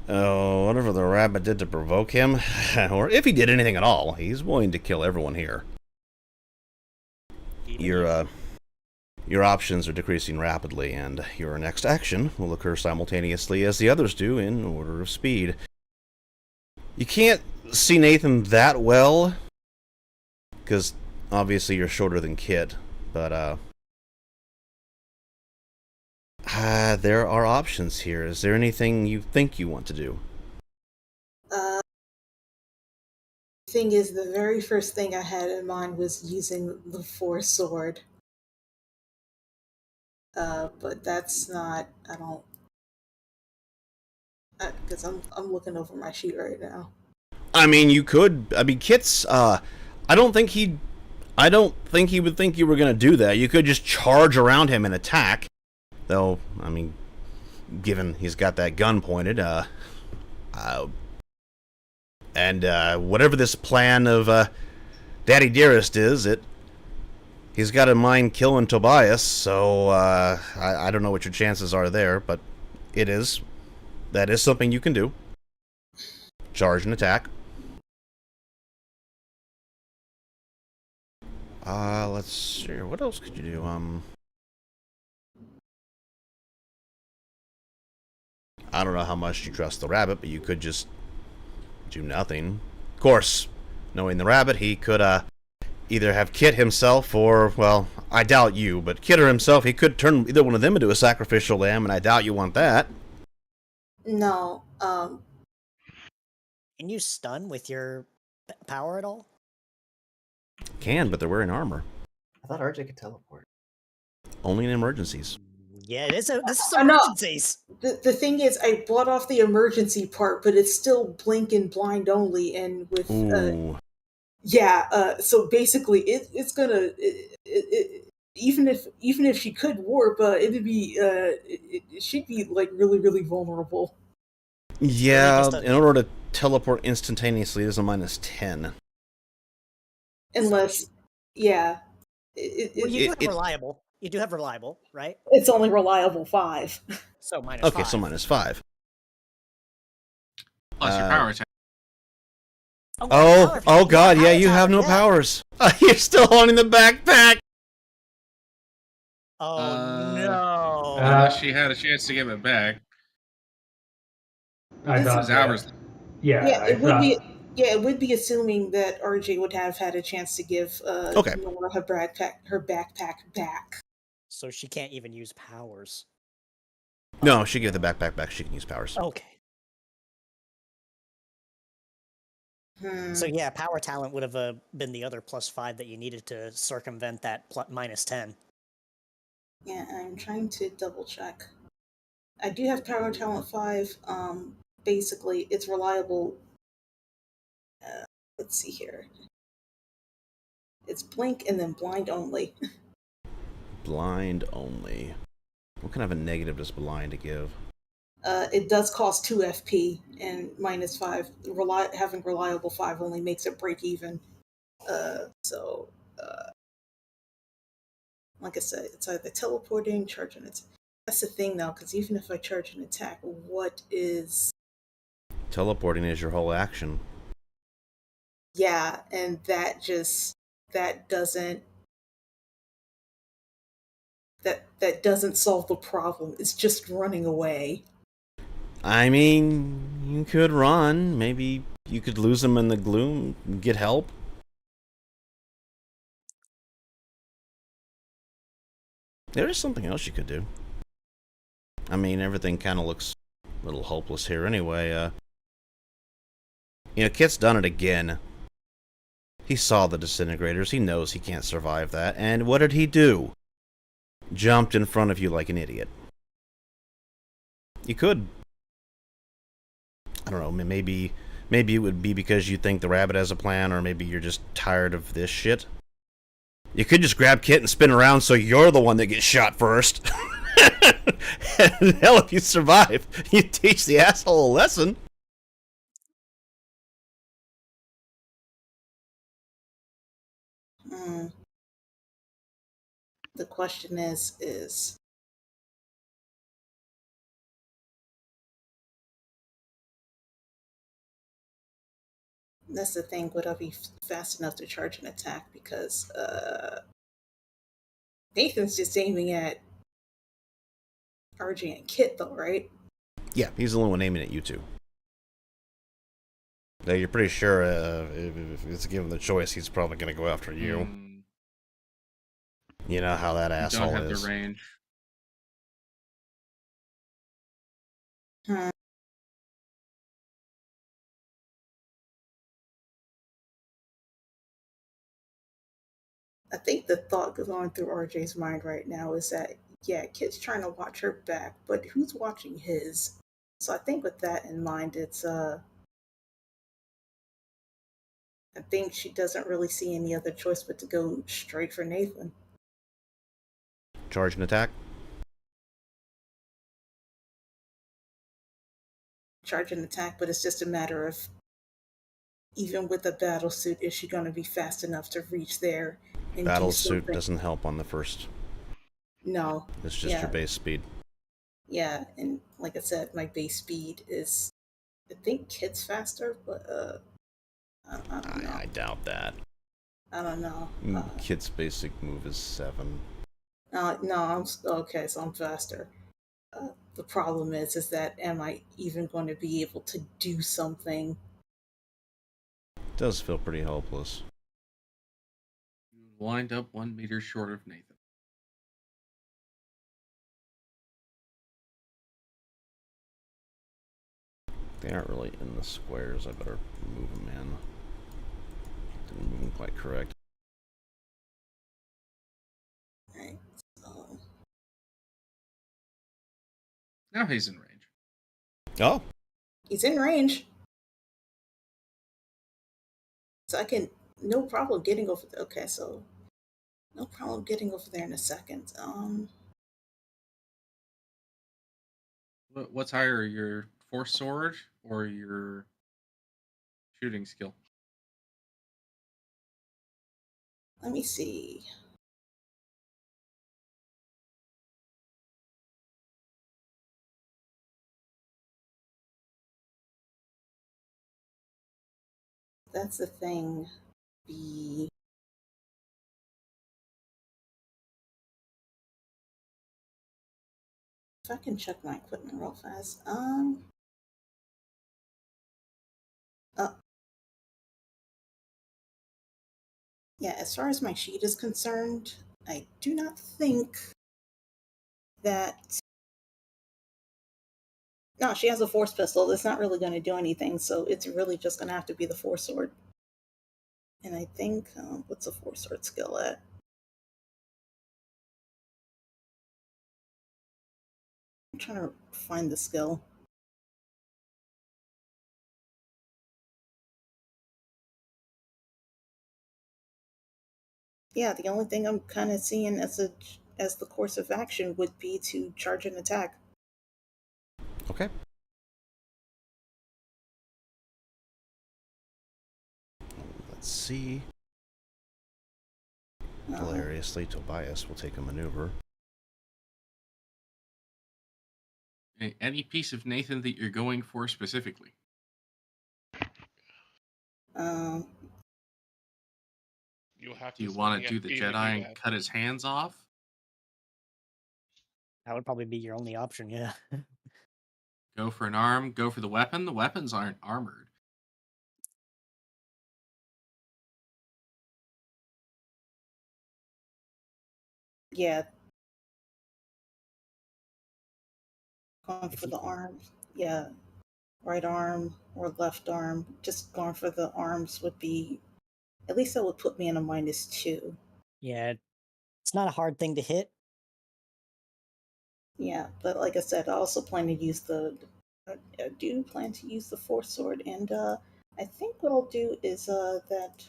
[SPEAKER 2] Oh, whatever the rabbit did to provoke him, or if he did anything at all, he's willing to kill everyone here. Your options are decreasing rapidly, and your next action will occur simultaneously as the others do in order of speed. You can't see Nathan that well, because obviously you're shorter than Kit, but there are options here. Is there anything you think you want to do?
[SPEAKER 4] Thing is, the very first thing I had in mind was using the Force Sword. But that's not, I don't, because I'm looking over my sheet right now.
[SPEAKER 2] I mean, you could. I mean, Kit's. I don't think he would think you were going to do that. You could just charge around him and attack. Though, I mean, given he's got that gun pointed, and whatever this plan of Daddy Dearest is, he's got in mind killing Tobias. So I don't know what your chances are there, but that is something you can do. Charge and attack. Let's see. What else could you do? I don't know how much you trust the rabbit, but you could just do nothing. Of course, knowing the rabbit, he could either have Kit himself or, well, I doubt you, but Kit or himself, he could turn either one of them into a sacrificial lamb, and I doubt you want that.
[SPEAKER 4] No,
[SPEAKER 7] Can you stun with your power at all?
[SPEAKER 2] Can, but they're wearing armor.
[SPEAKER 1] I thought RJ could teleport.
[SPEAKER 2] Only in emergencies.
[SPEAKER 7] Yeah, this is emergencies.
[SPEAKER 4] The thing is, I bought off the emergency part, but it's still blink and blind only, and with so basically it's gonna even if she could warp, it'd be she'd be like really, really vulnerable.
[SPEAKER 2] Yeah, in order to teleport instantaneously, there's a -10.
[SPEAKER 4] Unless, yeah.
[SPEAKER 7] Well, you do have reliable. You do have reliable, right?
[SPEAKER 4] It's only reliable 5.
[SPEAKER 7] So -5.
[SPEAKER 2] Okay, so -5.
[SPEAKER 5] Plus your power attack.
[SPEAKER 2] Oh God, yeah, you have no powers. You're still holding the backpack.
[SPEAKER 7] Oh no!
[SPEAKER 5] Unless she had a chance to give it back.
[SPEAKER 6] I thought
[SPEAKER 5] hours.
[SPEAKER 4] It would be assuming that RJ would have had a chance to give Nora her backpack back.
[SPEAKER 7] So she can't even use powers.
[SPEAKER 2] No, she gave the backpack back. She can use powers.
[SPEAKER 7] Okay. So yeah, power talent would have been the other +5 that you needed to circumvent that -10.
[SPEAKER 4] Yeah, I'm trying to double check. I do have power talent 5. Basically, it's reliable. Let's see here. It's blink and then blind only.
[SPEAKER 2] Blind only. What kind of a negative does blind give?
[SPEAKER 4] It does cost 2 FP and -5. Having reliable 5 only makes it break even. Like I said, it's either teleporting, charging it. That's the thing now, because even if I charge an attack, what is...
[SPEAKER 2] Teleporting is your whole action.
[SPEAKER 4] Yeah, and that doesn't solve the problem. It's just running away.
[SPEAKER 2] I mean, you could run. Maybe you could lose them in the gloom, get help. There is something else you could do. I mean, everything kind of looks a little hopeless here anyway. Kit's done it again. He saw the disintegrators. He knows he can't survive that. And what did he do? Jumped in front of you like an idiot. You could... I don't know, maybe it would be because you think the rabbit has a plan, or maybe you're just tired of this shit. You could just grab Kit and spin around so you're the one that gets shot first. And hell, if you survive, you teach the asshole a lesson.
[SPEAKER 4] The question is that's the thing. Would I be fast enough to charge an attack? Because Nathan's just aiming at RJ and Kit, though, right?
[SPEAKER 2] Yeah, he's the only one aiming at you two. Now, you're pretty sure if it's given the choice, he's probably going to go after you. You know how that asshole is.
[SPEAKER 5] Don't have the range.
[SPEAKER 4] I think the thought going through RJ's mind right now is that, yeah, Kit's trying to watch her back, but who's watching his? So I think with that in mind, it's I think she doesn't really see any other choice but to go straight for Nathan.
[SPEAKER 2] Charge and attack?
[SPEAKER 4] Charge and attack, but it's just a matter of, even with a battle suit, is she going to be fast enough to reach there? And
[SPEAKER 2] battle suit doesn't help on the first.
[SPEAKER 4] No.
[SPEAKER 2] It's just your base speed.
[SPEAKER 4] Yeah, and like I said, my base speed is, I think Kit's faster, but I don't know.
[SPEAKER 2] I doubt that.
[SPEAKER 4] I don't know.
[SPEAKER 2] Kit's basic move is 7.
[SPEAKER 4] No, I'm okay. So I'm faster. The problem is that am I even going to be able to do something?
[SPEAKER 2] It does feel pretty hopeless.
[SPEAKER 5] You wind up 1 meter short of Nathan.
[SPEAKER 2] They aren't really in the squares. I better move them in. Didn't move them quite correct.
[SPEAKER 4] Right. So
[SPEAKER 5] now he's in range.
[SPEAKER 2] Oh.
[SPEAKER 4] He's in range. So I can, no problem getting over there. Okay, so no problem getting over there in a second.
[SPEAKER 5] What's higher, your force sword or your shooting skill?
[SPEAKER 4] Let me see. That's the thing. If I can check my equipment real fast. Yeah, as far as my sheet is concerned, I do not think that. No, she has a force pistol. That's not really going to do anything, so it's really just going to have to be the force sword. And I think, what's a force sword skill at? I'm trying to find the skill. Yeah, the only thing I'm kind of seeing as the course of action would be to charge and attack.
[SPEAKER 2] Okay. Let's see. Hilariously, Tobias will take a maneuver.
[SPEAKER 5] Any piece of Nathan that you're going for specifically?
[SPEAKER 3] You'll have
[SPEAKER 5] do you want to do the Jedi and cut his hands off?
[SPEAKER 7] That would probably be your only option, yeah.
[SPEAKER 5] Go for an arm, go for the weapon. The weapons aren't armored.
[SPEAKER 4] Yeah. Going for the arm. Yeah. Right arm or left arm. Just going for the arms would be, at least that would put me in a -2.
[SPEAKER 7] Yeah. It's not a hard thing to hit.
[SPEAKER 4] Yeah, but like I said, I also plan to use I do plan to use the force sword, and I think what I'll do is that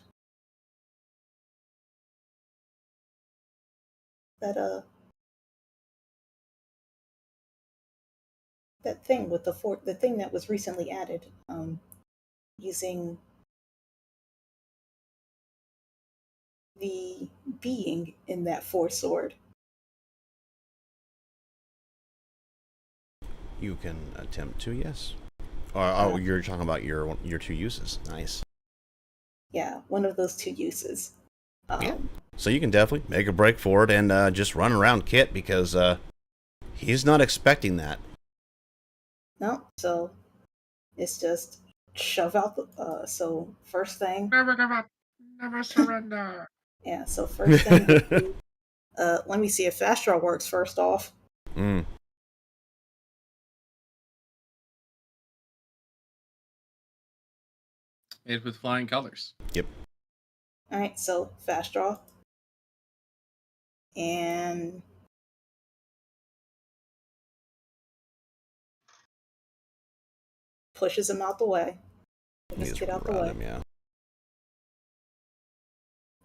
[SPEAKER 4] that thing with the thing that was recently added, using the being in that Force Sword.
[SPEAKER 2] You can attempt to, yes. Oh, you're talking about your 2 uses. Nice.
[SPEAKER 4] Yeah, one of those 2 uses.
[SPEAKER 2] Yeah. So you can definitely make a break for it and just run around Kit because he's not expecting that.
[SPEAKER 4] No, so it's just shove out the. So first thing.
[SPEAKER 5] Never give up. Never surrender.
[SPEAKER 4] Yeah, so first thing. Let me see if fast draw works first off.
[SPEAKER 5] Made with flying colors.
[SPEAKER 2] Yep.
[SPEAKER 4] Alright, so fast draw. And pushes him out the way. Just get out the way.
[SPEAKER 2] Him, yeah.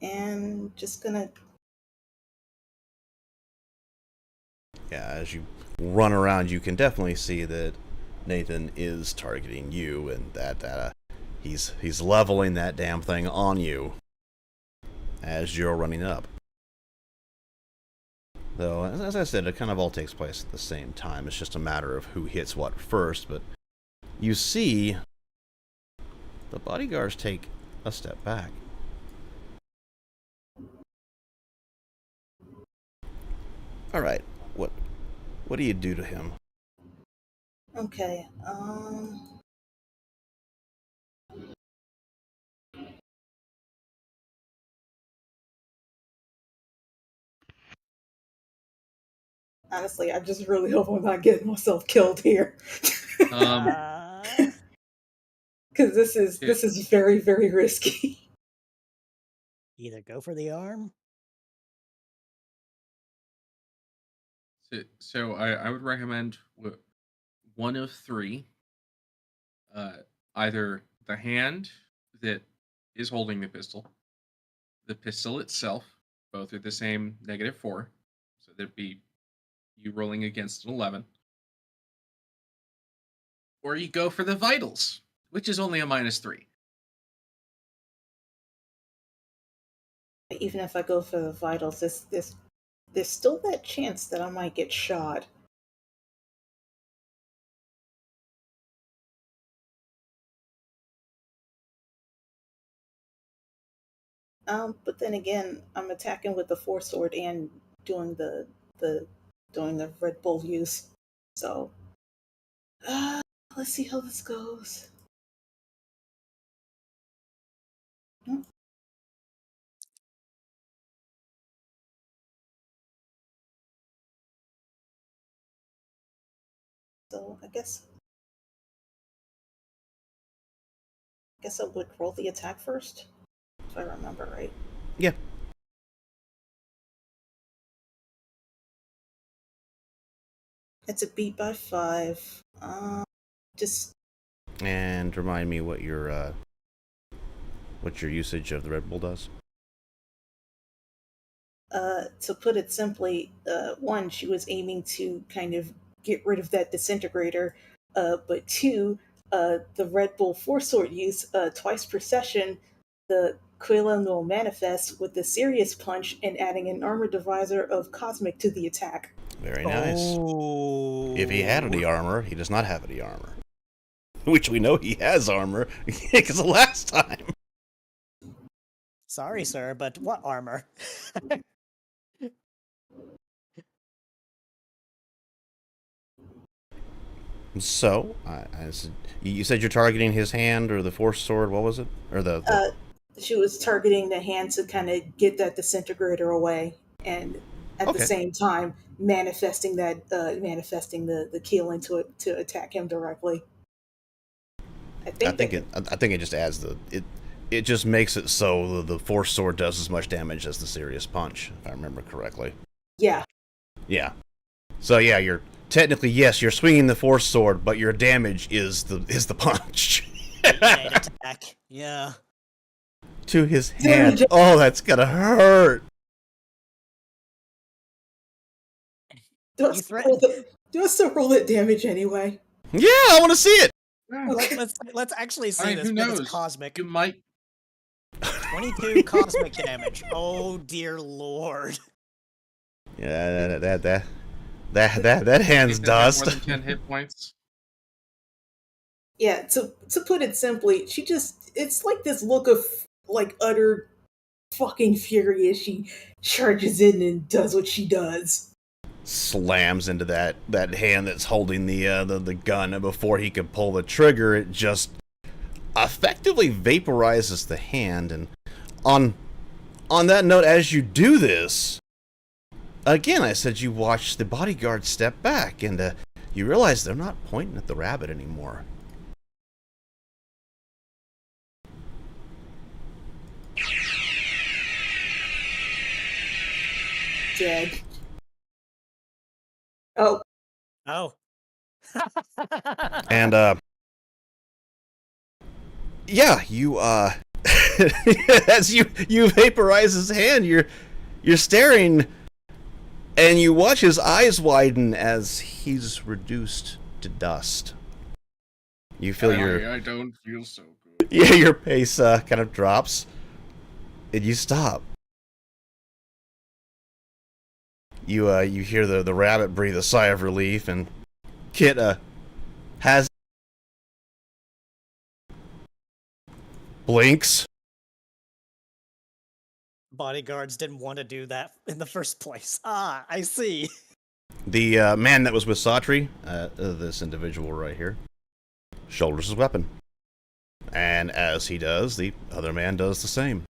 [SPEAKER 4] And just gonna.
[SPEAKER 2] Yeah, as you run around, you can definitely see that Nathan is targeting you, and that he's leveling that damn thing on you as you're running up. Though, as I said, it kind of all takes place at the same time. It's just a matter of who hits what first, but you see the bodyguards take a step back. Alright, what do you do to him?
[SPEAKER 4] Okay, honestly, I just really hope I'm not getting myself killed here. Because this is very, very risky.
[SPEAKER 7] Either go for the arm.
[SPEAKER 5] So I would recommend one of 3. Either the hand that is holding the pistol itself, both are the same -4, so there'd be you rolling against an 11. Or you go for the vitals, which is only a -3.
[SPEAKER 4] Even if I go for the vitals, there's still that chance that I might get shot. But then again, I'm attacking with the Force Sword and doing the Red Bull use. So, let's see how this goes. So I guess I would roll the attack first, if I remember right.
[SPEAKER 2] Yeah.
[SPEAKER 4] It's a beat by 5. Just.
[SPEAKER 2] And remind me what your usage of the Red Bull does.
[SPEAKER 4] To put it simply, 1, she was aiming to kind of get rid of that disintegrator, but 2, the Red Bull Force Sword use, twice per session, the Quillen will manifest with the Serious Punch and adding an armor divisor of Cosmic to the attack.
[SPEAKER 2] Very nice.
[SPEAKER 7] Oh.
[SPEAKER 2] If he had any armor, he does not have any armor. Which we know he has armor, because the last time.
[SPEAKER 7] Sorry, sir, but what armor?
[SPEAKER 2] So, you said you're targeting his hand or the Force Sword. What was it? Or the
[SPEAKER 4] she was targeting the hand to kind of get that disintegrator away, and at the same time manifesting the Keelan to attack him directly. I think
[SPEAKER 2] it just adds it just makes it so the Force Sword does as much damage as the Serious Punch, if I remember correctly.
[SPEAKER 4] Yeah.
[SPEAKER 2] Yeah. So yeah, you're technically, yes, you're swinging the Force Sword, but your damage is the punch.
[SPEAKER 7] Attack. Yeah.
[SPEAKER 2] To his hand. Oh, that's gonna hurt.
[SPEAKER 4] Do I still roll that damage anyway?
[SPEAKER 2] Yeah, I want to see it.
[SPEAKER 7] Let's actually see this.
[SPEAKER 5] Who knows?
[SPEAKER 7] It's cosmic.
[SPEAKER 5] You might.
[SPEAKER 7] 22 cosmic damage. Oh dear lord.
[SPEAKER 2] Yeah, that hand's
[SPEAKER 5] Ethan had
[SPEAKER 2] dust.
[SPEAKER 5] more than 10 hit points.
[SPEAKER 4] Yeah, to put it simply, it's like this look of like utter fucking fury as she charges in and does what she does.
[SPEAKER 2] Slams into that hand that's holding the gun, and before he could pull the trigger, it just effectively vaporizes the hand. And on that note, as you do this, again, I said you watch the bodyguard step back, and you realize they're not pointing at the rabbit anymore.
[SPEAKER 4] Dead. Oh.
[SPEAKER 7] Oh.
[SPEAKER 2] And yeah, you as you vaporize his hand, you're staring, and you watch his eyes widen as he's reduced to dust. You feel
[SPEAKER 5] I don't feel so good.
[SPEAKER 2] Yeah, your pace kind of drops, and you stop. You hear the rabbit breathe a sigh of relief, and Kit has blinks.
[SPEAKER 7] Bodyguards didn't want to do that in the first place. Ah, I see.
[SPEAKER 2] The man that was with Satri, this individual right here, shoulders his weapon. And as he does, the other man does the same.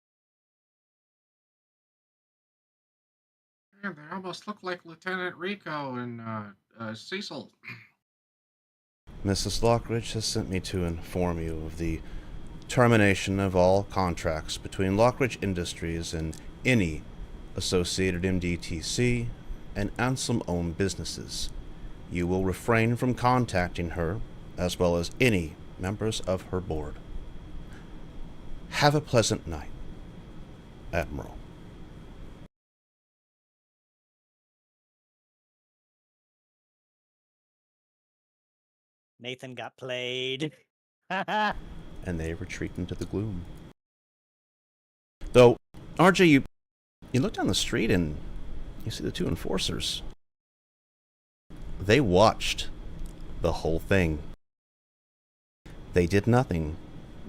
[SPEAKER 5] Man, they almost look like Lieutenant Rico and Cecil.
[SPEAKER 2] Mrs. Lockridge has sent me to inform you of the termination of all contracts between Lockridge Industries and any associated MDTC and Ansem-owned businesses. You will refrain from contacting her, as well as any members of her board. Have a pleasant night, Admiral.
[SPEAKER 7] Nathan got played.
[SPEAKER 2] And they retreat into the gloom. Though, RJ, you look down the street and you see the two enforcers. They watched the whole thing. They did nothing.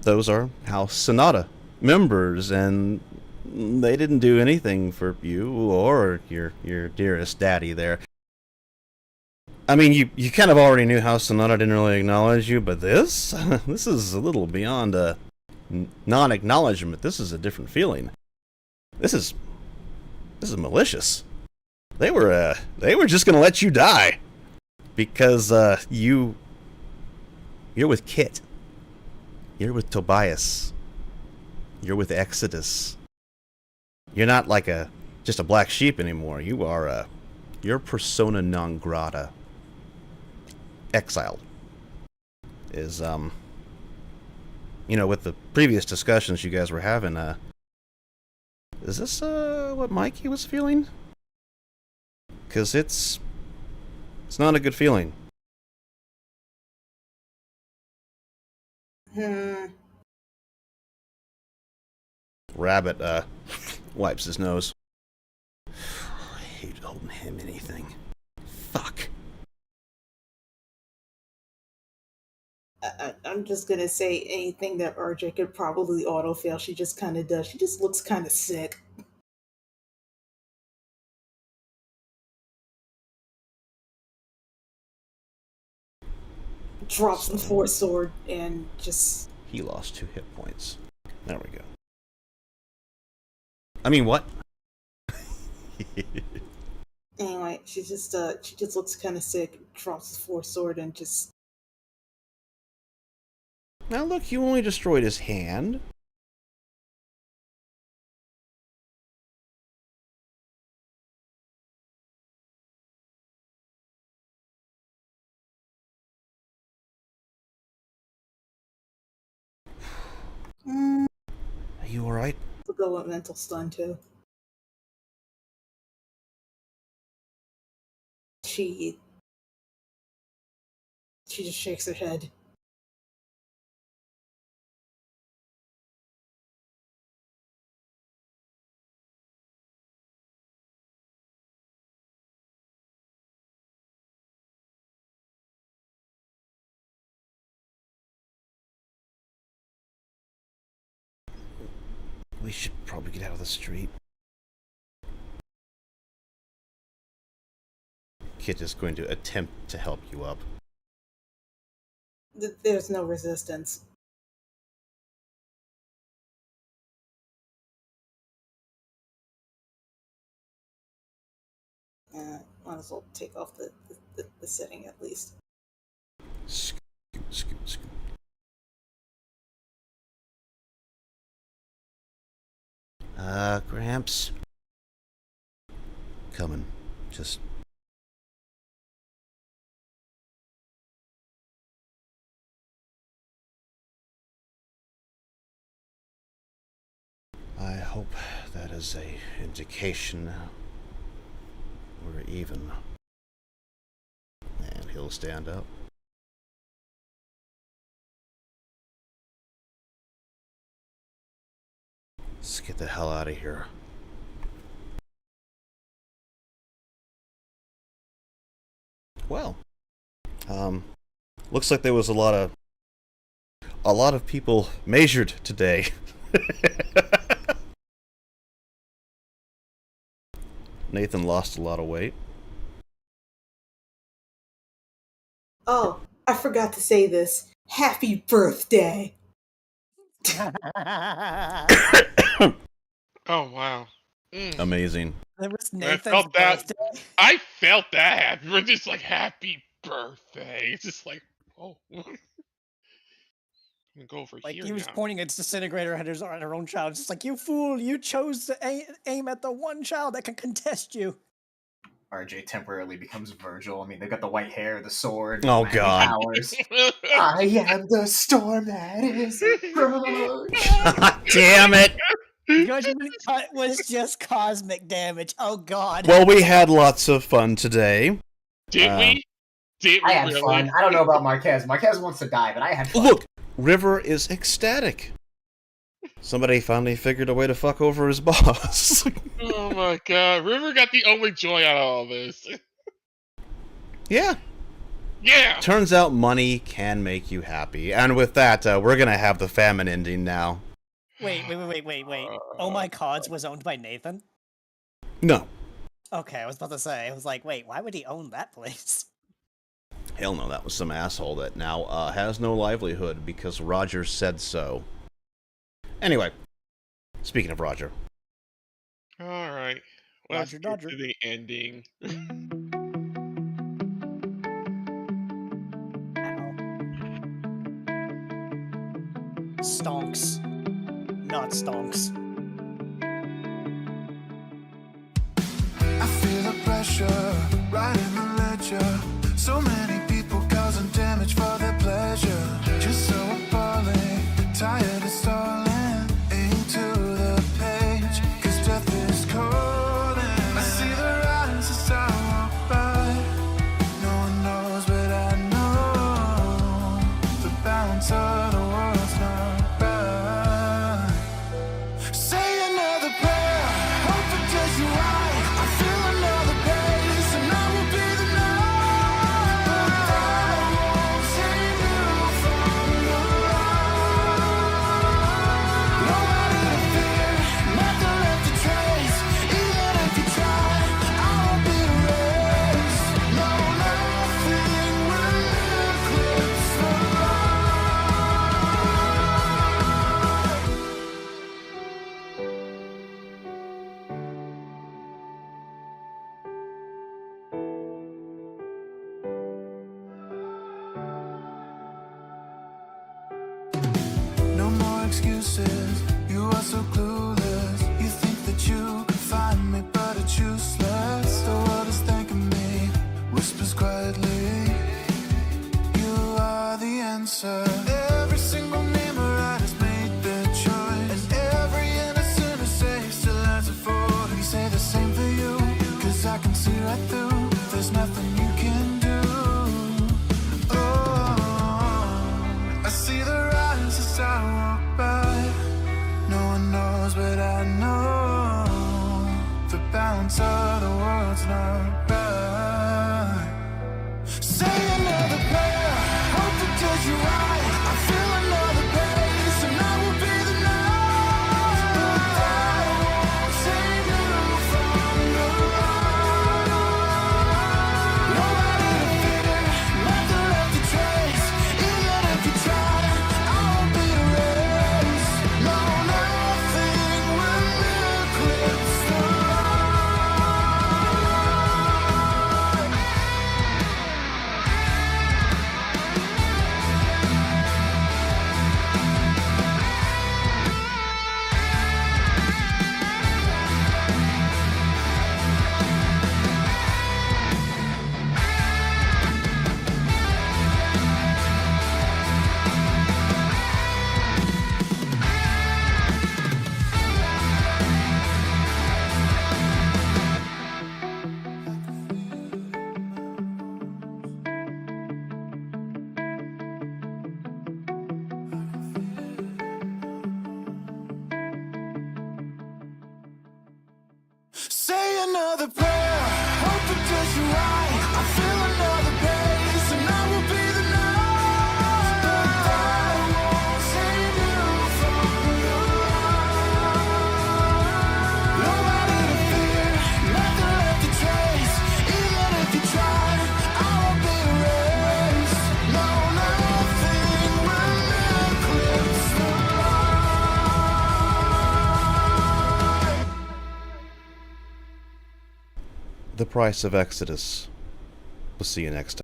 [SPEAKER 2] Those are House Sonata members, and they didn't do anything for you or your dearest daddy there. I mean, you kind of already knew House Sonata didn't really acknowledge you, but this is a little beyond non-acknowledgement. This is a different feeling. This is malicious. They were just gonna let you die because you're with Kit. You're with Tobias. You're with Exodus. You're not like just a black sheep anymore. You're persona non grata. Exiled. Is with the previous discussions you guys were having, is this what Mikey was feeling? Because it's not a good feeling. Rabbit wipes his nose. I hate holding him anything. Fuck.
[SPEAKER 4] I'm just gonna say anything that RJ could probably autofill. She just kind of does. She just looks kind of sick. Drops the force sword and just.
[SPEAKER 2] He lost 2 hit points. There we go. I mean, what?
[SPEAKER 4] Anyway, she just looks kind of sick. Drops the force sword and just.
[SPEAKER 2] Now look, you only destroyed his hand. Are you alright?
[SPEAKER 4] We'll go with mental stun too. She just shakes her head.
[SPEAKER 2] We should probably get out of the street. Kit is going to attempt to help you up.
[SPEAKER 4] There's no resistance. Might as well take off the setting at least.
[SPEAKER 2] Scoot, scoot, scoot. Gramps. Coming. Just... I hope that is a indication we're even. And he'll stand up. Let's get the hell out of here. Well, looks like there was a lot of people measured today. Nathan lost a lot of weight.
[SPEAKER 4] Oh, I forgot to say this. Happy birthday!
[SPEAKER 3] Oh wow!
[SPEAKER 2] Amazing.
[SPEAKER 7] It was Nathan's birthday.
[SPEAKER 3] I felt that. We're just like, happy birthday. It's just like, oh. I'm gonna go over
[SPEAKER 7] like
[SPEAKER 3] here
[SPEAKER 7] he was
[SPEAKER 3] now.
[SPEAKER 7] pointing its disintegrator at her own child. Just like, you fool! You chose to aim at the one child that can contest you.
[SPEAKER 1] RJ temporarily becomes Virgil. I mean, they've got the white hair, the sword.
[SPEAKER 2] Oh, God.
[SPEAKER 1] Powers. I am the storm that is approach.
[SPEAKER 2] God damn it!
[SPEAKER 7] Judgment Cut was just cosmic damage. Oh God.
[SPEAKER 2] Well, we had lots of fun today.
[SPEAKER 3] Did we? Did we
[SPEAKER 1] I had
[SPEAKER 3] really?
[SPEAKER 1] fun. I don't know about Marquez. Marquez wants to die, but I had fun.
[SPEAKER 2] Look, River is ecstatic. Somebody finally figured a way to fuck over his boss.
[SPEAKER 3] Oh my god, River got the only joy out of all this.
[SPEAKER 2] Yeah.
[SPEAKER 3] Yeah.
[SPEAKER 2] Turns out money can make you happy. And with that, we're gonna have the famine ending now.
[SPEAKER 7] Wait. Oh My Gods was owned by Nathan?
[SPEAKER 2] No.
[SPEAKER 7] Okay, I was about to say. I was like, wait, why would he own that place?
[SPEAKER 2] Hell no, that was some asshole that now has no livelihood because Roger said so. Anyway, speaking of Roger.
[SPEAKER 3] Alright. Let's get to the ending.
[SPEAKER 7] Stonks. Not stonks.
[SPEAKER 8] I feel the pressure right in the ledger. So many people causing damage for their pleasure. Just so appalling, tired of stalling. Aim to the page, 'cause death is calling. I see the rise as I walk by. No one knows, but I know the balance of the world's not right. Say another prayer, hope it does you right. I feel another pace, and I will be the night. But I won't save you from the light. Nobody to fear, nothing left to trace. Even if you try, I won't be erased. No, nothing will eclipse the light. No more excuses, you are so clueless. You think that you can find me, but it's useless. The world is thanking me, whispers quietly. You are the answer. Every single name I write has made their choice. And every innocent mistake still has a voice. You say the same for you, 'cause I can see right through. There's nothing you can do. Oh, I see the rise as I walk by. No one knows, but I know the balance of the world's not right. Say another prayer, hope it does you right. I feel another pace, and I will be the night. But
[SPEAKER 2] the price of Exodus. We'll see you next time.